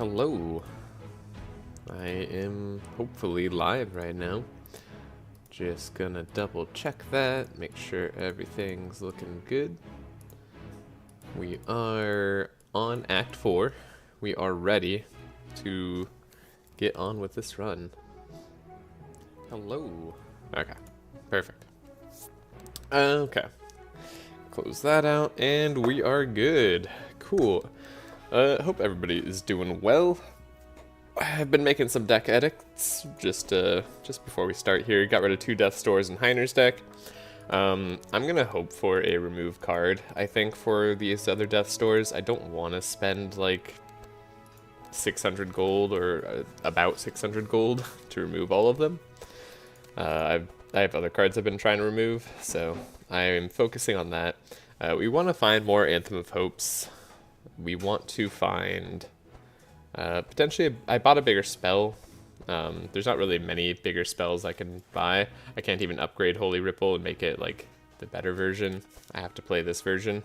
Hello. I am hopefully live right now. Just gonna double check that, make sure everything's looking good. We are on Act 4. We are ready to get on with this run. Hello. Okay, perfect. Okay. Close that out, and we are good. Cool. Hope everybody is doing well. I've been making some deck edits just before we start here. Got rid of 2 Death Stores in Heiner's deck. I'm gonna hope for a remove card, I think, for these other Death Stores. I don't want to spend like 600 gold or about 600 gold to remove all of them. I have other cards I've been trying to remove, so I'm focusing on that. We want to find more Anthem of Hopes. We want to find potentially I bought a bigger spell. There's not really many bigger spells I can buy. I can't even upgrade Holy Ripple and make it like the better version. I have to play this version,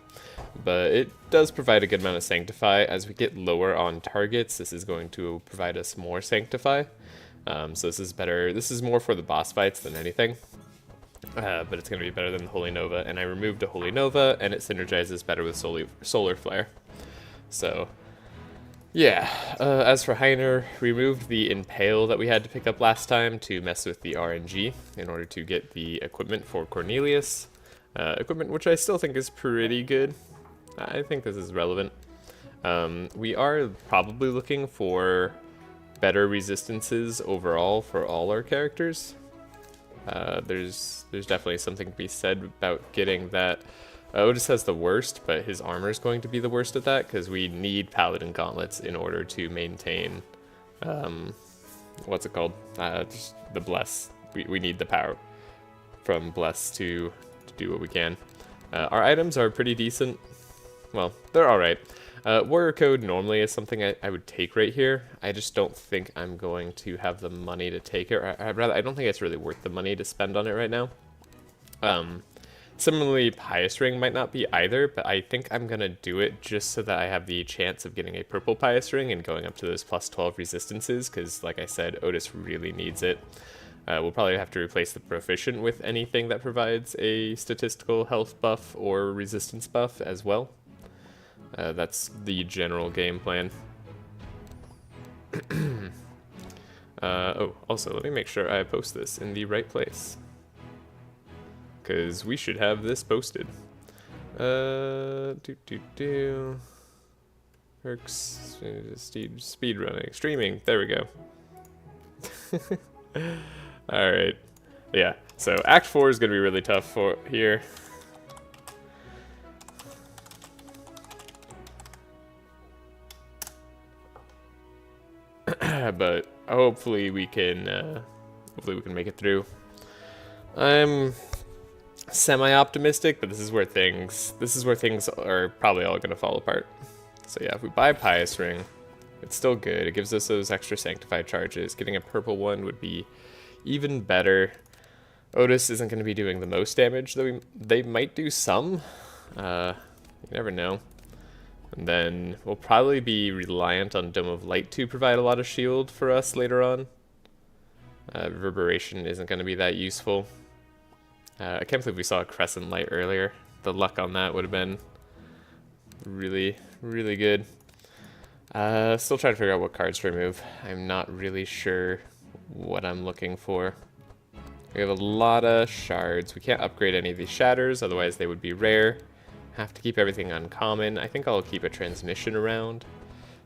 but it does provide a good amount of Sanctify. As we get lower on targets, this is going to provide us more Sanctify. So this is better. This is more for the boss fights than anything. But it's going to be better than the Holy Nova, and I removed a Holy Nova, and it synergizes better with Solar Flare. So, yeah. As for Heiner, removed the Impale that we had to pick up last time to mess with the RNG in order to get the equipment for Cornelius. Equipment which I still think is pretty good. I think this is relevant. We are probably looking for better resistances overall for all our characters. There's definitely something to be said about getting that. Otis has the worst, but his armor is going to be the worst at that because we need Paladin Gauntlets in order to maintain, what's it called? Just the Bless. We need the power from Bless to do what we can. Our items are pretty decent. Well, they're alright. Warrior Code normally is something I would take right here. I just don't think I'm going to have the money to take it. Or I don't think it's really worth the money to spend on it right now. Similarly, Pious Ring might not be either, but I think I'm going to do it just so that I have the chance of getting a purple Pious Ring and going up to those plus 12 resistances, because like I said, Otis really needs it. We'll probably have to replace the Proficient with anything that provides a statistical health buff or resistance buff as well. That's the general game plan. Oh, also, let me make sure I post this in the right place, because we should have this posted. Perks, speed running, streaming, there we go. Alright, yeah, so Act 4 is going to be really tough for here. But hopefully we can make it through. I'm semi-optimistic, but this is where things are probably all gonna fall apart. So yeah, if we buy Pious Ring, it's still good. It gives us those extra Sanctified charges. Getting a purple one would be even better. Otis isn't going to be doing the most damage, though they might do some. You never know. And then we'll probably be reliant on Dome of Light to provide a lot of shield for us later on. Reverberation isn't going to be that useful. I can't believe we saw a Crescent Light earlier. The luck on that would have been really, really good. Still trying to figure out what cards to remove. I'm not really sure what I'm looking for. We have a lot of shards. We can't upgrade any of these shatters, otherwise they would be rare. Have to keep everything uncommon. I think I'll keep a transmission around.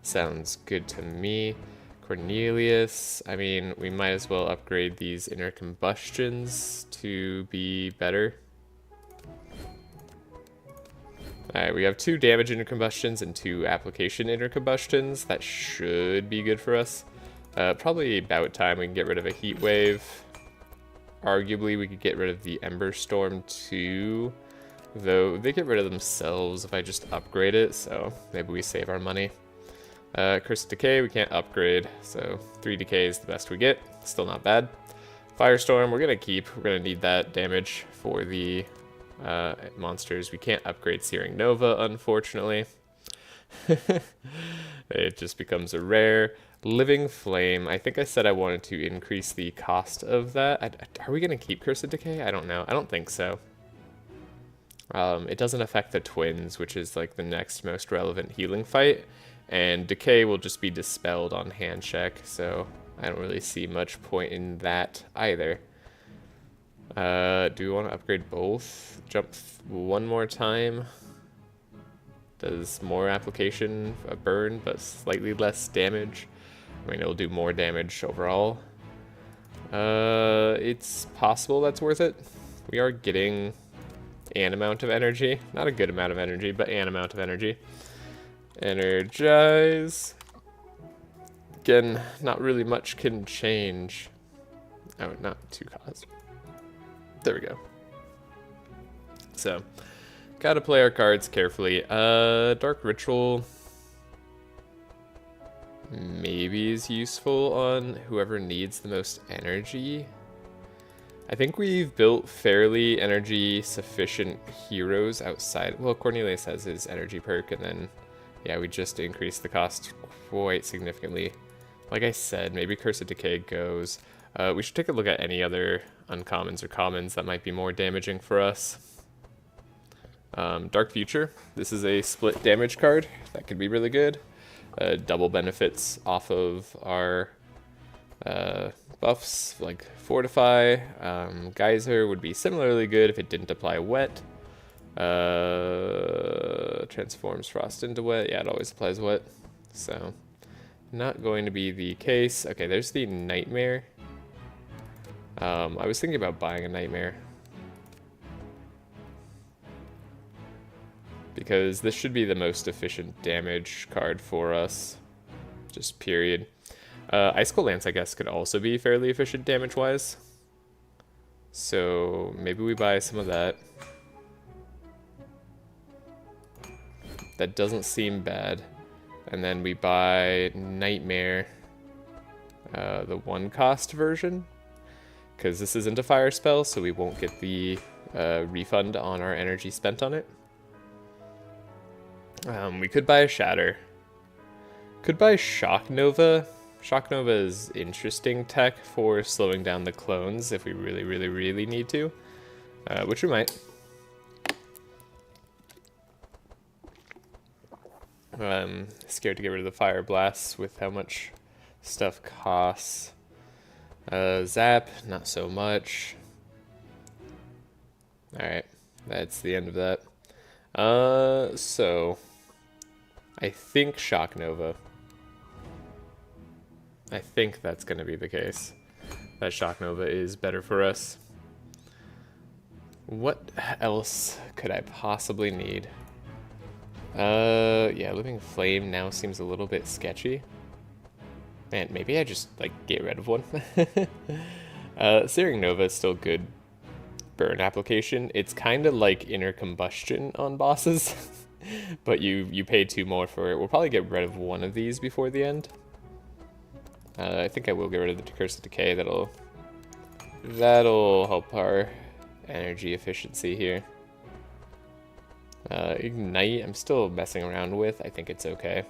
Sounds good to me. Cornelius, I mean, we might as well upgrade these inner combustions to be better. Alright, we have 2 damage inner combustions and 2 application inner combustions. That should be good for us. Probably about time we can get rid of a heat wave. Arguably, we could get rid of the Ember Storm too. Though, they get rid of themselves if I just upgrade it, so maybe we save our money. Curse of Decay, we can't upgrade, so 3 Decay is the best we get. Still not bad. Firestorm, we're going to keep. We're going to need that damage for the monsters. We can't upgrade Searing Nova, unfortunately. It just becomes a rare. Living Flame. I think I said I wanted to increase the cost of that. Are we going to keep Curse of Decay? I don't know. I don't think so. It doesn't affect the twins, which is like the next most relevant healing fight. And Decay will just be dispelled on hand check, so I don't really see much point in that either. Do we want to upgrade both? Jump one more time. Does more application, a burn, but slightly less damage. I mean, it'll do more damage overall. It's possible that's worth it. We are getting an amount of energy. Not a good amount of energy, but an amount of energy. Energize. Again, not really much can change. Oh, not 2 cost. There we go. So, gotta play our cards carefully. Dark Ritual maybe is useful on whoever needs the most energy. I think we've built fairly energy sufficient heroes outside. Well, Cornelius has his energy perk, and then, yeah, we just increased the cost quite significantly. Like I said, maybe Curse of Decay goes. We should take a look at any other uncommons or commons that might be more damaging for us. Dark Future. This is a split damage card. That could be really good. Double benefits off of our buffs, like Fortify. Geyser would be similarly good if it didn't apply Wet. Transforms Frost into Wet. Yeah, it always applies Wet. So, not going to be the case. Okay, there's the Nightmare. I was thinking about buying a Nightmare, because this should be the most efficient damage card for us, just period. Icicle Lance, I guess, could also be fairly efficient damage-wise, so maybe we buy some of that. That doesn't seem bad. And then we buy Nightmare, the 1-cost version, because this isn't a fire spell, so we won't get the refund on our energy spent on it. We could buy a Shatter. Could buy Shock Nova. Shock Nova is interesting tech for slowing down the clones if we really, really, really need to, which we might. Scared to get rid of the Fire Blasts with how much stuff costs. Zap, not so much. Alright, that's the end of that. So I think Shock Nova. I think that's going to be the case. That Shock Nova is better for us. What else could I possibly need? Yeah, Living Flame now seems a little bit sketchy. Man, maybe I just, like, get rid of one. Searing Nova is still good burn application. It's kind of like Inner Combustion on bosses, but you pay 2 more for it. We'll probably get rid of one of these before the end. I think I will get rid of the Curse of Decay. That'll help our energy efficiency here. Ignite, I'm still messing around with. I think it's okay.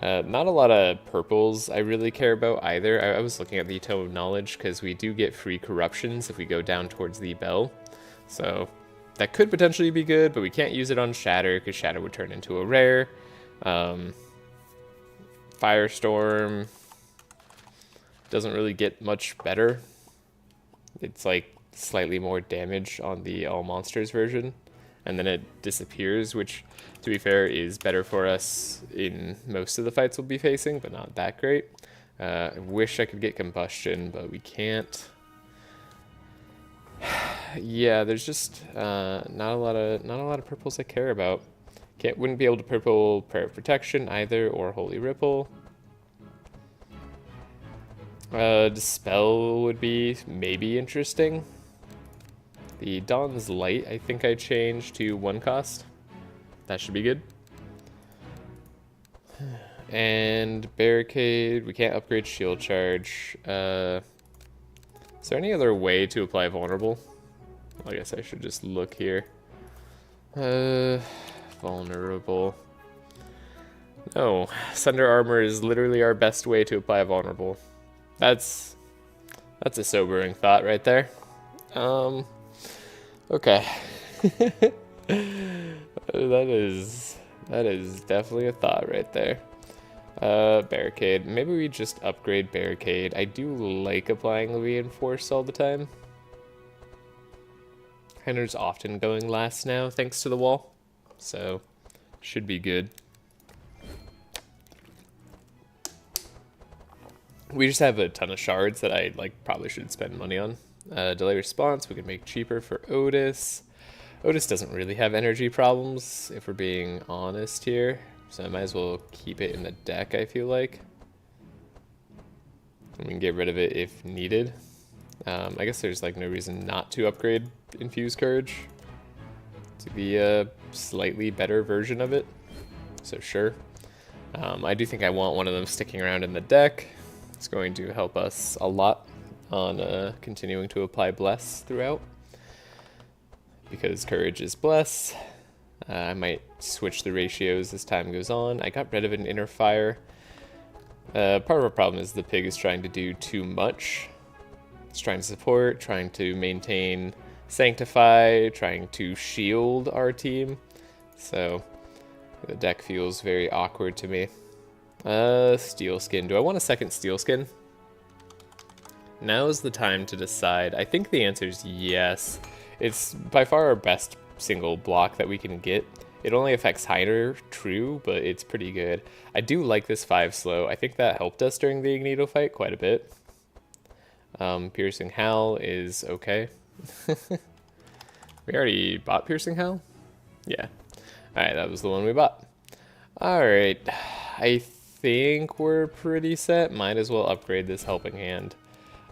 Not a lot of purples I really care about either. I was looking at the Tome of Knowledge because we do get free corruptions if we go down towards the bell. So that could potentially be good, but we can't use it on Shatter because Shatter would turn into a rare. Firestorm doesn't really get much better. It's like slightly more damage on the All Monsters version, and then it disappears, which, to be fair, is better for us in most of the fights we'll be facing, but not that great. I wish I could get Combustion, but we can't. Yeah, there's just not a lot of purples I care about. Wouldn't be able to purple Prayer of Protection either, or Holy Ripple. Dispel would be maybe interesting. The Dawn's Light, I think I changed to 1 cost. That should be good. And Barricade, we can't upgrade Shield Charge. Is there any other way to apply Vulnerable? I guess I should just look here. Vulnerable. Oh, Sunder Armor is literally our best way to apply vulnerable. That's a sobering thought right there. Okay. that is definitely a thought right there. Barricade. Maybe we just upgrade Barricade. I do like applying Reinforce all the time. Hender's often going last now, thanks to the wall. So, should be good. We just have a ton of shards that I probably should spend money on. Delay response we can make cheaper for Otis. Otis doesn't really have energy problems, if we're being honest here. So I might as well keep it in the deck, I feel like. And we can get rid of it if needed. I guess there's no reason not to upgrade Infuse Courage to be a slightly better version of it. So sure. I do think I want one of them sticking around in the deck. It's going to help us a lot on continuing to apply Bless throughout. Because Courage is Bless. I might switch the ratios as time goes on. I got rid of an Inner Fire. Part of our problem is the pig is trying to do too much. It's trying to support, trying to maintain Sanctify, trying to shield our team. So the deck feels very awkward to me. Steel Skin. Do I want a second Steel Skin? Now is the time to decide. I think the answer is yes. It's by far our best single block that we can get. It only affects Hider, true, but it's pretty good. I do like this 5 slow. I think that helped us during the Ignito fight quite a bit. Piercing Howl is okay. We already bought Piercing Howl? Yeah. Alright, that was the one we bought. Alright. I think we're pretty set. Might as well upgrade this Helping Hand.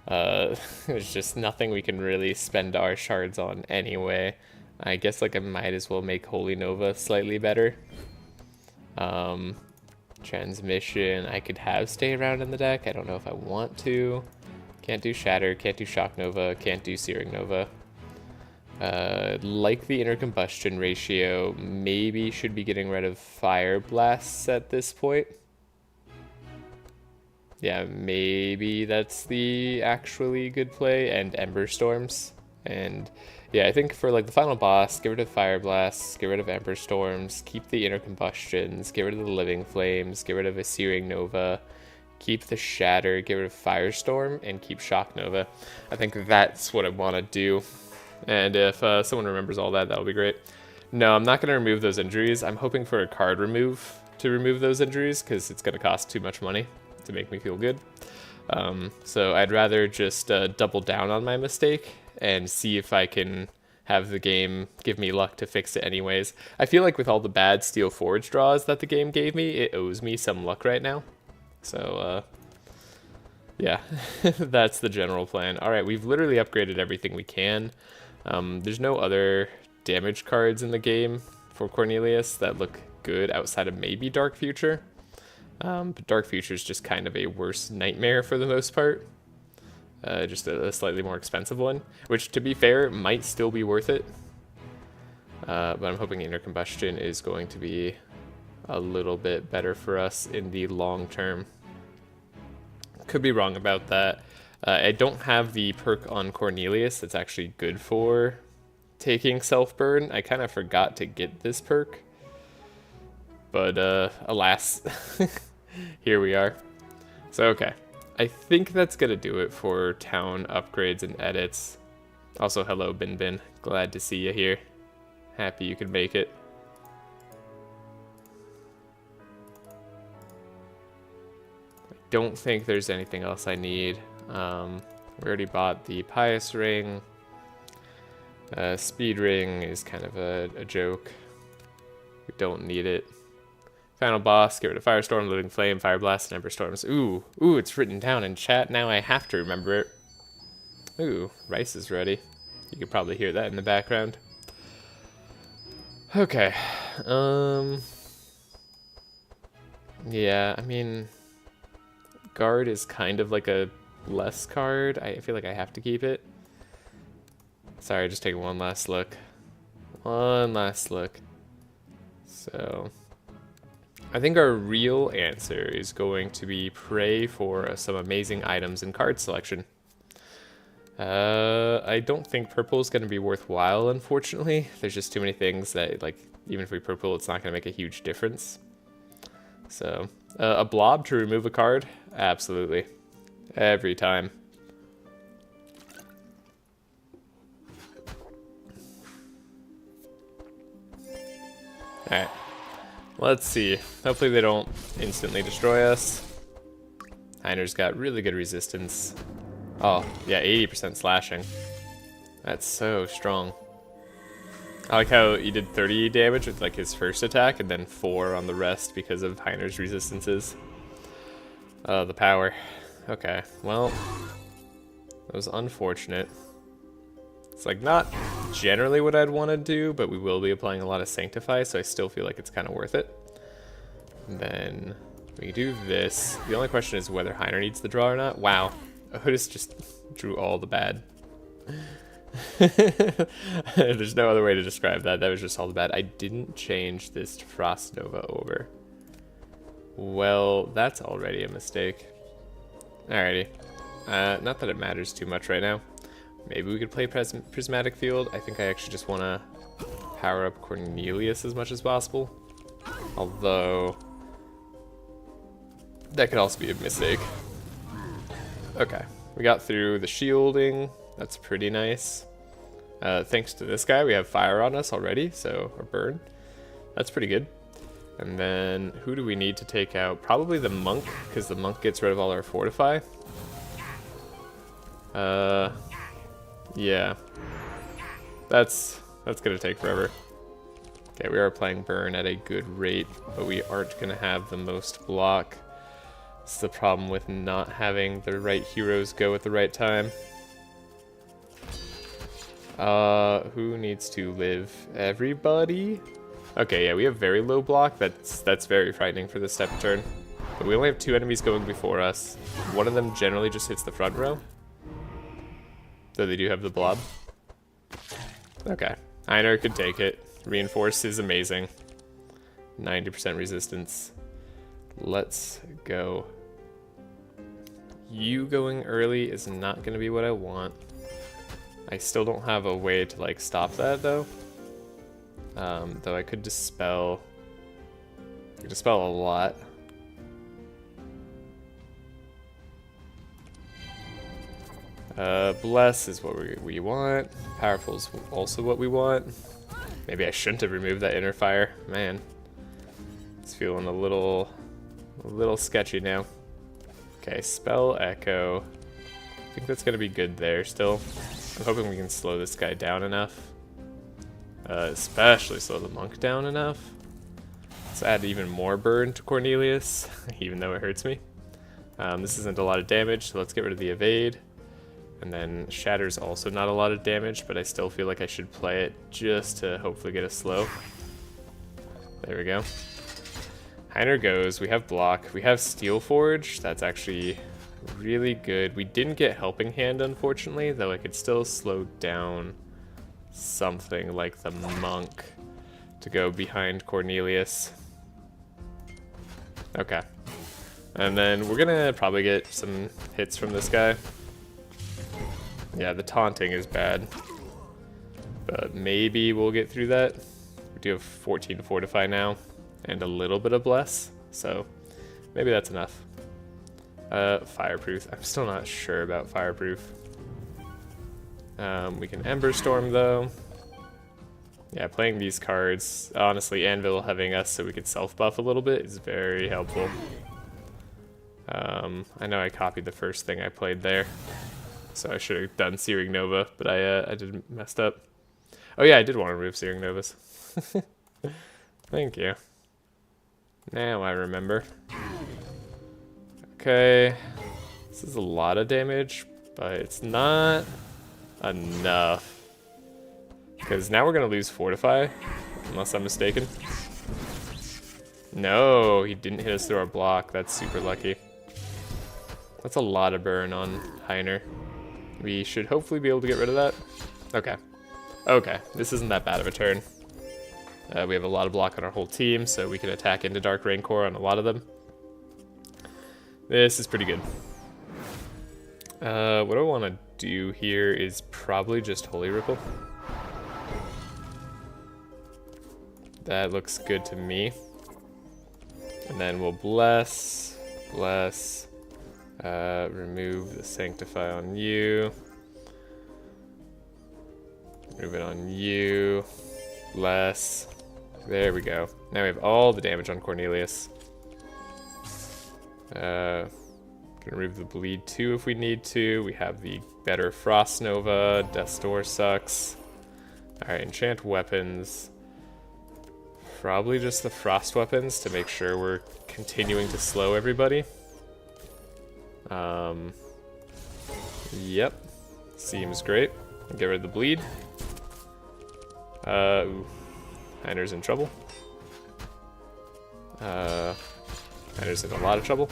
There's just nothing we can really spend our shards on anyway. I guess I might as well make Holy Nova slightly better. Transmission, I could have stay around in the deck. I don't know if I want to. Can't do Shatter, can't do Shock Nova, can't do Searing Nova. Like the Inner Combustion ratio, maybe should be getting rid of Fire Blasts at this point. Yeah, maybe that's the actually good play, and Ember Storms. And yeah, I think for the final boss, get rid of Fire Blasts, get rid of Ember Storms, keep the Inner Combustions, get rid of the Living Flames, get rid of a Searing Nova, keep the Shatter, get rid of Firestorm, and keep Shock Nova. I think that's what I want to do. And if someone remembers all that, that'll be great. No, I'm not going to remove those injuries. I'm hoping for a card remove to remove those injuries, because it's going to cost too much money to make me feel good. So I'd rather just double down on my mistake and see if I can have the game give me luck to fix it anyways. I feel like with all the bad Steel Forge draws that the game gave me, it owes me some luck right now. So, yeah, that's the general plan. Alright, we've literally upgraded everything we can. There's no other damage cards in the game for Cornelius that look good outside of maybe Dark Future. But Dark Future is just kind of a worse nightmare for the most part. Just a slightly more expensive one, which to be fair might still be worth it. But I'm hoping Inner Combustion is going to be a little bit better for us in the long term. Could be wrong about that. I don't have the perk on Cornelius that's actually good for taking self-burn. I kind of forgot to get this perk. But alas, here we are. So okay, I think that's gonna do it for town upgrades and edits. Also, hello Bin Bin, glad to see you here. Happy you could make it. I don't think there's anything else I need. We already bought the Pious Ring. Speed Ring is kind of a joke. We don't need it. Final boss, get rid of Firestorm, Living Flame, Fire Blast, and Ember Storms. Ooh, it's written down in chat. Now I have to remember it. Ooh, rice is ready. You could probably hear that in the background. Okay. Yeah, I mean, guard is kind of like a less card. I feel like I have to keep it. Sorry, just taking one last look. One last look. So I think our real answer is going to be pray for some amazing items in card selection. I don't think purple is going to be worthwhile, unfortunately. There's just too many things that, like, even if we purple, it's not going to make a huge difference. So, a blob to remove a card? Absolutely. Every time. Alright. Let's see. Hopefully they don't instantly destroy us. Heiner's got really good resistance. Oh, yeah, 80% slashing. That's so strong. I like how he did 30 damage with like his first attack and then 4 on the rest because of Heiner's resistances. The power. Okay, well, that was unfortunate. It's like not generally what I'd want to do, but we will be applying a lot of Sanctify, so I still feel like it's kind of worth it. And then we do this. The only question is whether Heiner needs the draw or not. Wow, Otis just drew all the bad. There's no other way to describe that. That was just all the bad. I didn't change this Frost Nova over. Well, that's already a mistake. Alrighty. Not that it matters too much right now. Maybe we could play Prismatic Field. I think I actually just want to power up Cornelius as much as possible. Although, that could also be a mistake. Okay, we got through the shielding. That's pretty nice. Thanks to this guy, we have fire on us already, so, or burn. That's pretty good. And then, who do we need to take out? Probably the monk, because the monk gets rid of all our fortify. Yeah. That's gonna take forever. Okay, we are playing burn at a good rate, but we aren't gonna have the most block. This is the problem with not having the right heroes go at the right time. Who needs to live? Everybody? Okay, yeah, we have very low block. That's very frightening for this type of turn. But we only have 2 enemies going before us. One of them generally just hits the front row. So they do have the blob. Okay, Heiner could take it. Reinforce is amazing. 90% resistance. Let's go. You going early is not going to be what I want. I still don't have a way to like stop that though. Though I could dispel. I could dispel a lot. Bless is what we want. Powerful is also what we want. Maybe I shouldn't have removed that inner fire. Man, it's feeling a little sketchy now. Okay, spell echo. I think that's gonna be good there still. I'm hoping we can slow this guy down enough. Especially slow the monk down enough. Let's add even more burn to Cornelius, even though it hurts me. This isn't a lot of damage, so let's get rid of the evade. And then Shatter's also not a lot of damage, but I still feel like I should play it just to hopefully get a slow. There we go. Heiner goes. We have block. We have Steel Forge. That's actually really good. We didn't get Helping Hand, unfortunately, though I could still slow down something like the monk to go behind Cornelius. Okay. And then we're gonna probably get some hits from this guy. Yeah, the taunting is bad. But maybe we'll get through that. We do have 14 to fortify now, and a little bit of bless, so maybe that's enough. Fireproof. I'm still not sure about fireproof. We can Ember Storm though. Yeah, playing these cards, honestly, Anvil having us so we could self-buff a little bit is very helpful. I know I copied the first thing I played there. So I should have done Searing Nova, but I did messed up. Oh yeah, I did want to remove Searing Novas. Thank you. Now I remember. Okay, this is a lot of damage, but it's not enough. Because now we're going to lose Fortify, unless I'm mistaken. No, he didn't hit us through our block. That's super lucky. That's a lot of burn on Heiner. We should hopefully be able to get rid of that. Okay. Okay, this isn't that bad of a turn. We have a lot of block on our whole team, so we can attack into Dark Raincore on a lot of them. This is pretty good. What I want to do here is probably just Holy Ripple. That looks good to me. And then we'll bless, remove the Sanctify on you. Move it on you. Bless. There we go. Now we have all the damage on Cornelius. Can remove the bleed too if we need to. We have the better Frost Nova. Death's Door sucks. Alright, enchant weapons. Probably just the frost weapons to make sure we're continuing to slow everybody. Yep. Seems great. Get rid of the bleed. Ooh. Heiner's in trouble. Heiner's in a lot of trouble.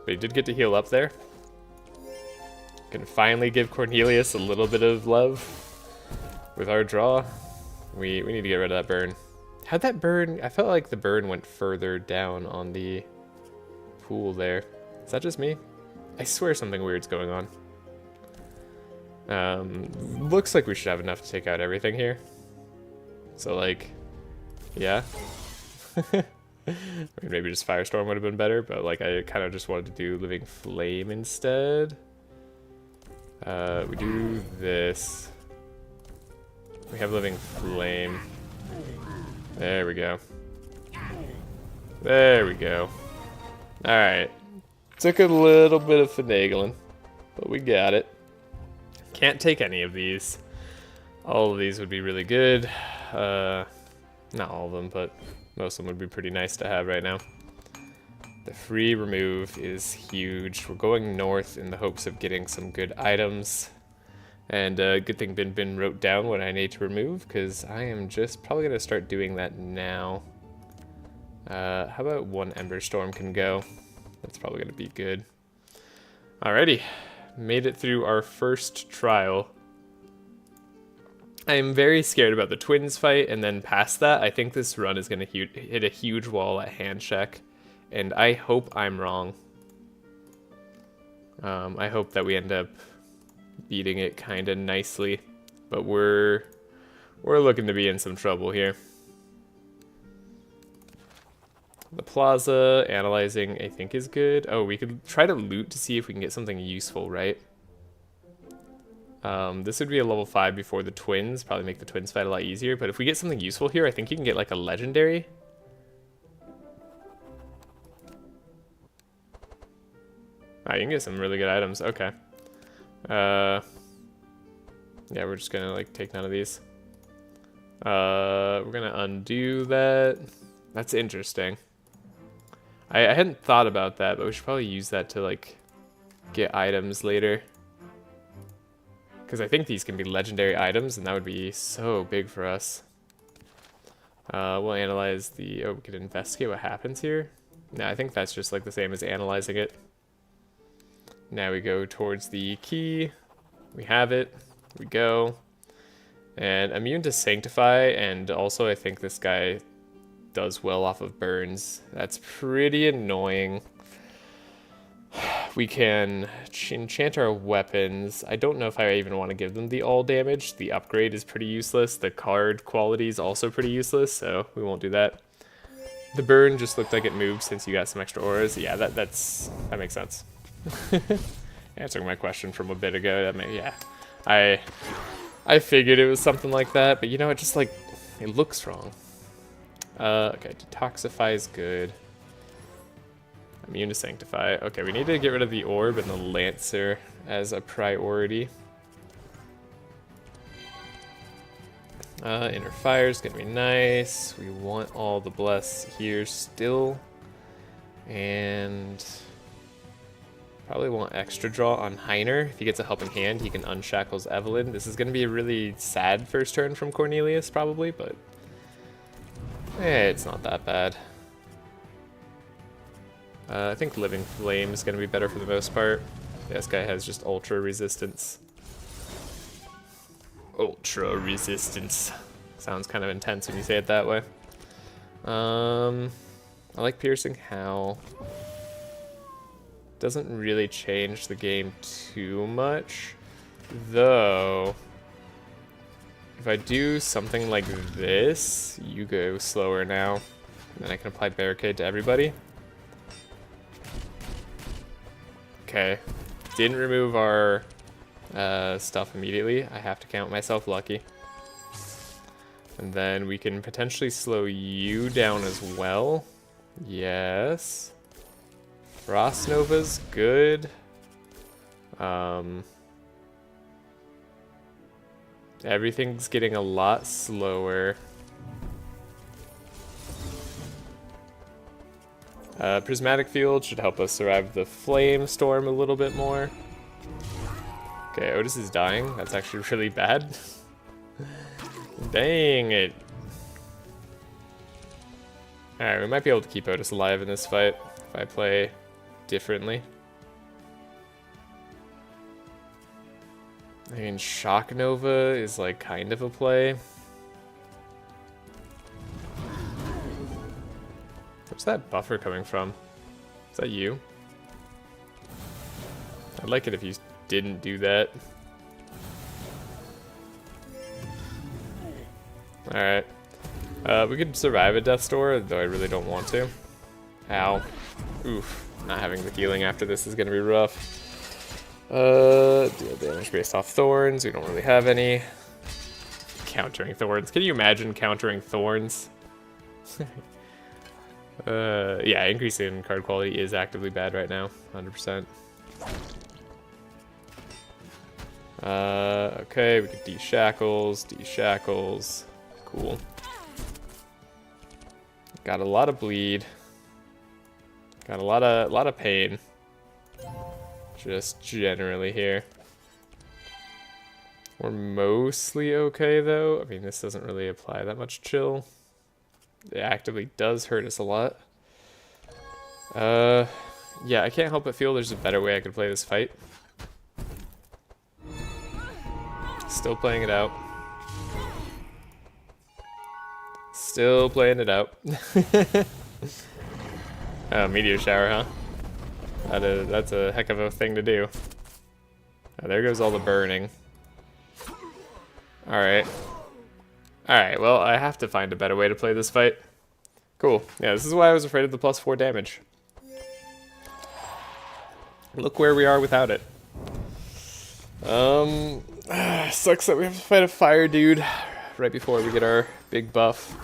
But he did get to heal up there. Can finally give Cornelius a little bit of love with our draw. We need to get rid of that burn. How'd that burn? I felt like the burn went further down on the pool there. Is that just me? I swear something weird's going on. Looks like we should have enough to take out everything here. So like, yeah. I mean, maybe just Firestorm would have been better, but like I kind of just wanted to do Living Flame instead. We do this. We have Living Flame. There we go. There we go. Alright. Took a little bit of finagling, but we got it. Can't take any of these. All of these would be really good. Not all of them, but most of them would be pretty nice to have right now. The free remove is huge. We're going north in the hopes of getting some good items. And good thing Bin wrote down what I need to remove, because I am just probably going to start doing that now. How about one Ember Storm can go? That's probably going to be good. Alrighty. Made it through our first trial. I am very scared about the twins fight, and then past that, I think this run is going to hit a huge wall at hand check, and I hope I'm wrong. I hope that we end up beating it kind of nicely, but we're looking to be in some trouble here. The plaza, analyzing, I think is good. Oh, we could try to loot to see if we can get something useful, right? This would be a level 5 before the twins, probably make the twins fight a lot easier, but if we get something useful here, I think you can get like a legendary. Ah, you can get some really good items, okay. Yeah, we're just gonna like take none of these. We're gonna undo that. That's interesting. I hadn't thought about that, but we should probably use that to like get items later. Because I think these can be legendary items, and that would be so big for us. We'll analyze the... Oh, we could investigate what happens here. No, I think that's just like the same as analyzing it. Now we go towards the key. We have it. We go. And immune to Sanctify, and also I think this guy does well off of burns. That's pretty annoying. We can enchant our weapons. I don't know if I even want to give them the all damage. The upgrade is pretty useless. The card quality is also pretty useless, so we won't do that. The burn just looked like it moved since you got some extra auras. Yeah, that makes sense. Answering my question from a bit ago. Yeah, I figured it was something like that, but you know, it just like it looks wrong. Okay, detoxify is good. Immune to Sanctify. Okay, we need to get rid of the orb and the Lancer as a priority. Inner Fire is gonna be nice. We want all the bless here still. And probably want extra draw on Heiner. If he gets a helping hand, he can unshackles Evelyn. This is gonna be a really sad first turn from Cornelius, probably, but it's not that bad. I think Living Flame is going to be better for the most part. This guy has just Ultra Resistance. Ultra Resistance. Sounds kind of intense when you say it that way. I like piercing Howl. Doesn't really change the game too much, though. If I do something like this, you go slower now, and then I can apply barricade to everybody. Okay, didn't remove our stuff immediately. I have to count myself lucky. And then we can potentially slow you down as well. Yes. Frost Nova's good. Everything's getting a lot slower. Prismatic Field should help us survive the Flame Storm a little bit more. Okay, Otis is dying. That's actually really bad. Dang it. Alright, we might be able to keep Otis alive in this fight if I play differently. I mean, Shock Nova is like kind of a play. Where's that buffer coming from? Is that you? I'd like it if you didn't do that. Alright. We could survive a Death's Door, though I really don't want to. Ow. Oof. Not having the healing after this is gonna be rough. Deal damage based off thorns. We don't really have any. Countering thorns. Can you imagine countering thorns? Yeah, increase in card quality is actively bad right now. 100%. Okay, we can deshackles, deshackles. Cool. Got a lot of bleed. Got a lot of pain. Just generally here. We're mostly okay though. I mean, this doesn't really apply that much chill. It actively does hurt us a lot. Yeah, I can't help but feel there's a better way I could play this fight. Still playing it out. Still playing it out. Oh, meteor shower, huh? That's a heck of a thing to do. Oh, there goes all the burning. Alright. Alright, well, I have to find a better way to play this fight. Cool. Yeah, this is why I was afraid of the +4 damage. Look where we are without it. Sucks that we have to fight a fire dude right before we get our big buff.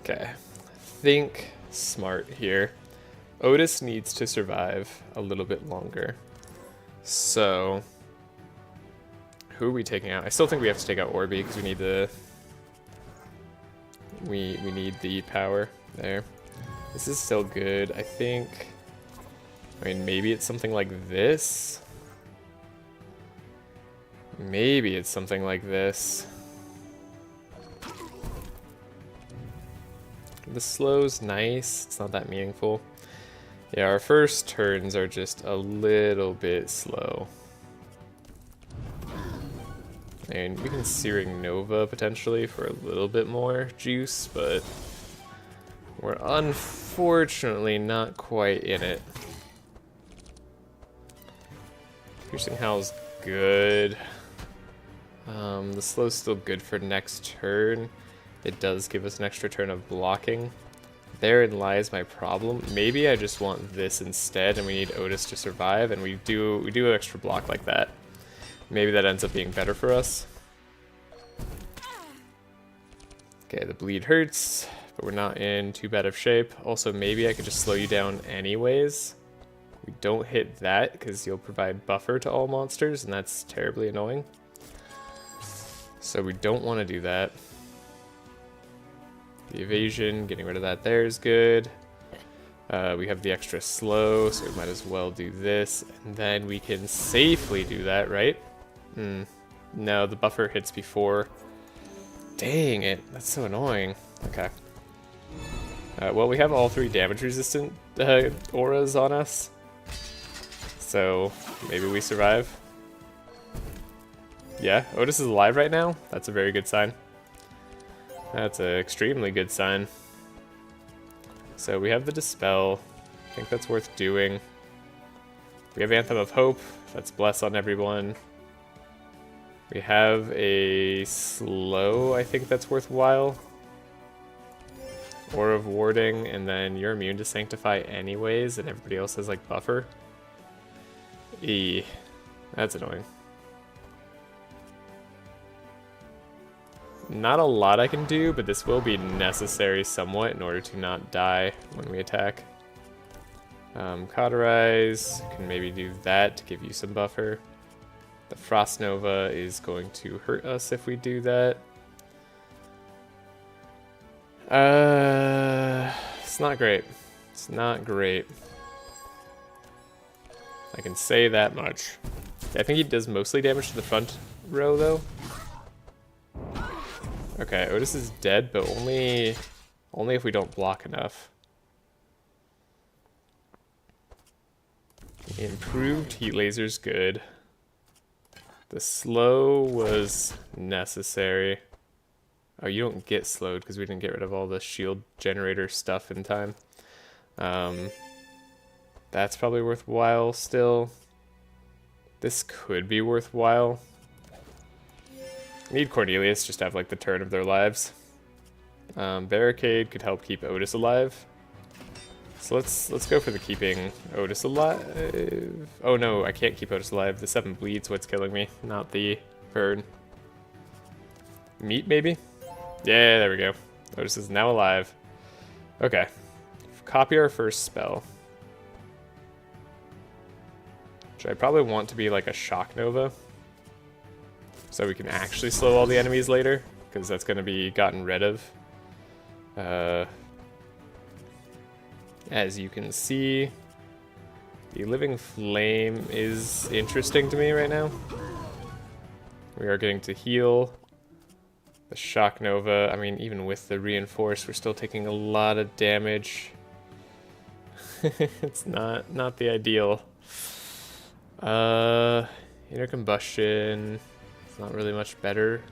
Okay. Think smart here. Otis needs to survive a little bit longer. So, who are we taking out? I still think we have to take out Orby because we need the we need the power there. This is still good, I think. I mean, maybe it's something like this. Maybe it's something like this. The slow's nice, it's not that meaningful. Yeah, our first turns are just a little bit slow. And we can Searing Nova potentially for a little bit more juice, but we're unfortunately not quite in it. Piercing Howl's good. The slow's still good for next turn. It does give us an extra turn of blocking. Therein lies my problem. Maybe I just want this instead, and we need Otis to survive, and we do an extra block like that. Maybe that ends up being better for us. Okay, the bleed hurts, but we're not in too bad of shape. Also, maybe I could just slow you down anyways. We don't hit that because you'll provide buffer to all monsters, and that's terribly annoying. So we don't want to do that. The evasion, getting rid of that there is good. We have the extra slow, so we might as well do this. And then we can safely do that, right? No, the buffer hits before. Dang it, that's so annoying. Okay. Well, we have all 3 damage resistant auras on us. So maybe we survive. Yeah, Otis is alive right now. That's a very good sign. That's an extremely good sign. So we have the Dispel. I think that's worth doing. We have Anthem of Hope. That's Bless on everyone. We have a Slow, I think that's worthwhile. Aura of Warding, and then you're immune to Sanctify anyways, and everybody else has like Buffer. That's annoying. Not a lot I can do, but this will be necessary somewhat in order to not die when we attack. Cauterize, can maybe do that to give you some buffer. The Frost Nova is going to hurt us if we do that. It's not great. It's not great. I can say that much. I think he does mostly damage to the front row, though. Okay, Otis is dead, but only if we don't block enough. Improved heat laser's good. The slow was necessary. Oh, you don't get slowed because we didn't get rid of all the shield generator stuff in time. That's probably worthwhile still. This could be worthwhile. Need Cornelius just to have like the turn of their lives. Barricade could help keep Otis alive. So let's go for the keeping Otis alive. Oh no, I can't keep Otis alive. The 7 bleed's what's killing me, not the burn. Meat maybe? Yeah, there we go. Otis is now alive. Okay. Copy our first spell. Which I probably want to be like a Shock Nova. So we can actually slow all the enemies later, because that's going to be gotten rid of. As you can see, the Living Flame is interesting to me right now. We are getting to heal. The Shock Nova, I mean, even with the Reinforce, we're still taking a lot of damage. It's not the ideal. Inner Combustion, it's not really much better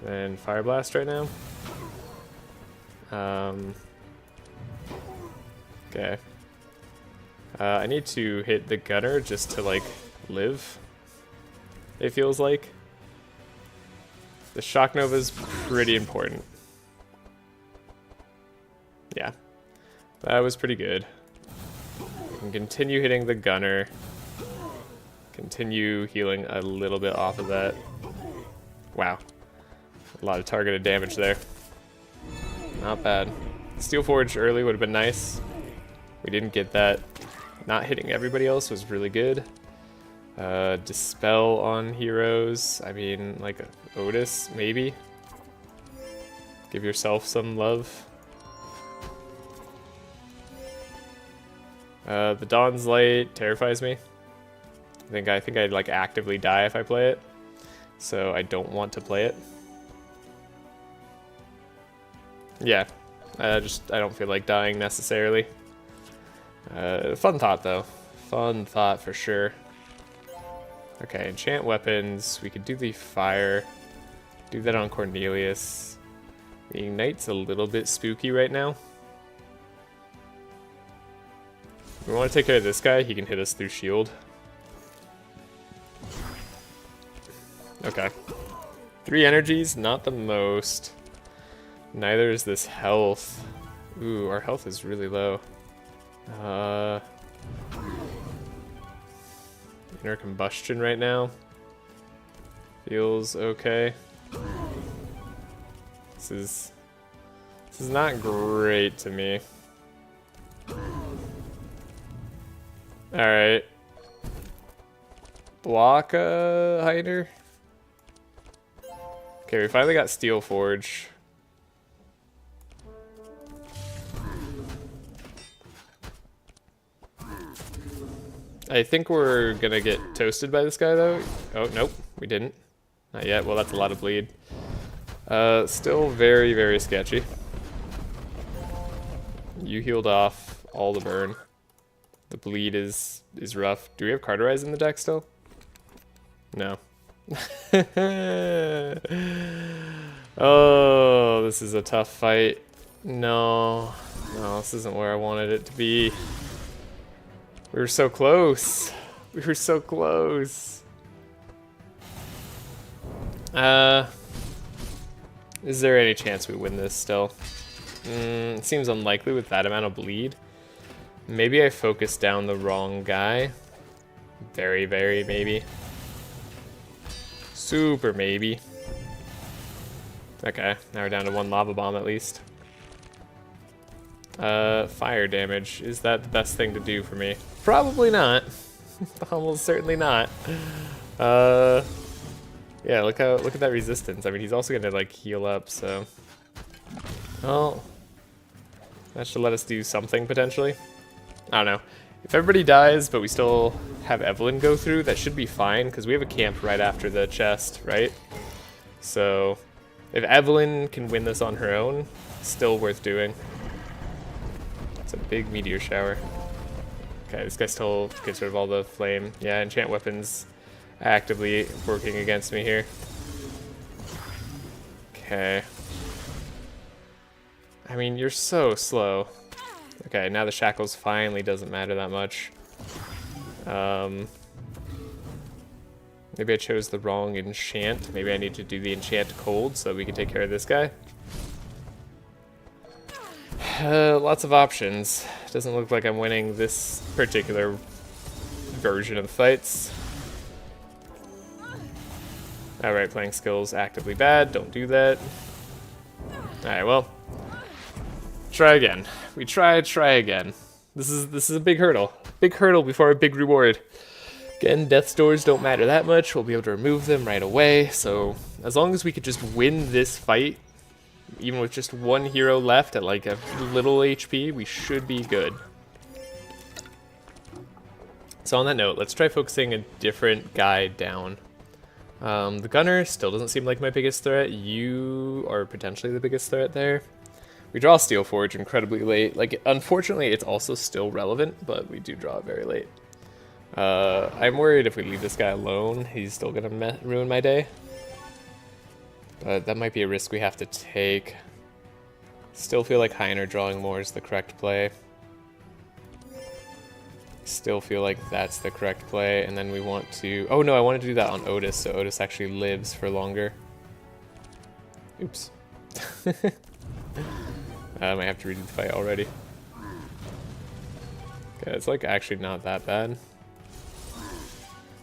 than Fire Blast right now. Okay. I need to hit the Gunner just to, like, live, it feels like. The Shock Nova is pretty important. Yeah. That was pretty good. We can continue hitting the Gunner. Continue healing a little bit off of that. Wow. A lot of targeted damage there. Not bad. Steel Forge early would have been nice. We didn't get that. Not hitting everybody else was really good. Dispel on heroes. I mean, like Otis, maybe. Give yourself some love. The Dawn's Light terrifies me. I think I'd like actively die if I play it. So I don't want to play it. Yeah. I don't feel like dying necessarily. Fun thought though. Fun thought for sure. Okay, enchant weapons. We could do the fire. Do that on Cornelius. The ignite's a little bit spooky right now. We want to take care of this guy. He can hit us through shield. Okay. 3 energies, not the most. Neither is this health. Ooh, our health is really low. Inner Combustion right now. Feels okay. This is not great to me. Alright. Block hider. Okay, we finally got Steel Forge. I think we're gonna get toasted by this guy though. Oh, nope, we didn't. Not yet. Well, that's a lot of bleed. Still very, very sketchy. You healed off all the burn. The bleed is rough. Do we have Carterize in the deck still? No. Oh, this is a tough fight. No, no, this isn't where I wanted it to be. We were so close. We were so close. Is there any chance we win this still? It seems unlikely with that amount of bleed. Maybe I focused down the wrong guy. Very, very maybe. Super maybe. Okay, now we're down to 1 lava bomb at least. Fire damage. Is that the best thing to do for me? Probably not. Almost certainly not. Yeah, look at that resistance. I mean, he's also gonna like heal up, so. Oh. That should let us do something potentially. I don't know. If everybody dies, but we still have Evelyn go through, that should be fine, because we have a camp right after the chest, right? So, if Evelyn can win this on her own, still worth doing. It's a big meteor shower. Okay, this guy still gets rid of all the flame. Yeah, enchant weapons actively working against me here. Okay. I mean, you're so slow. Okay, now the shackles finally doesn't matter that much. Maybe I chose the wrong enchant. Maybe I need to do the enchant cold so we can take care of this guy. Lots of options. Doesn't look like I'm winning this particular version of the fights. Alright, playing skills actively bad. Don't do that. Alright, well. Try again. We try again. This is a big hurdle. Big hurdle before a big reward. Again, death's doors don't matter that much. We'll be able to remove them right away. So as long as we could just win this fight, even with just 1 hero left at like a little HP, we should be good. So on that note, let's try focusing a different guy down. The gunner still doesn't seem like my biggest threat. You are potentially the biggest threat there. We draw Steel Forge incredibly late. Like, unfortunately, it's also still relevant, but we do draw it very late. I'm worried if we leave this guy alone, he's still gonna ruin my day. But that might be a risk we have to take. Still feel like Heiner drawing more is the correct play. Still feel like that's the correct play, and then we want to... Oh no, I wanted to do that on Otis, so Otis actually lives for longer. Oops. I might have to redo the fight already. Okay, it's like actually not that bad.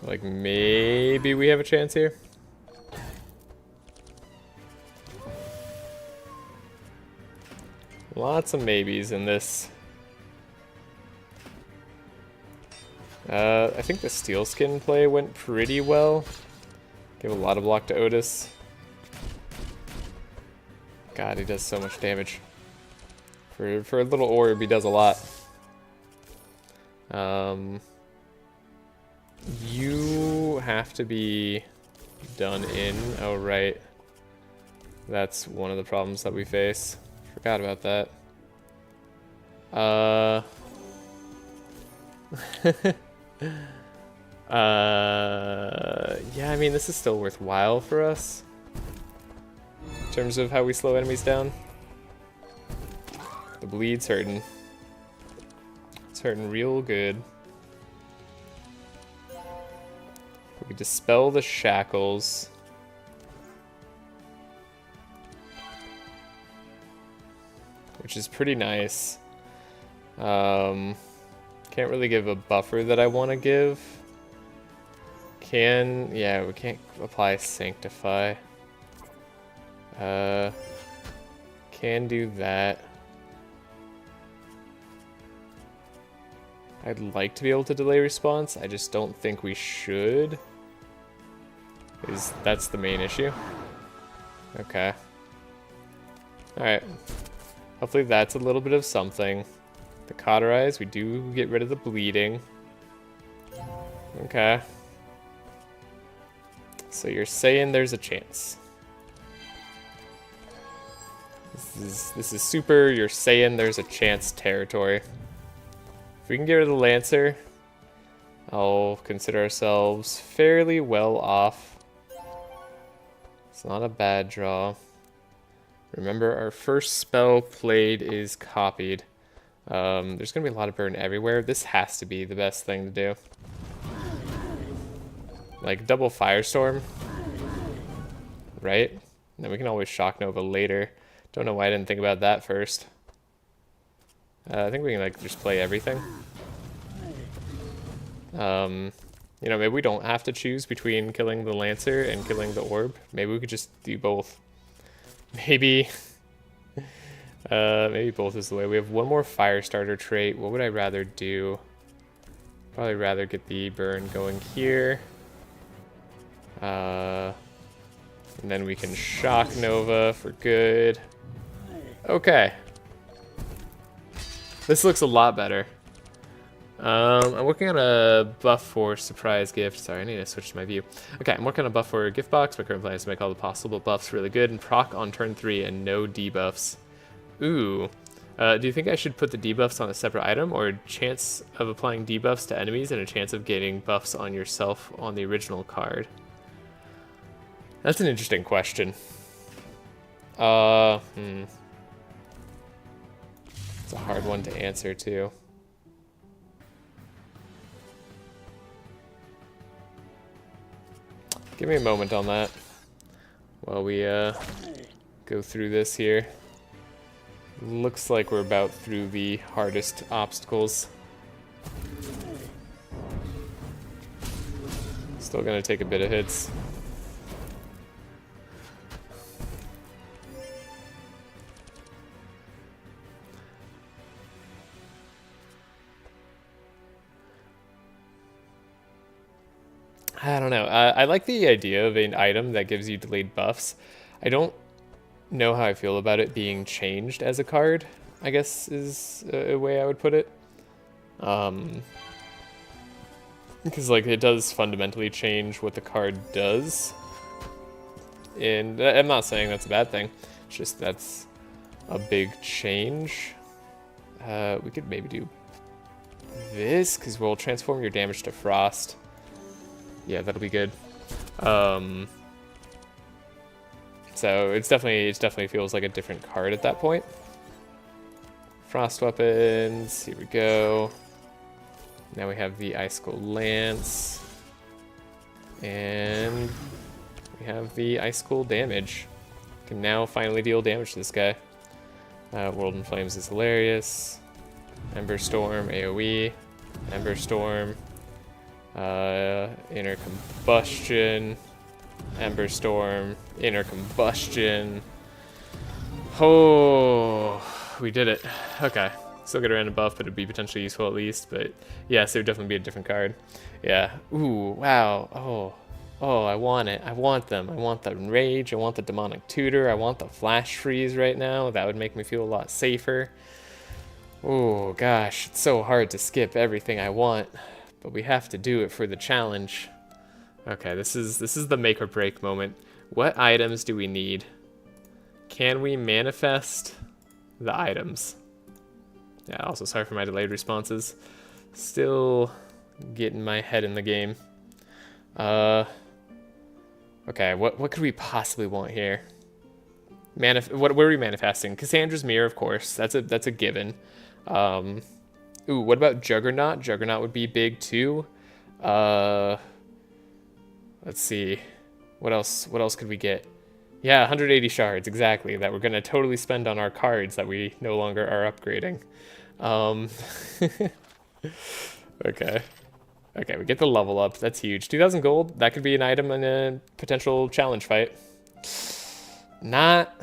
Like maybe we have a chance here. Lots of maybes in this. I think the steel skin play went pretty well. Give a lot of block to Otis. God, he does so much damage. For a little orb, he does a lot. You have to be done in. Oh, right. That's one of the problems that we face. Forgot about that. Yeah, I mean, this is still worthwhile for us. In terms of how we slow enemies down. The bleed's hurting. It's hurting real good. We dispel the shackles. Which is pretty nice. Can't really give a buffer that I want to give. Yeah, we can't apply Sanctify. Can do that. I'd like to be able to delay response. I just don't think we should. That's the main issue. Okay. Alright. Hopefully that's a little bit of something. The cauterize, we do get rid of the bleeding. Okay. So you're saying there's a chance. This is super, you're saying there's a chance territory. If we can get rid of the Lancer, I'll consider ourselves fairly well off. It's not a bad draw. Remember, our first spell played is copied. There's going to be a lot of burn everywhere. This has to be the best thing to do. Like, double Firestorm. Right? And then we can always Shock Nova later. Don't know why I didn't think about that first. I think we can, like, just play everything. You know, maybe we don't have to choose between killing the Lancer and killing the Orb. Maybe we could just do both. Maybe... maybe both is the way. We have one more Firestarter trait. What would I rather do? Probably rather get the burn going here. And then we can Shock Nova for good. Okay. This looks a lot better. I'm working on a buff for surprise gift. Sorry, I need to switch to my view. Okay, I'm working on a buff for a gift box. My current plan is to make all the possible buffs really good and proc on turn 3 and no debuffs. Ooh. Do you think I should put the debuffs on a separate item, or a chance of applying debuffs to enemies and a chance of getting buffs on yourself on the original card? That's an interesting question. It's a hard one to answer, too. Give me a moment on that while we go through this here. Looks like we're about through the hardest obstacles. Still gonna take a bit of hits. I don't know. I like the idea of an item that gives you delayed buffs. I don't know how I feel about it being changed as a card, I guess is a way I would put it. Because like it does fundamentally change what the card does. And I'm not saying that's a bad thing. It's just that's a big change. We could maybe do this, because we'll transform your damage to frost. Yeah, that'll be good. So it definitely feels like a different card at that point. Frost weapons, here we go. Now we have the Icicle Lance. And we have the Icicle damage. Can now finally deal damage to this guy. World in Flames is hilarious. Ember Storm, AoE. Ember Storm. Inner Combustion. Ember Storm. Inner Combustion. Oh, we did it. Okay. Still get a random buff, but it'd be potentially useful at least. But yeah, so it would definitely be a different card. Yeah. Ooh, wow. Oh, I want it. I want them. I want the Rage. I want the Demonic Tutor. I want the Flash Freeze right now. That would make me feel a lot safer. Oh, gosh. It's so hard to skip everything I want. But we have to do it for the challenge. Okay, this is the make or break moment. What items do we need? Can we manifest the items? Yeah, also sorry for my delayed responses. Still getting my head in the game. Okay, what could we possibly want here? What are we manifesting? Cassandra's Mirror, of course. That's a given. Ooh, what about Juggernaut? Juggernaut would be big too. Let's see. What else could we get? Yeah, 180 shards, exactly. That we're gonna totally spend on our cards that we no longer are upgrading. Okay. Okay, we get the level up. That's huge. 2,000 gold. That could be an item in a potential challenge fight. Not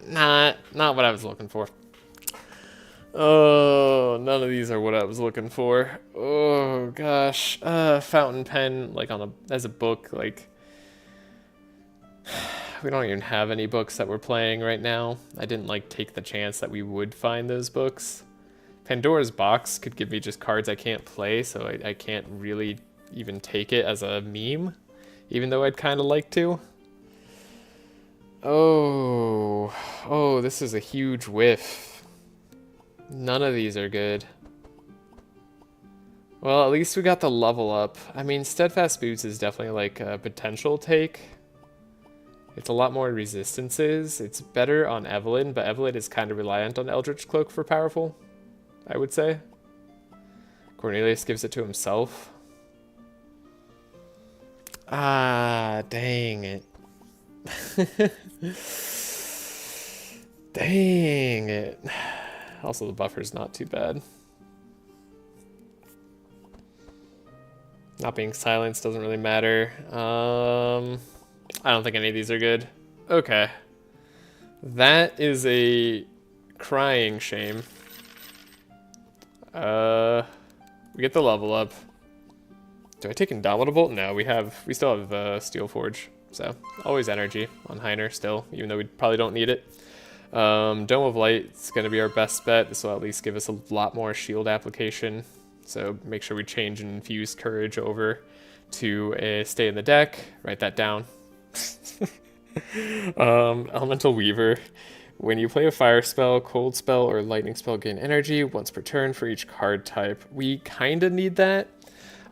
what I was looking for. Oh, none of these are what I was looking for. Oh gosh, fountain pen, like as a book, like we don't even have any books that we're playing right now. I didn't like take the chance that we would find those books. Pandora's Box could give me just cards I can't play, so I can't really even take it as a meme, even though I'd kind of like to. Oh, this is a huge whiff. None of these are good. Well, at least we got the level up. I mean, Steadfast Boots is definitely like a potential take. It's a lot more resistances. It's better on Evelyn, but Evelyn is kind of reliant on Eldritch Cloak for powerful, I would say. Cornelius gives it to himself. Ah, dang it. Dang it. Also, the buffer's not too bad. Not being silenced doesn't really matter. I don't think any of these are good. Okay. That is a crying shame. We get the level up. Do I take Indomitable? No, we still have Steel Forge. So, always energy on Heiner still, even though we probably don't need it. Dome of Light is going to be our best bet. This will at least give us a lot more shield application. So make sure we change and infuse Courage over to stay in the deck. Write that down. Elemental Weaver. When you play a fire spell, cold spell, or lightning spell, gain energy once per turn for each card type. We kind of need that.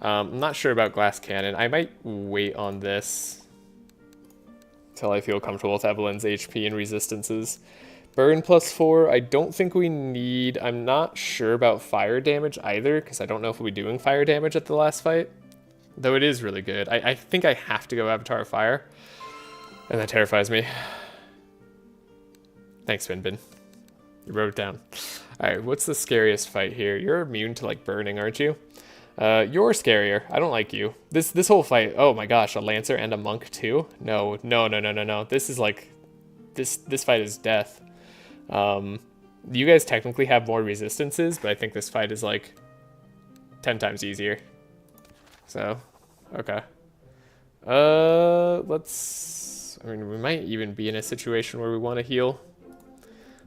I'm not sure about Glass Cannon. I might wait on this until I feel comfortable with Evelyn's HP and resistances. Burn +4, I don't think we need. I'm not sure about fire damage either, because I don't know if we'll be doing fire damage at the last fight. Though it is really good. I think I have to go Avatar of Fire. And that terrifies me. Thanks, Binbin. You wrote it down. Alright, what's the scariest fight here? You're immune to, like, burning, aren't you? You're scarier. I don't like you. This whole fight, oh my gosh, a Lancer and a Monk too? No. This is like, this fight is death. You guys technically have more resistances, but I think this fight is like 10 times easier. So, okay. I mean, we might even be in a situation where we want to heal.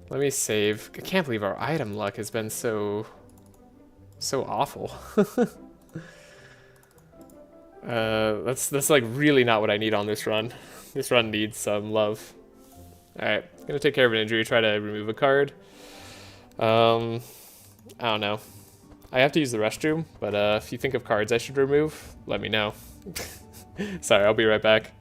Let me save. I can't believe our item luck has been so awful. That's like really not what I need on this run. This run needs some love. Alright, gonna take care of an injury, try to remove a card. I don't know. I have to use the restroom, but if you think of cards I should remove, let me know. Sorry, I'll be right back.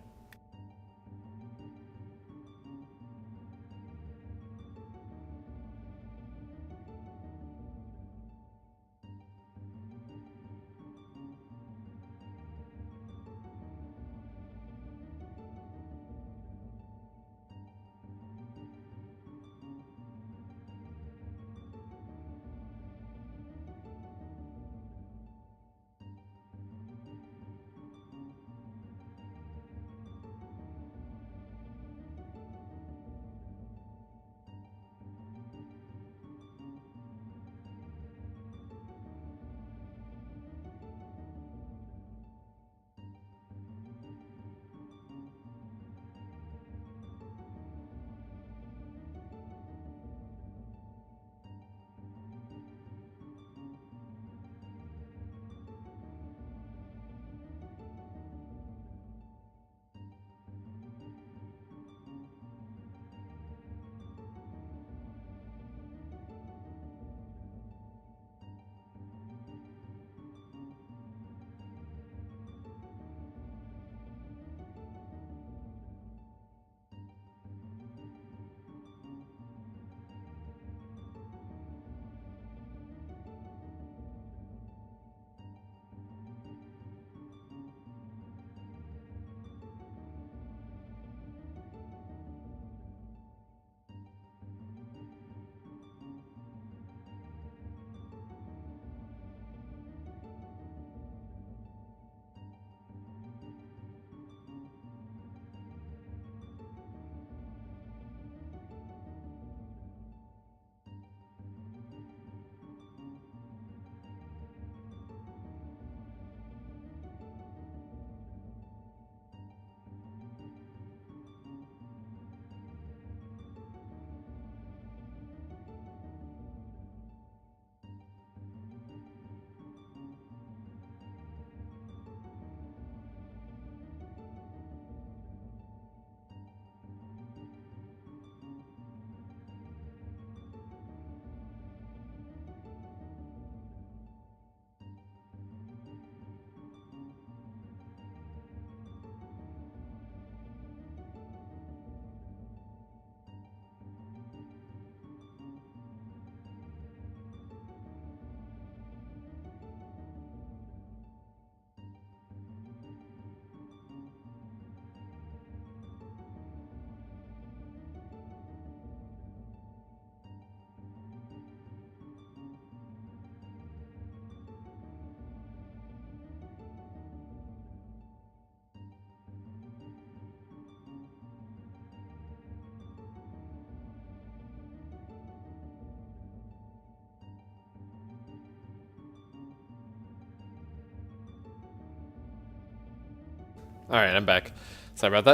Alright, I'm back. Sorry about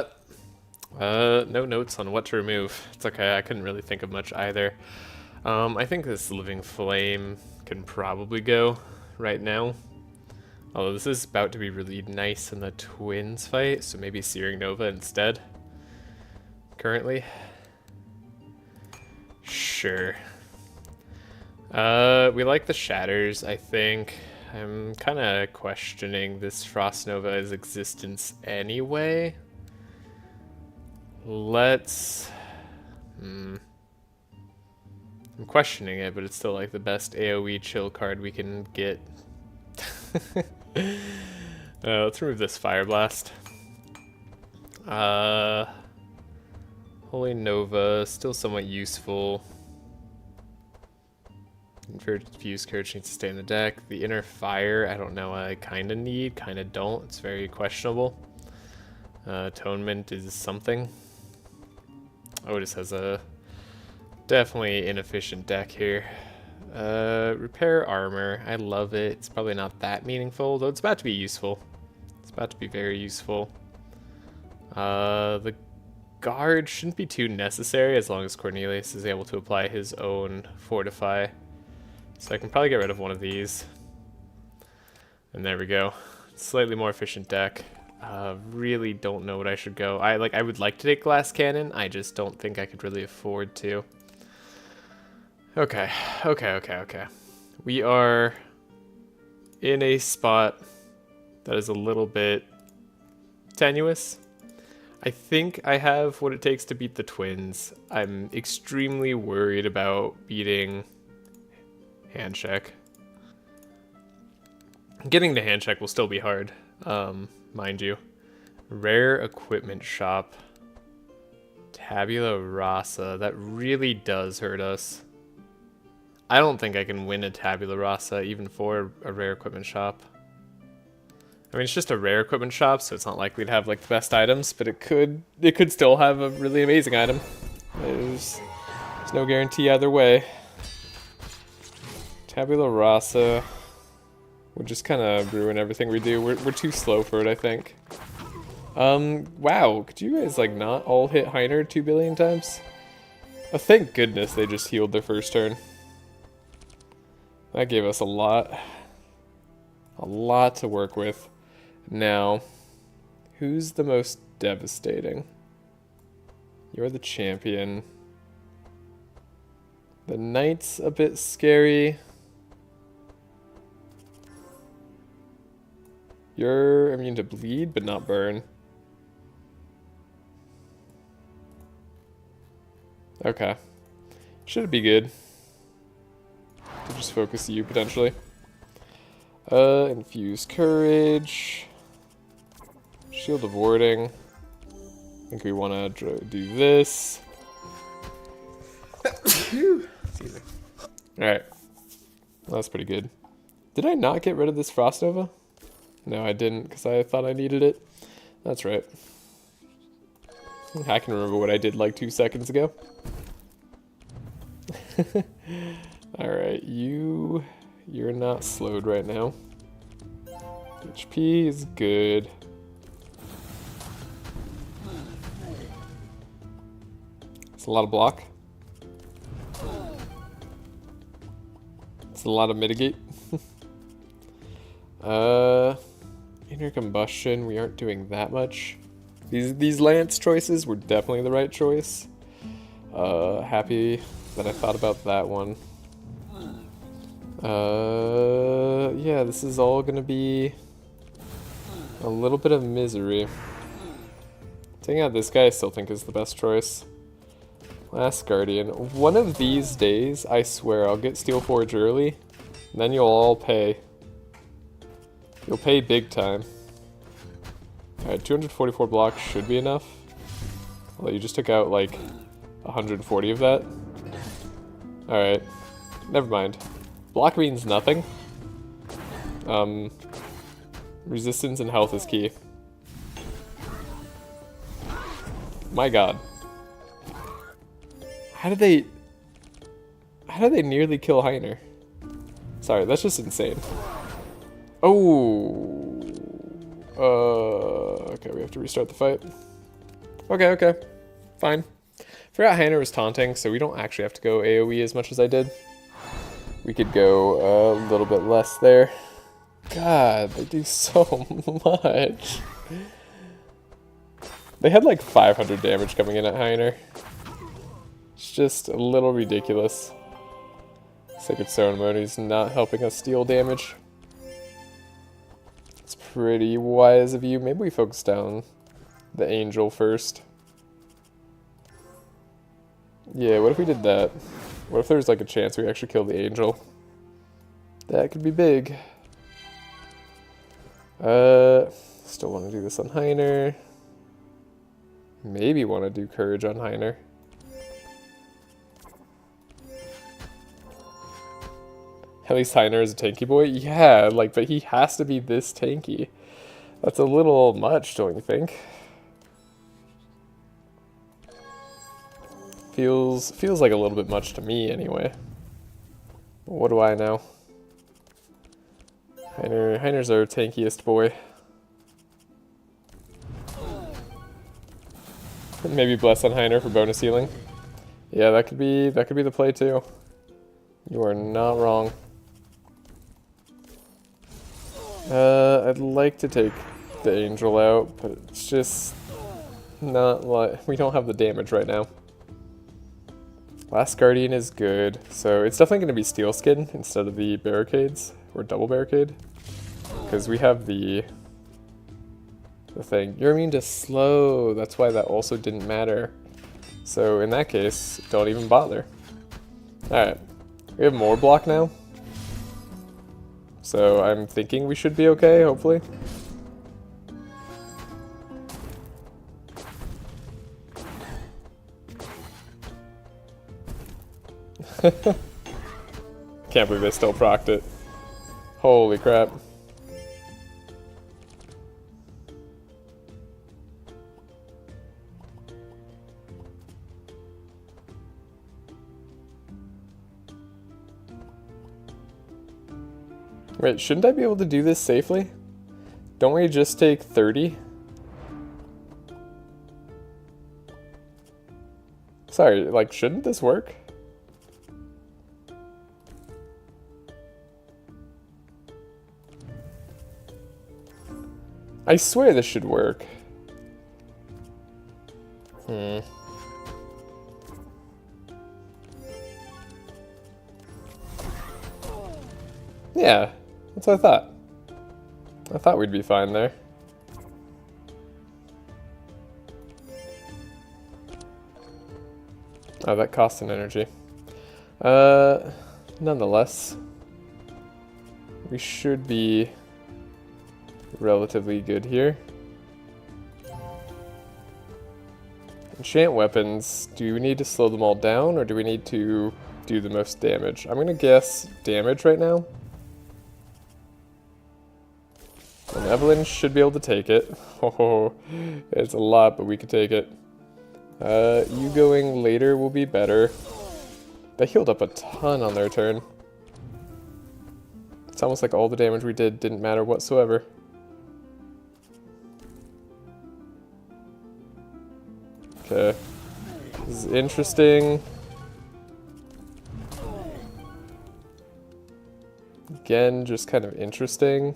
that. No notes on what to remove. It's okay, I couldn't really think of much either. I think this Living Flame can probably go right now. Although this is about to be really nice in the Twins fight, so maybe Searing Nova instead. Currently. Sure. We like the Shatters, I think. I'm kind of questioning this Frost Nova's existence anyway. Let's... I'm questioning it, but it's still like the best AoE chill card we can get. Let's remove this Fire Blast. Holy Nova, still somewhat useful. Infused Courage needs to stay in the deck. The Inner Fire, I don't know, I kind of need, kind of don't. It's very questionable. Atonement is something. Otis has a definitely inefficient deck here. Repair Armor, I love it. It's probably not that meaningful, though it's about to be useful. It's about to be very useful. The Guard shouldn't be too necessary as long as Cornelius is able to apply his own Fortify. So I can probably get rid of one of these. And there we go. Slightly more efficient deck. Really don't know what I should go. I would like to take Glass Cannon. I just don't think I could really afford to. Okay. We are in a spot that is a little bit tenuous. I think I have what it takes to beat the Twins. I'm extremely worried about beating Handcheck. Getting to Handcheck will still be hard, mind you. Rare Equipment Shop. Tabula Rasa. That really does hurt us. I don't think I can win a Tabula Rasa even for a Rare Equipment Shop. I mean, it's just a Rare Equipment Shop, so it's not like we'd have like the best items, but it could still have a really amazing item. There's no guarantee either way. Tabula Rasa would just kind of ruin everything we do. We're too slow for it, I think. Wow, could you guys like not all hit Heiner 2 billion times? Oh, thank goodness they just healed their first turn. That gave us a lot to work with. Now, who's the most devastating? You're the champion. The Knight's a bit scary. You're immune to bleed, but not burn. Okay. Should be good. To just focus you, potentially. Infuse Courage. Shield of Warding. I think we want to do this. Alright. Well, that's pretty good. Did I not get rid of this Frost Nova? No, I didn't, because I thought I needed it. That's right. I can remember what I did like 2 seconds ago. Alright, you're not slowed right now. HP is good. It's a lot of block. It's a lot of mitigate. Inner Combustion, we aren't doing that much. These Lance choices were definitely the right choice. Happy that I thought about that one. Yeah, this is all gonna be a little bit of misery. Taking out this guy I still think is the best choice. Last Guardian. One of these days, I swear, I'll get Steel Forge early, and then you'll all pay. You'll pay big time. Alright, 244 blocks should be enough. Well, you just took out like 140 of that. Alright, never mind. Block means nothing. Resistance and health is key. My god. How did they nearly kill Heiner? Sorry, that's just insane. Oh. Okay, we have to restart the fight. Okay. Fine. Forgot Heiner was taunting, so we don't actually have to go AoE as much as I did. We could go a little bit less there. God, they do so much. They had like 500 damage coming in at Heiner. It's just a little ridiculous. Sacred Ceremony's not helping us steal damage. It's pretty wise of you. Maybe we focus down the angel first. Yeah, what if we did that? What if there's like a chance we actually kill the angel? That could be big. Still want to do this on Heiner. Maybe want to do courage on Heiner. At least Heiner is a tanky boy? Yeah, like, but he has to be this tanky. That's a little much, don't you think? Feels like a little bit much to me, anyway. What do I know? Heiner's our tankiest boy. Maybe bless on Heiner for bonus healing. Yeah, that could be the play too. You are not wrong. I'd like to take the angel out, but it's just not like we don't have the damage right now. Last Guardian is good, so it's definitely going to be Steel Skin instead of the barricades or double barricade, because we have the thing. You're immune to slow. That's why that also didn't matter. So in that case, don't even bother. All right, we have more block now. So I'm thinking we should be okay, hopefully. Can't believe they still procced it. Holy crap. Wait, shouldn't I be able to do this safely? Don't we just take 30? Sorry, like, shouldn't this work? I swear this should work. Yeah, that's what I thought. I thought we'd be fine there. Oh, that costs an energy. Nonetheless, we should be relatively good here. Enchant weapons, do we need to slow them all down, or do we need to do the most damage? I'm gonna guess damage right now. And Evelyn should be able to take it. Oh, it's a lot, but we can take it. You going later will be better. They healed up a ton on their turn. It's almost like all the damage we did didn't matter whatsoever. Okay. This is interesting. Again, just kind of interesting.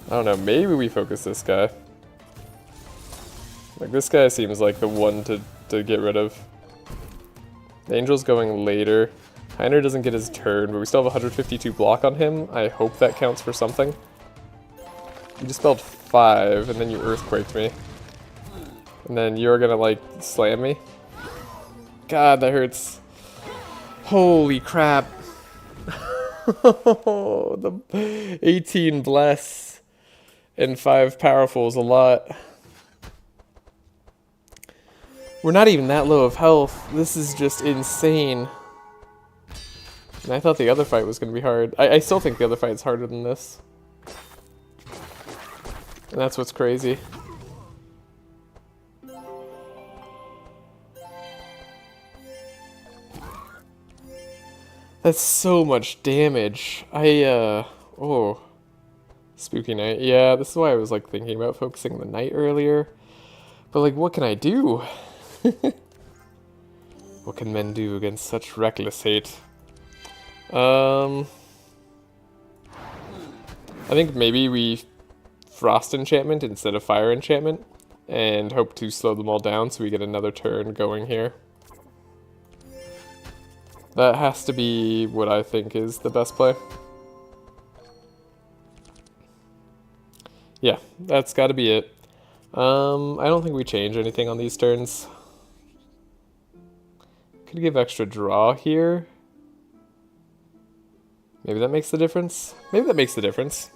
I don't know, maybe we focus this guy. Like, this guy seems like the one to get rid of. The Angel's going later. Heiner doesn't get his turn, but we still have 152 block on him. I hope that counts for something. You dispelled 5, and then you earthquaked me. And then you're gonna, like, slam me. God, that hurts. Holy crap. The 18 bless and 5 powerful is a lot. We're not even that low of health. This is just insane. And I thought the other fight was going to be hard. I still think the other fight's harder than this. And that's what's crazy. That's so much damage. Oh. Spooky night. Yeah, this is why I was like thinking about focusing the night earlier. But like, what can I do? What can men do against such reckless hate? I think maybe we frost enchantment instead of fire enchantment and hope to slow them all down so we get another turn going here. That has to be what I think is the best play. Yeah, that's got to be it. I don't think we change anything on these turns. Could give extra draw here. Maybe that makes the difference. Maybe that makes the difference.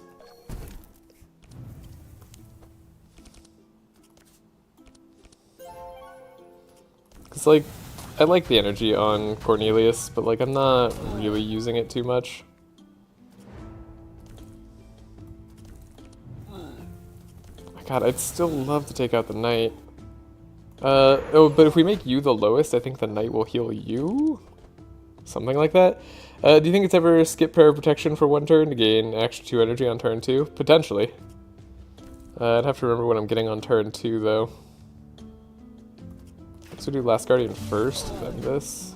Because, like, I like the energy on Cornelius, but, like, I'm not really using it too much. God, I'd still love to take out the knight. Oh, but if we make you the lowest, I think the knight will heal you? Something like that. Do you think it's ever skip prayer of protection for one turn to gain extra 2 energy on turn 2? Potentially. I'd have to remember what I'm getting on turn 2, though. So do Last Guardian first, then this.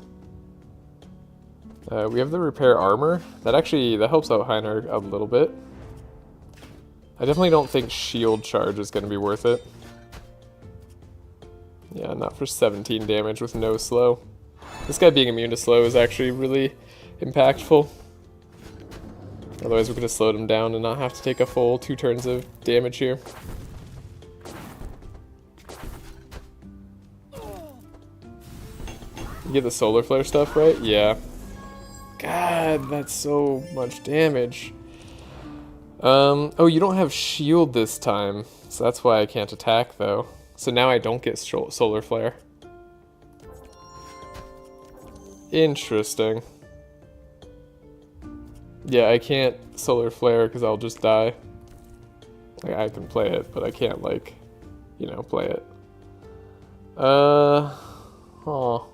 We have the repair armor. That helps out Heiner a little bit. I definitely don't think shield charge is going to be worth it. Yeah, not for 17 damage with no slow. This guy being immune to slow is actually really impactful. Otherwise we could have slowed him down and not have to take a full 2 turns of damage here. You get the solar flare stuff, right? Yeah. God, that's so much damage. Oh, you don't have shield this time, so that's why I can't attack, though. So now I don't get solar flare. Interesting. Yeah, I can't solar flare because I'll just die. Like, I can play it, but I can't, like, you know, play it. Oh.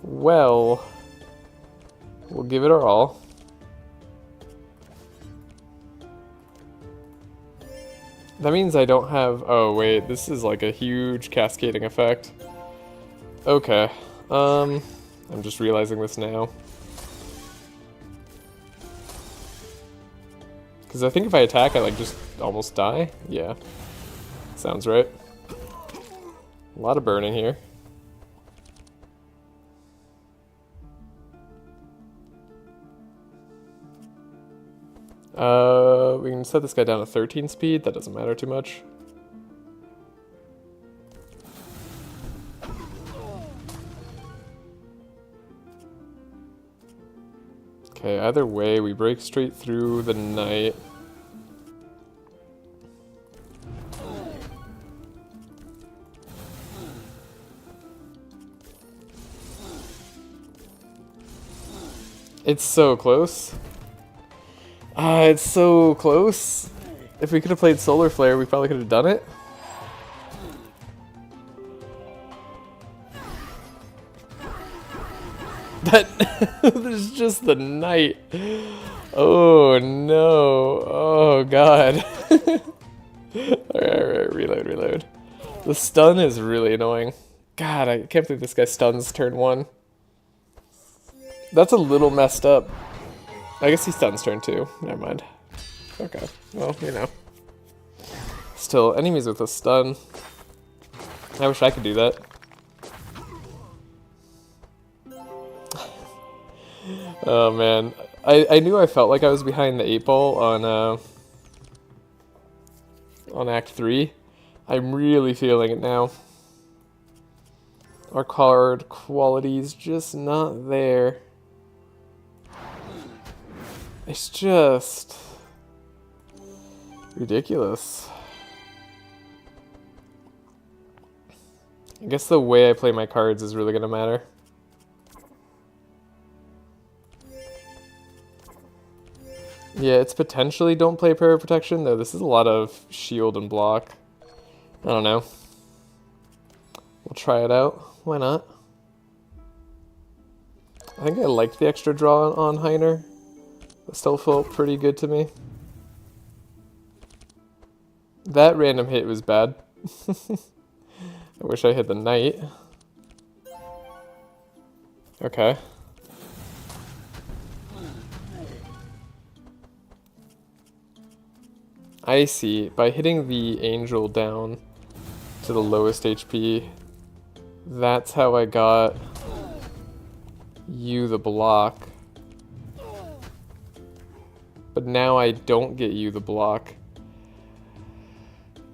Well, we'll give it our all. That means I don't have... Oh, wait. This is like a huge cascading effect. Okay. I'm just realizing this now. Because I think if I attack, I, like, just almost die. Yeah. Sounds right. A lot of burning here. We can set this guy down to 13 speed. That doesn't matter too much. Okay, either way, we break straight through the knight. It's so close. It's so close. If we could have played Solar Flare, we probably could have done it. There's just the knight. Oh no. Oh god. Alright, reload. The stun is really annoying. God, I can't believe this guy stuns turn 1. That's a little messed up. I guess he stuns turn 2. Never mind. Okay. Well, you know. Still, enemies with a stun. I wish I could do that. Oh man. I knew I felt like I was behind the 8-ball on Act 3. I'm really feeling it now. Our card quality's just not there. It's just ridiculous. I guess the way I play my cards is really gonna matter. Yeah, it's potentially don't play Prayer of Protection, though this is a lot of shield and block. I don't know. We'll try it out. Why not? I think I liked the extra draw on Heiner. That still felt pretty good to me. That random hit was bad. I wish I hit the knight. Okay. I see. By hitting the angel down to the lowest HP, that's how I got you the block. But now I don't get you the block.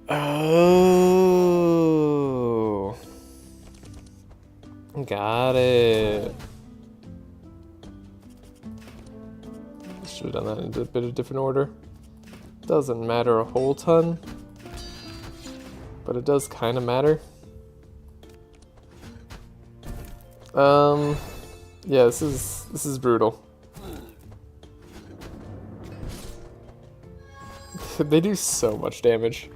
Oh. Got it. Should have done that in a bit of different order. Doesn't matter a whole ton, but it does kind of matter. Yeah, this is brutal. They do so much damage.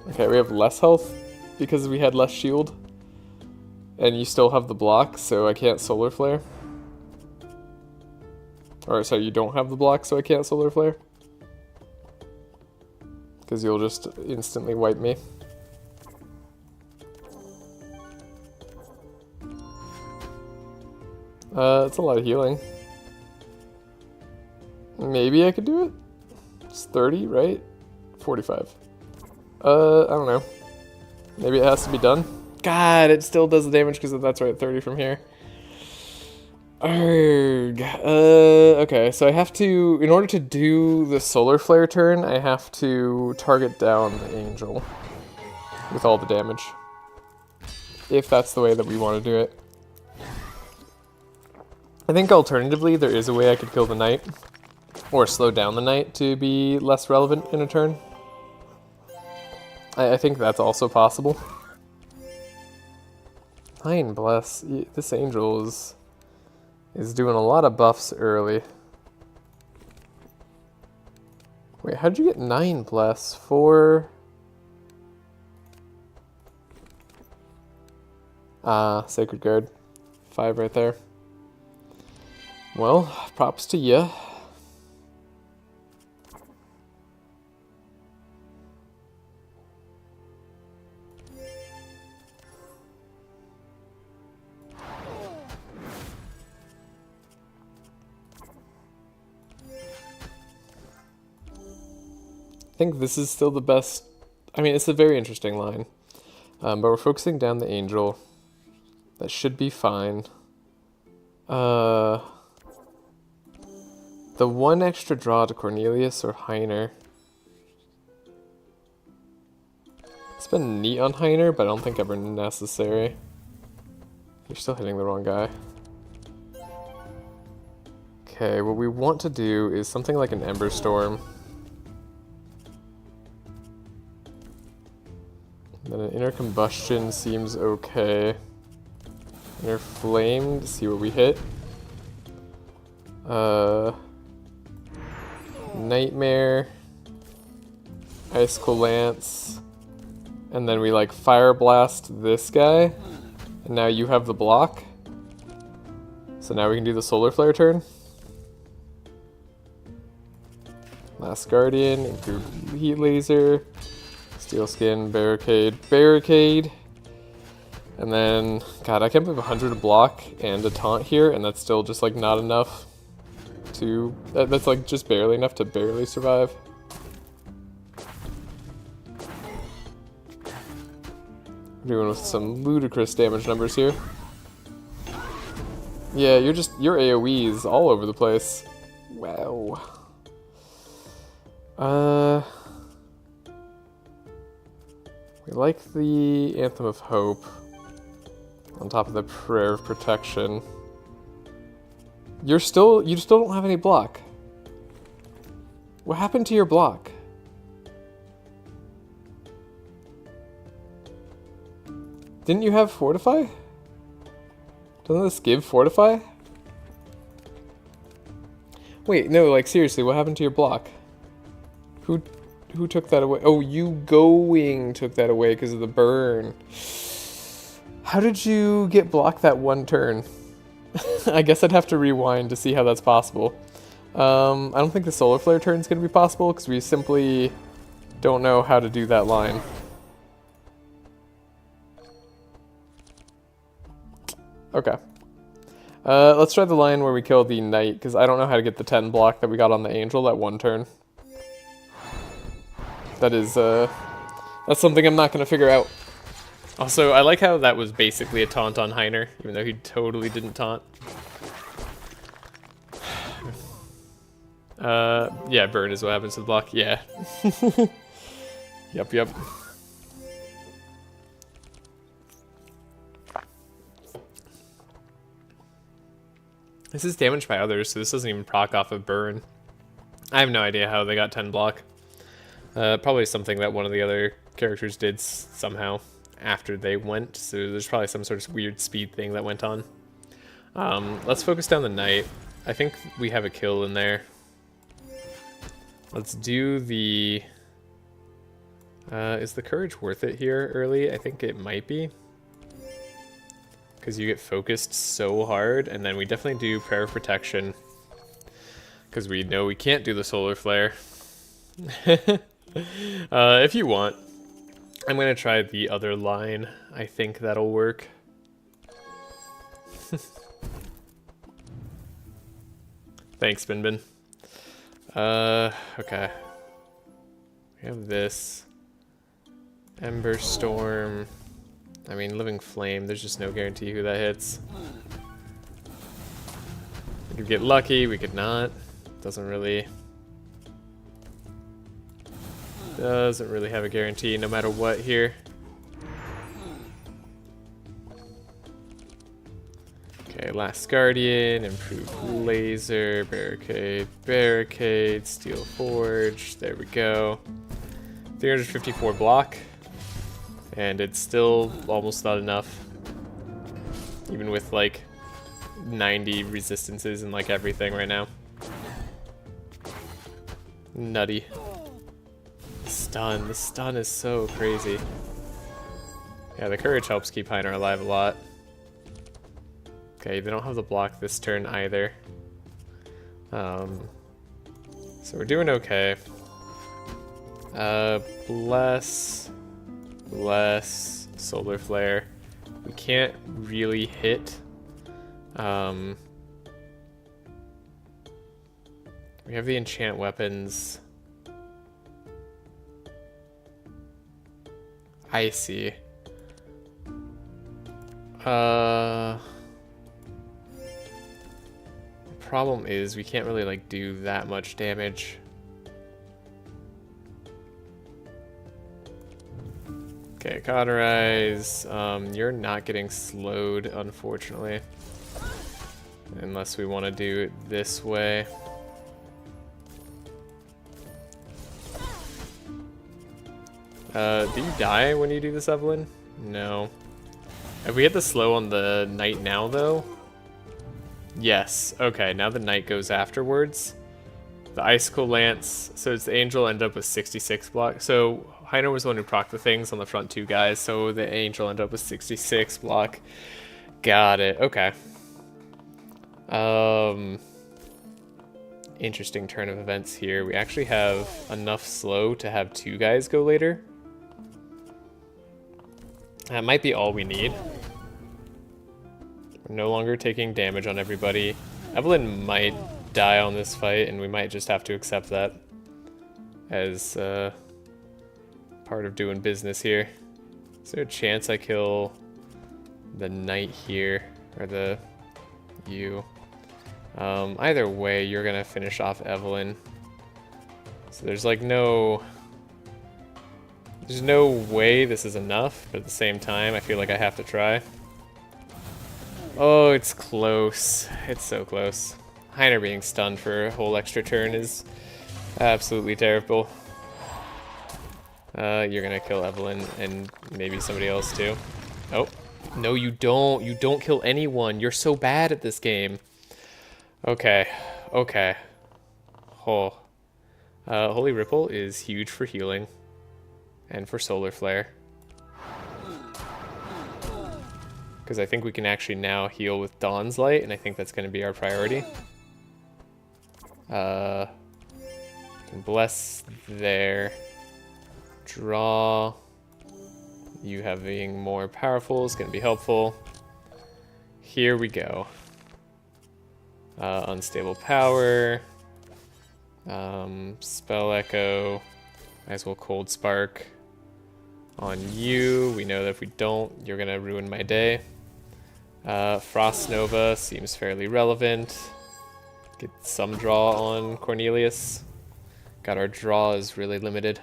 Okay, we have less health because we had less shield. And you still have the block, so I can't solar flare. Or sorry, you don't have the block, so I can't solar flare. Because you'll just instantly wipe me. It's a lot of healing. Maybe I could do it? It's 30, right? 45. I don't know. Maybe it has to be done. God, it still does the damage because that's right, 30 from here. Arrgh. Okay, so I have to, in order to do the solar flare turn, I have to target down the angel with all the damage. If that's the way that we want to do it. I think alternatively, there is a way I could kill the knight. Or slow down the knight to be less relevant in a turn. I think that's also possible. 9 bless. This angel is doing a lot of buffs early. Wait, how'd you get 9 bless for? Sacred Guard. 5 right there. Well, props to ya. I think this is still the best. I mean, it's a very interesting line. But we're focusing down the angel. That should be fine. The one extra draw to Cornelius or Heiner. It's been neat on Heiner, but I don't think ever necessary. You're still hitting the wrong guy. Okay, what we want to do is something like an Ember Storm. Then an Inner Combustion seems okay. Inner Flame to see what we hit. Nightmare. Icicle Lance. And then we like Fire Blast this guy. And now you have the block. So now we can do the Solar Flare turn. Last Guardian, improved Heat Laser. Steel Skin, Barricade. And then, God, I can't believe 100 block and a taunt here, and that's still just like not enough to, that's like just barely enough to barely survive. We're doing with some ludicrous damage numbers here. Yeah, your AoE is all over the place. Wow. We like the Anthem of Hope on top of the Prayer of Protection. You still don't have any block. What happened to your block? Didn't you have Fortify? Doesn't this give Fortify? Wait, no, like seriously, what happened to your block? Who took that away? Oh, you going took that away because of the burn. How did you get blocked that one turn? I guess I'd have to rewind to see how that's possible. I don't think the solar flare turn is going to be possible because we simply don't know how to do that line. Okay. Let's try the line where we kill the knight because I don't know how to get the 10 block that we got on the angel that one turn. That is, that's something I'm not going to figure out. Also, I like how that was basically a taunt on Heiner, even though he totally didn't taunt. Yeah, burn is what happens to the block. Yeah. Yep. This is damaged by others, so this doesn't even proc off of burn. I have no idea how they got 10 block. Probably something that one of the other characters did somehow after they went, so there's probably some sort of weird speed thing that went on. Let's focus down the knight. I think we have a kill in there. Let's do the... is the courage worth it here early? I think it might be. Because you get focused so hard, and then we definitely do prayer of protection. Because we know we can't do the solar flare. If you want. I'm going to try the other line. I think that'll work. Thanks, Binbin. Okay. We have this. Ember Storm. I mean, Living Flame, there's just no guarantee who that hits. We could get lucky, we could not. Doesn't really have a guarantee no matter what here. Okay, Last Guardian, Improved Laser, Barricade, Steel Forge, there we go. 354 block, and it's still almost not enough. Even with like 90 resistances and like everything right now. Nutty. The stun is so crazy. Yeah, the courage helps keep Heiner alive a lot. Okay, they don't have the block this turn either. So we're doing okay. Bless, Solar Flare. We can't really hit. We have the enchant weapons. I see. The problem is we can't really like do that much damage. Okay, cauterize. You're not getting slowed, unfortunately. Unless we want to do it this way. Do you die when you do this, Evelyn? No. Have we hit the slow on the knight now, though? Yes. Okay, now the knight goes afterwards. The icicle lance. So it's the angel ended up with 66 block. So Heiner was the one who procced the things on the front two guys. So the angel ended up with 66 block. Got it. Okay. Interesting turn of events here. We actually have enough slow to have two guys go later. That might be all we need. We're no longer taking damage on everybody. Evelyn might die on this fight, and we might just have to accept that as part of doing business here. Is there a chance I kill the knight here, or the you? Either way, you're gonna finish off Evelyn. So there's like there's no way this is enough, but at the same time, I feel like I have to try. Oh, it's close. It's so close. Heiner being stunned for a whole extra turn is absolutely terrible. You're gonna kill Evelyn and maybe somebody else too. Oh, no you don't. You don't kill anyone. You're so bad at this game. Okay, okay. Oh. Holy Ripple is huge for healing and for Solar Flare. Because I think we can actually now heal with Dawn's Light, and I think that's going to be our priority. Can bless there. Draw. You having more powerful is going to be helpful. Here we go. Unstable power. Spell Echo. Might as well Cold Spark on you. We know that if we don't, you're going to ruin my day. Frost Nova seems fairly relevant. Get some draw on Cornelius. God, our draw is really limited.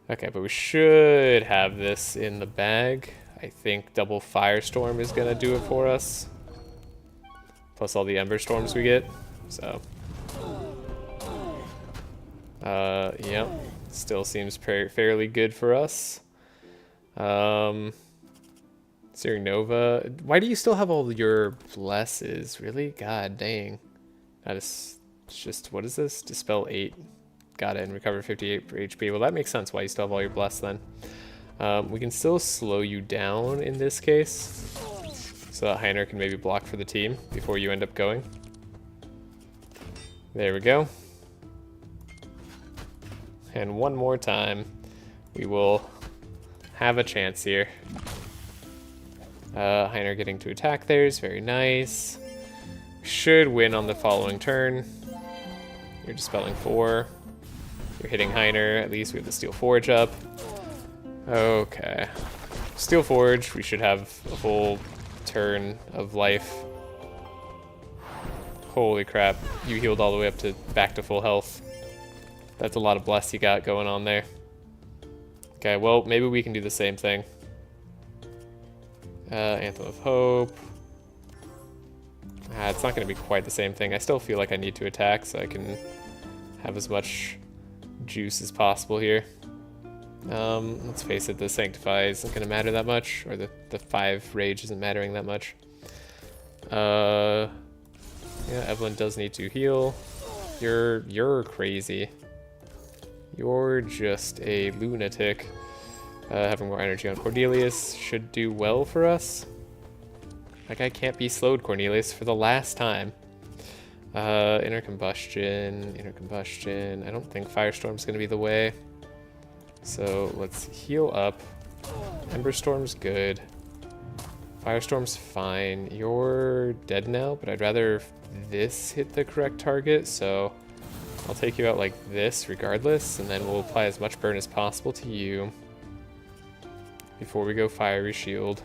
Okay, but we should have this in the bag. I think double Firestorm is gonna do it for us. Plus all the Ember Storms we get, so. Yep, still seems fairly good for us. Searing Nova, why do you still have all your blesses? Really? God dang. That is just, what is this? Dispel 8. Got it, and recover 58 for HP. Well, that makes sense why you still have all your bless then. We can still slow you down in this case, so that Heiner can maybe block for the team before you end up going. There we go. And one more time, we will have a chance here. Heiner getting to attack there is very nice. Should win on the following turn. You're dispelling 4. You're hitting Heiner. At least we have the Steel Forge up. Okay. Steel Forge, we should have a full turn of life. Holy crap. You healed all the way up to back to full health. That's a lot of bless you got going on there. Okay, well, maybe we can do the same thing. Anthem of Hope. It's not going to be quite the same thing. I still feel like I need to attack so I can have as much juice as possible here. Let's face it, the Sanctify isn't going to matter that much, or the 5 Rage isn't mattering that much. Yeah, Evelyn does need to heal. You're crazy. You're just a lunatic. Having more energy on Cornelius should do well for us. That guy can't be slowed, Cornelius, for the last time. Inner Combustion. I don't think Firestorm's going to be the way. So let's heal up. Ember Storm's good. Firestorm's fine. You're dead now, but I'd rather this hit the correct target, so I'll take you out like this regardless, and then we'll apply as much burn as possible to you before we go Fiery Shield.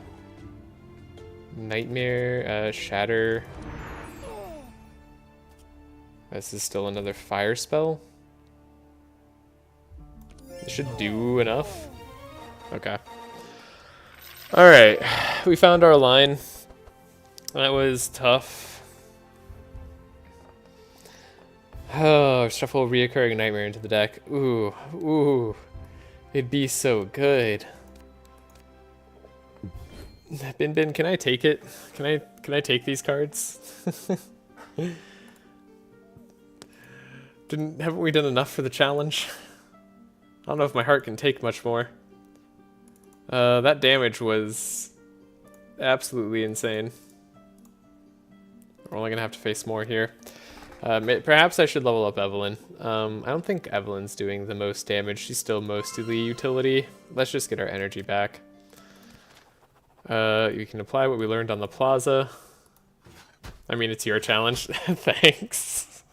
Nightmare, Shatter. This is still another fire spell. This should do enough. Okay. Alright, we found our line. That was tough. Oh, shuffle reoccurring nightmare into the deck. Ooh. It'd be so good. Bin, can I take it? Can I take these cards? Haven't we done enough for the challenge? I don't know if my heart can take much more. That damage was absolutely insane. We're only gonna have to face more here. Perhaps I should level up Evelyn. I don't think Evelyn's doing the most damage. She's still mostly utility. Let's just get our energy back. You can apply what we learned on the plaza. I mean, it's your challenge. Thanks.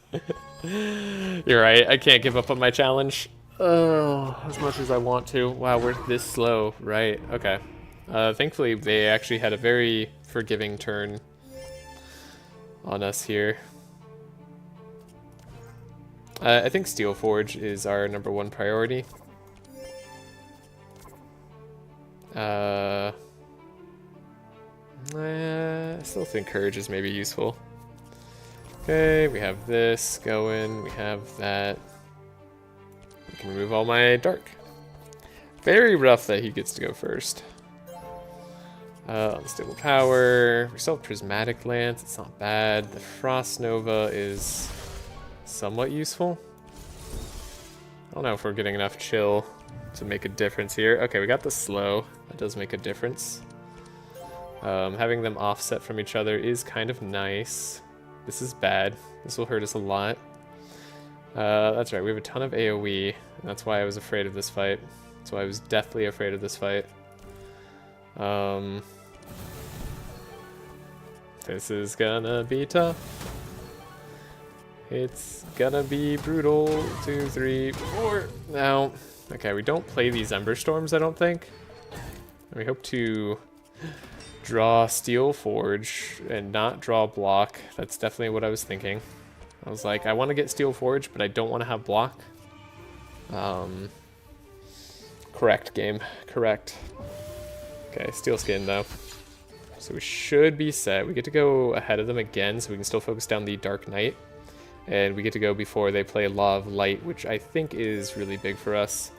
You're right. I can't give up on my challenge. Oh, as much as I want to. Wow, we're this slow. Right. Okay. Thankfully, they actually had a very forgiving turn on us here. I think Steel Forge is our #1 priority. I still think Courage is maybe useful. Okay, we have this going. We have that. I can remove all my dark. Very rough that he gets to go first. Unstable power. We still have Prismatic Lance. It's not bad. The Frost Nova is somewhat useful. I don't know if we're getting enough chill to make a difference here. Okay, we got the slow. That does make a difference. Having them offset from each other is kind of nice. This is bad. This will hurt us a lot. That's right, we have a ton of AoE, and that's why I was afraid of this fight. That's why I was deathly afraid of this fight. This is gonna be tough. It's gonna be brutal. 2, 3, 4. Now, okay, we don't play these Ember Storms, I don't think. And we hope to draw Steel Forge and not draw block. That's definitely what I was thinking. I was like, I want to get Steel Forge, but I don't want to have block. Correct, game. Correct. Okay, Steel Skin, though. So we should be set. We get to go ahead of them again, so we can still focus down the Dark Knight. And we get to go before they play Law of Light, which I think is really big for us.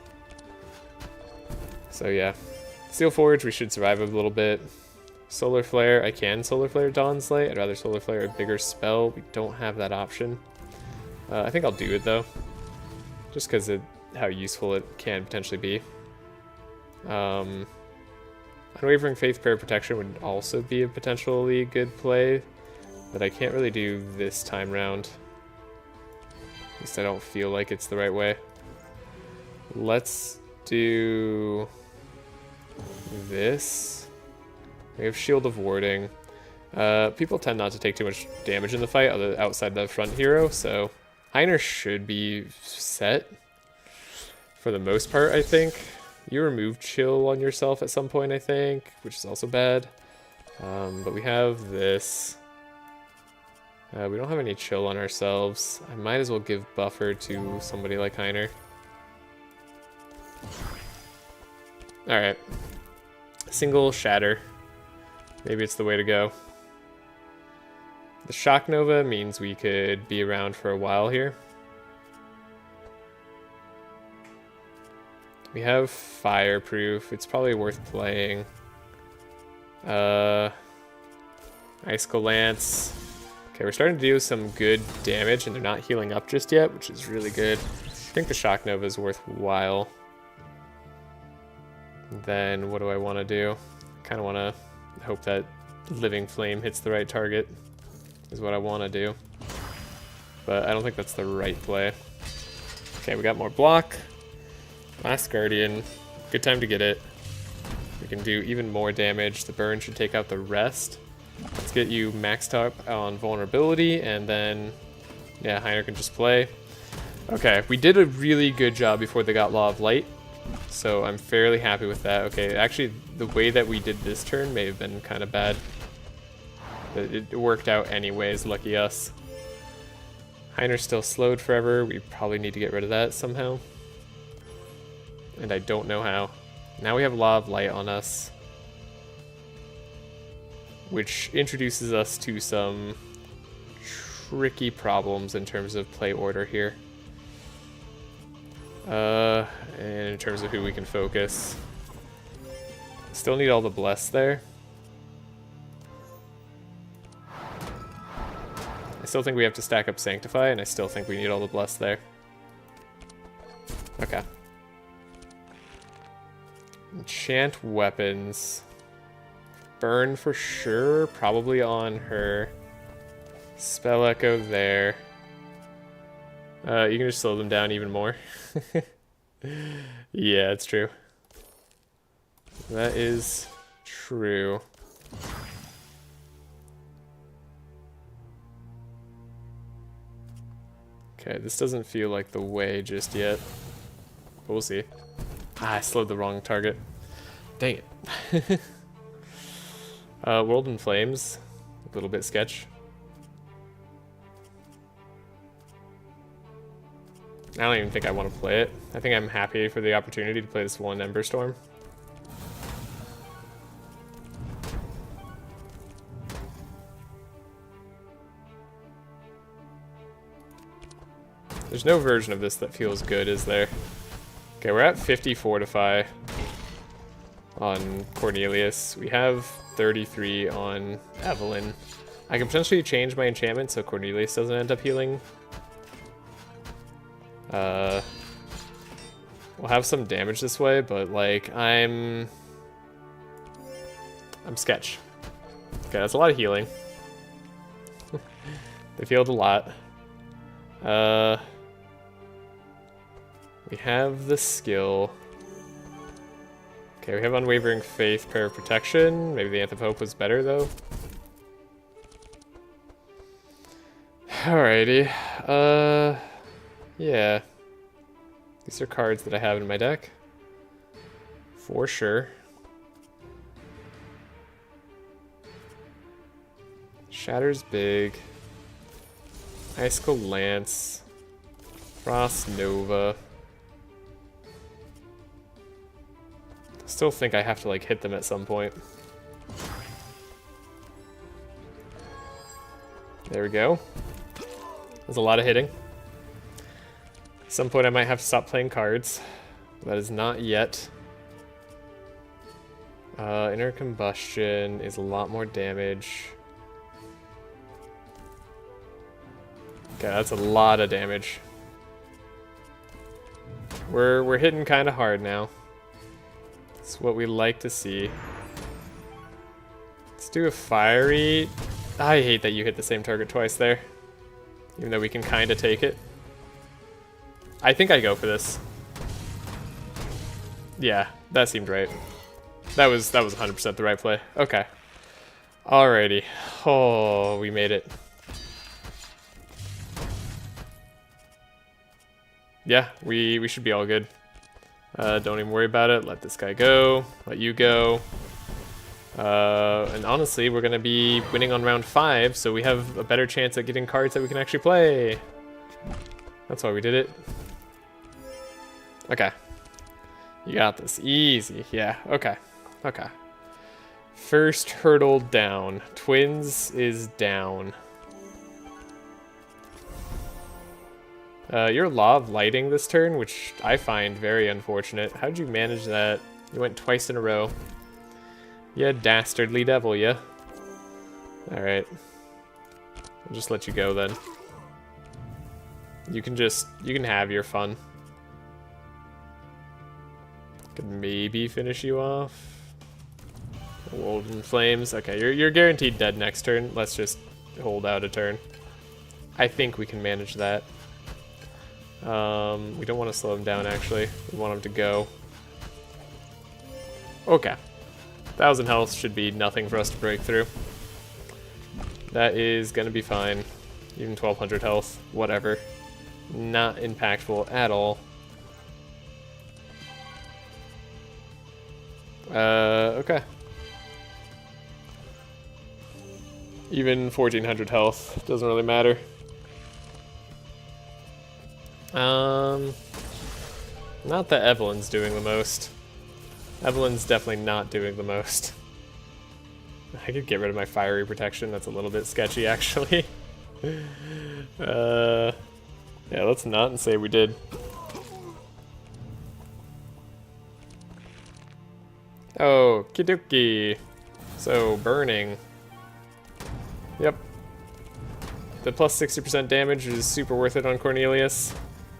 So yeah. Steel Forge, we should survive a little bit. Solar Flare, I can Solar Flare Dawn's Light. I'd rather Solar Flare a bigger spell. We don't have that option. I think I'll do it, though. Just because of how useful it can potentially be. Unwavering Faith Prayer Protection would also be a potentially good play, but I can't really do this time round. At least I don't feel like it's the right way. Let's do this. We have Shield of Warding. People tend not to take too much damage in the fight outside the front hero, so Heiner should be set for the most part, I think. You remove chill on yourself at some point, I think, which is also bad. But we have this. We don't have any chill on ourselves. I might as well give buffer to somebody like Heiner. Alright. Single Shatter. Maybe it's the way to go. The Shock Nova means we could be around for a while here. We have Fireproof. It's probably worth playing. Icicle Lance. Okay, we're starting to do some good damage, and they're not healing up just yet, which is really good. I think the Shock Nova is worthwhile. Then what do I want to do? Kind of want to hope that Living Flame hits the right target is what I want to do. But I don't think that's the right play. Okay, we got more block. Last Guardian. Good time to get it. We can do even more damage. The burn should take out the rest. Let's get you maxed up on vulnerability, and then, yeah, Heiner can just play. Okay, we did a really good job before they got Law of Light, so I'm fairly happy with that. Okay, actually, the way that we did this turn may have been kind of bad. But it worked out anyways, lucky us. Heiner's still slowed forever. We probably need to get rid of that somehow. And I don't know how. Now we have Law of Light on us, which introduces us to some tricky problems in terms of play order here. And in terms of who we can focus. Still need all the Bless there. I still think we have to stack up Sanctify, and I still think we need all the Bless there. Okay. Enchant weapons. Burn for sure, probably on her. Spell Echo there. You can just slow them down even more. Yeah, it's true. That is true. Okay, this doesn't feel like the way just yet. But we'll see. Ah, I slowed the wrong target. Dang it. World in Flames. A little bit sketch. I don't even think I want to play it. I think I'm happy for the opportunity to play this one Ember Storm. There's no version of this that feels good, is there? Okay, we're at 50 Fortify on Cornelius. We have 33 on Evelyn. I can potentially change my enchantment so Cornelius doesn't end up healing. We'll have some damage this way, but like I'm sketch. Okay, that's a lot of healing. They healed a lot. We have the skill. Okay, we have Unwavering Faith, Prayer of Protection. Maybe the Anthem of Hope was better, though. Alrighty. Yeah. These are cards that I have in my deck. For sure. Shatter's big. Icicle Lance. Frost Nova. Still think I have to like hit them at some point. There we go. There's a lot of hitting. At some point I might have to stop playing cards. That is not yet. Inner Combustion is a lot more damage. Okay, that's a lot of damage. We're hitting kind of hard now. It's what we like to see. Let's do a fiery. I hate that you hit the same target twice there. Even though we can kind of take it. I think I go for this. Yeah, that seemed right. That was 100% the right play. Okay. Alrighty. Oh, we made it. Yeah, we should be all good. Don't even worry about it. Let this guy go. Let you go. And honestly, we're going to be winning on round 5, so we have a better chance at getting cards that we can actually play. That's why we did it. Okay. You got this. Easy. Yeah, okay. Okay. First hurdle down. Twins is down. You're Law of Lighting this turn, which I find very unfortunate. How'd you manage that? You went twice in a row. Yeah, dastardly devil, yeah. Alright. I'll just let you go then. You can have your fun. Could maybe finish you off. Golden Flames. Okay, you're guaranteed dead next turn. Let's just hold out a turn. I think we can manage that. We don't want to slow him down, actually. We want him to go. Okay. 1,000 health should be nothing for us to break through. That is going to be fine. Even 1,200 health, whatever. Not impactful at all. Okay. Even 1,400 health, doesn't really matter. Not that Evelyn's doing the most. Evelyn's definitely not doing the most. I could get rid of my fiery protection. That's a little bit sketchy, actually. Yeah, let's not and say we did. Oh, kidoki. So, burning. Yep. The plus 60% damage is super worth it on Cornelius.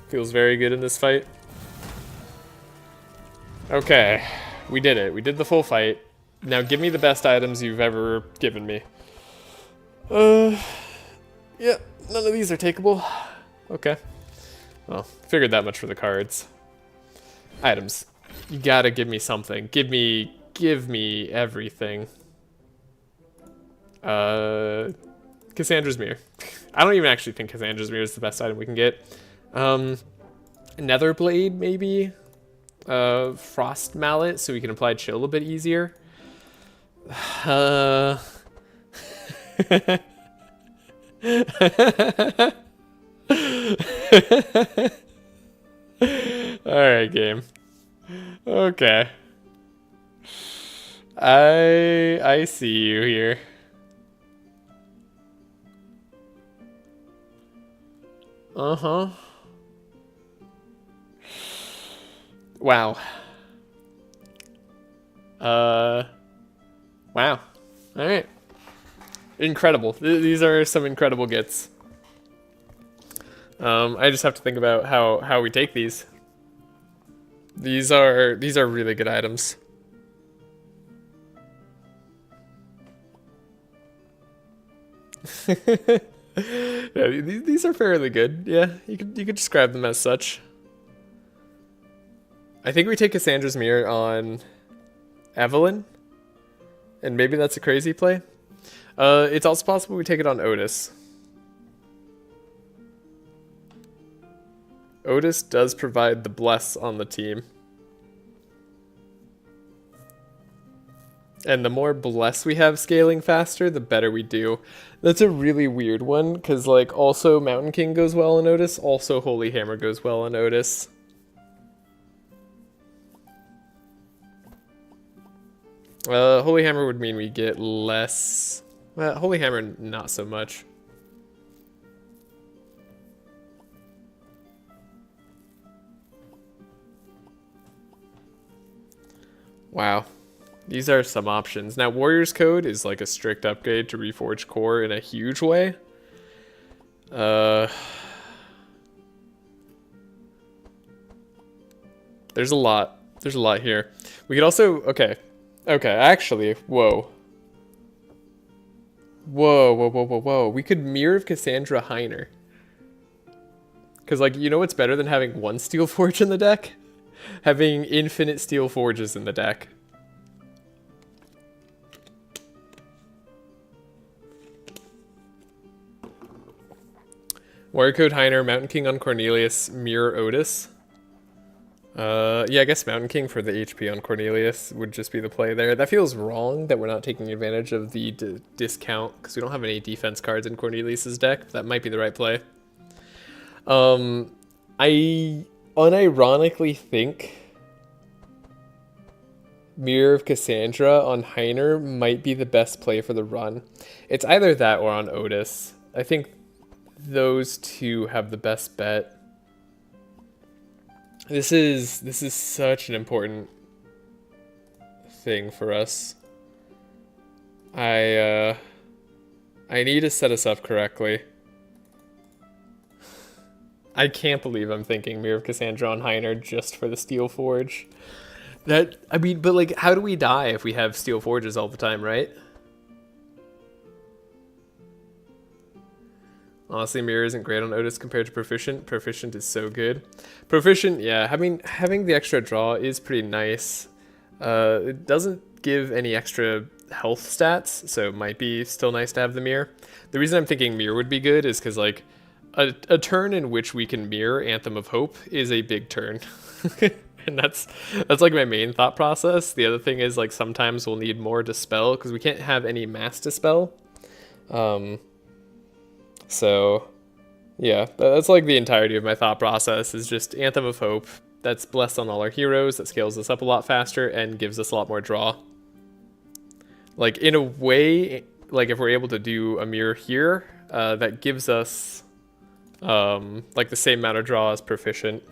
Feels very good in this fight. Okay, we did it. We did the full fight. Now give me the best items you've ever given me. Yeah, none of these are takeable. Okay. Well, figured that much for the cards. Items. You gotta give me something. Give me everything. Cassandra's Mirror. I don't even actually think Cassandra's Mirror is the best item we can get. Netherblade, maybe? Frost Mallet, so we can apply chill a bit easier. Alright, game. Okay. I see you here. Uh-huh. Wow. Wow. Alright. Incredible. These are some incredible gets. I just have to think about how we take these. These are really good items. Yeah, these are fairly good. Yeah, you could describe them as such. I think we take Cassandra's Mirror on Evelyn, and maybe that's a crazy play. It's also possible we take it on Otis. Otis does provide the bless on the team. And the more bless we have scaling faster, the better we do. That's a really weird one, because like also Mountain King goes well on Otis, also Holy Hammer goes well on Otis. Holy Hammer would mean we get less. Holy Hammer, not so much. Wow. These are some options. Now, Warrior's Code is like a strict upgrade to Reforged Core in a huge way. There's a lot. There's a lot here. We could also... Okay, actually, whoa. Whoa. We could Mirror of Cassandra Heiner. Because, like, you know what's better than having one Steel Forge in the deck? Having infinite Steel Forges in the deck. Warrior Code Heiner, Mountain King on Cornelius, Mirror Otis. Yeah, I guess Mountain King for the HP on Cornelius would just be the play there. That feels wrong that we're not taking advantage of the discount because we don't have any defense cards in Cornelius's deck. That might be the right play. I unironically think Mirror of Cassandra on Heiner might be the best play for the run. It's either that or on Otis. I think those two have the best bet. This is such an important thing for us. I need to set us up correctly. I can't believe I'm thinking Mirror of Cassandra on Heiner just for the Steel Forge. I mean, but like, how do we die if we have Steel Forges all the time, right? Honestly, Mirror isn't great on Otis compared to Proficient. Proficient is so good. Proficient, yeah, having the extra draw is pretty nice. It doesn't give any extra health stats, so it might be still nice to have the Mirror. The reason I'm thinking Mirror would be good is because, like, a turn in which we can mirror Anthem of Hope is a big turn. And that's like my main thought process. The other thing is, like, sometimes we'll need more Dispel because we can't have any mass Dispel. So yeah, that's like the entirety of my thought process is just Anthem of Hope. That's blessed on all our heroes, that scales us up a lot faster and gives us a lot more draw. Like, in a way, like if we're able to do a mirror here, that gives us like the same amount of draw as Proficient.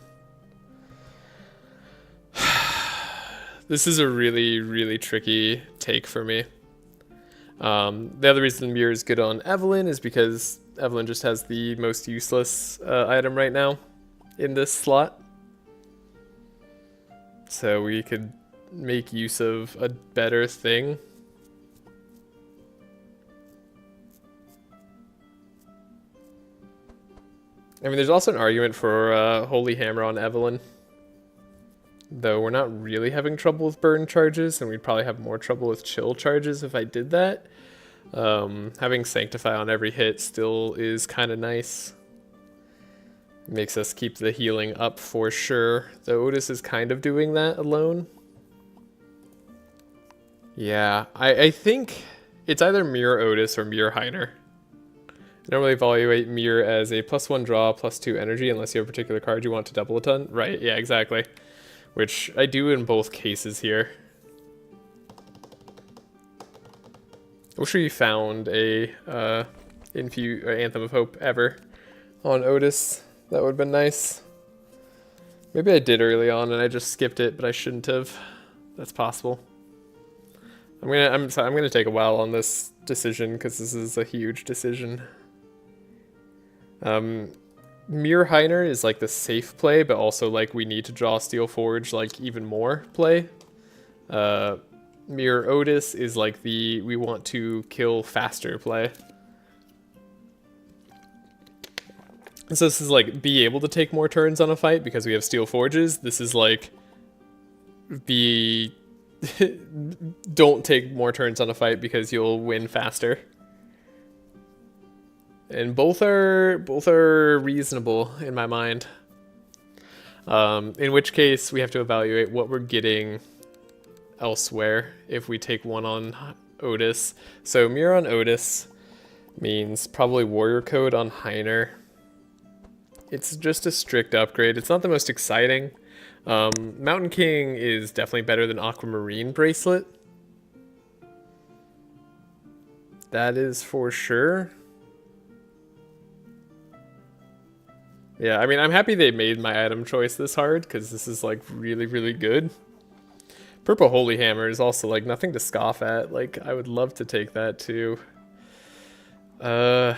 This is a really, really tricky take for me. The other reason Mirror is good on Evelyn is because Evelyn just has the most useless item right now in this slot. So we could make use of a better thing. I mean, there's also an argument for Holy Hammer on Evelyn. Though we're not really having trouble with burn charges, and we'd probably have more trouble with chill charges if I did that. Having Sanctify on every hit still is kind of nice. Makes us keep the healing up for sure. Though Otis is kind of doing that alone. Yeah, I think it's either Mirror Otis or Mirror Heiner. I normally evaluate Mirror as a +1 draw, +2 energy, unless you have a particular card you want to double a ton. Right, yeah, exactly. Which I do in both cases here. I wish we found a Anthem of Hope ever on Otis. That would have been nice. Maybe I did early on and I just skipped it, but I shouldn't have. That's possible. I'm gonna take a while on this decision because this is a huge decision. Mir Heiner is like the safe play, but also like we need to draw Steel Forge like even more play. Mir Otis is like the we want to kill faster play. So this is like be able to take more turns on a fight because we have Steel Forges. This is like be don't take more turns on a fight because you'll win faster. And both are reasonable in my mind. In which case we have to evaluate what we're getting elsewhere if we take one on Otis. So Mir on Otis means probably Warrior Code on Heiner. It's just a strict upgrade. It's not the most exciting. Mountain King is definitely better than Aquamarine Bracelet. That is for sure. Yeah, I mean, I'm happy they made my item choice this hard, because this is, like, really, really good. Purple Holy Hammer is also, like, nothing to scoff at. Like, I would love to take that, too. Like,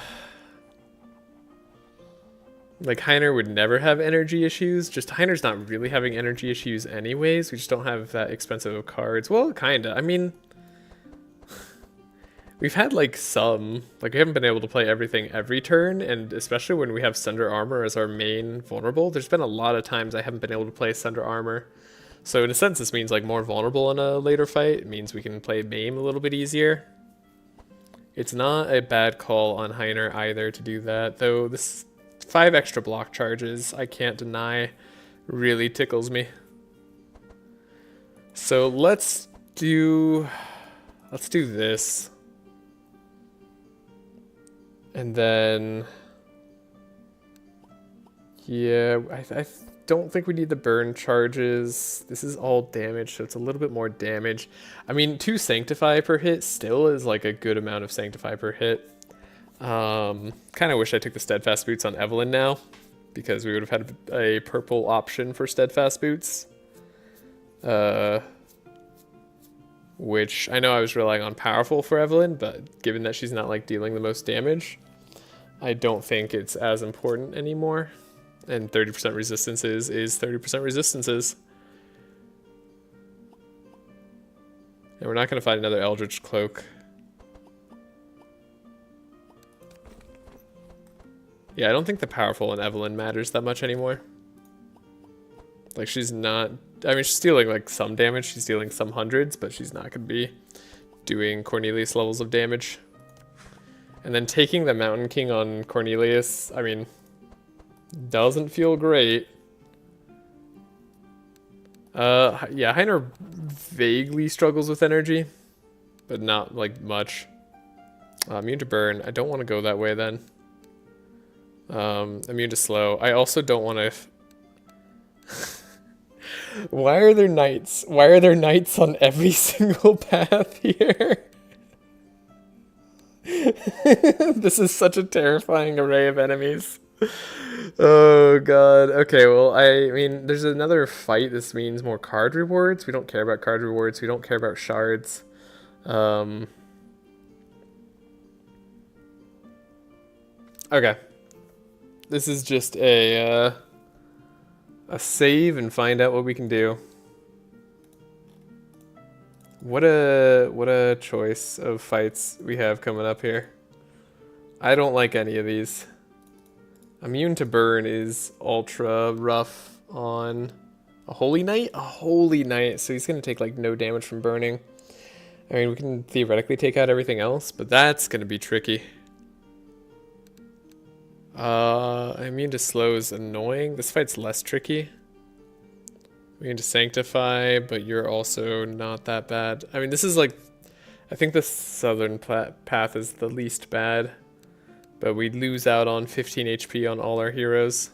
Heiner would never have energy issues. Just, Heiner's not really having energy issues anyways. We just don't have that expensive of cards. Well, kinda. I mean... We've had, like, some, like, we haven't been able to play everything every turn, and especially when we have Sunder Armor as our main vulnerable, there's been a lot of times I haven't been able to play Sunder Armor. So in a sense, this means, like, more vulnerable in a later fight. It means we can play Maim a little bit easier. It's not a bad call on Heiner either to do that, though this 5 extra block charges, I can't deny, really tickles me. So let's do this. And then, yeah, I don't think we need the burn charges. This is all damage, so it's a little bit more damage. I mean, 2 Sanctify per hit still is like a good amount of Sanctify per hit. Kind of wish I took the Steadfast Boots on Evelyn now, because we would have had a purple option for Steadfast Boots. Which I know I was relying on Powerful for Evelyn, but given that she's not like dealing the most damage, I don't think it's as important anymore. And 30% resistances is 30% resistances. And we're not going to find another Eldritch Cloak. Yeah, I don't think the Powerful in Evelyn matters that much anymore. Like, she's not... I mean, she's dealing, like, some damage. She's dealing some hundreds, but she's not going to be doing Cornelius levels of damage. And then taking the Mountain King on Cornelius, I mean, doesn't feel great. Yeah, Heiner vaguely struggles with energy, but not, like, much. Immune to burn. I don't want to go that way, then. Immune to slow. I also don't want to... Why are there knights? Why are there knights on every single path here? This is such a terrifying array of enemies. Oh god. Okay, well, I mean, there's another fight. This means more card rewards. We don't care about card rewards. We don't care about shards. Okay. This is just a save and find out what we can do. What a choice of fights we have coming up here. I don't like any of these. Immune to burn is ultra rough on a Holy Knight? A Holy Knight, so he's going to take like no damage from burning. I mean, we can theoretically take out everything else, but that's going to be tricky. Immune to slow is annoying. This fight's less tricky. Immune to sanctify, but you're also not that bad. I mean, this is like... I think the southern path is the least bad. But we lose out on 15 HP on all our heroes,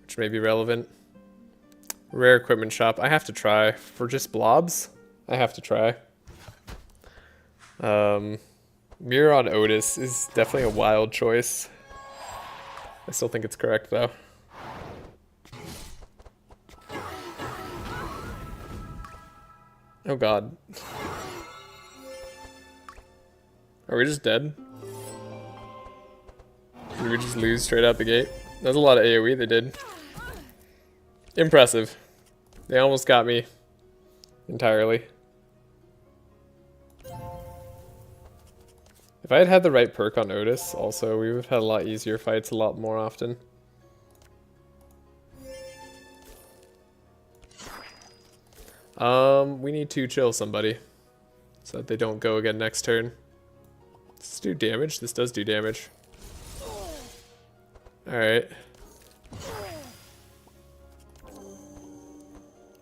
which may be relevant. Rare equipment shop. I have to try. For just blobs, I have to try. Mirror on Otis is definitely a wild choice. I still think it's correct, though. Oh god. Are we just dead? Did we just lose straight out the gate? That's a lot of AoE they did. Impressive. They almost got me entirely. If I had had the right perk on Otis, also, we would have had a lot easier fights a lot more often. We need to chill somebody so that they don't go again next turn. Does this do damage? This does do damage. Alright.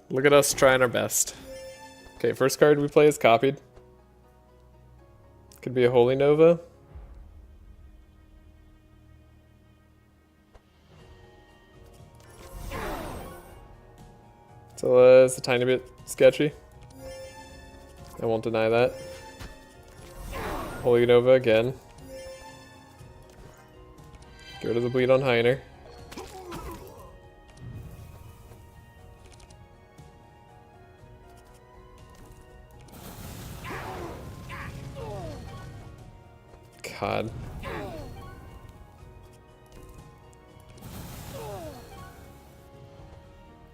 Look at us trying our best. Okay, first card we play is copied. Could be a Holy Nova. So it's a tiny bit sketchy. I won't deny that. Holy Nova again. Get rid of the bleed on Heiner. God.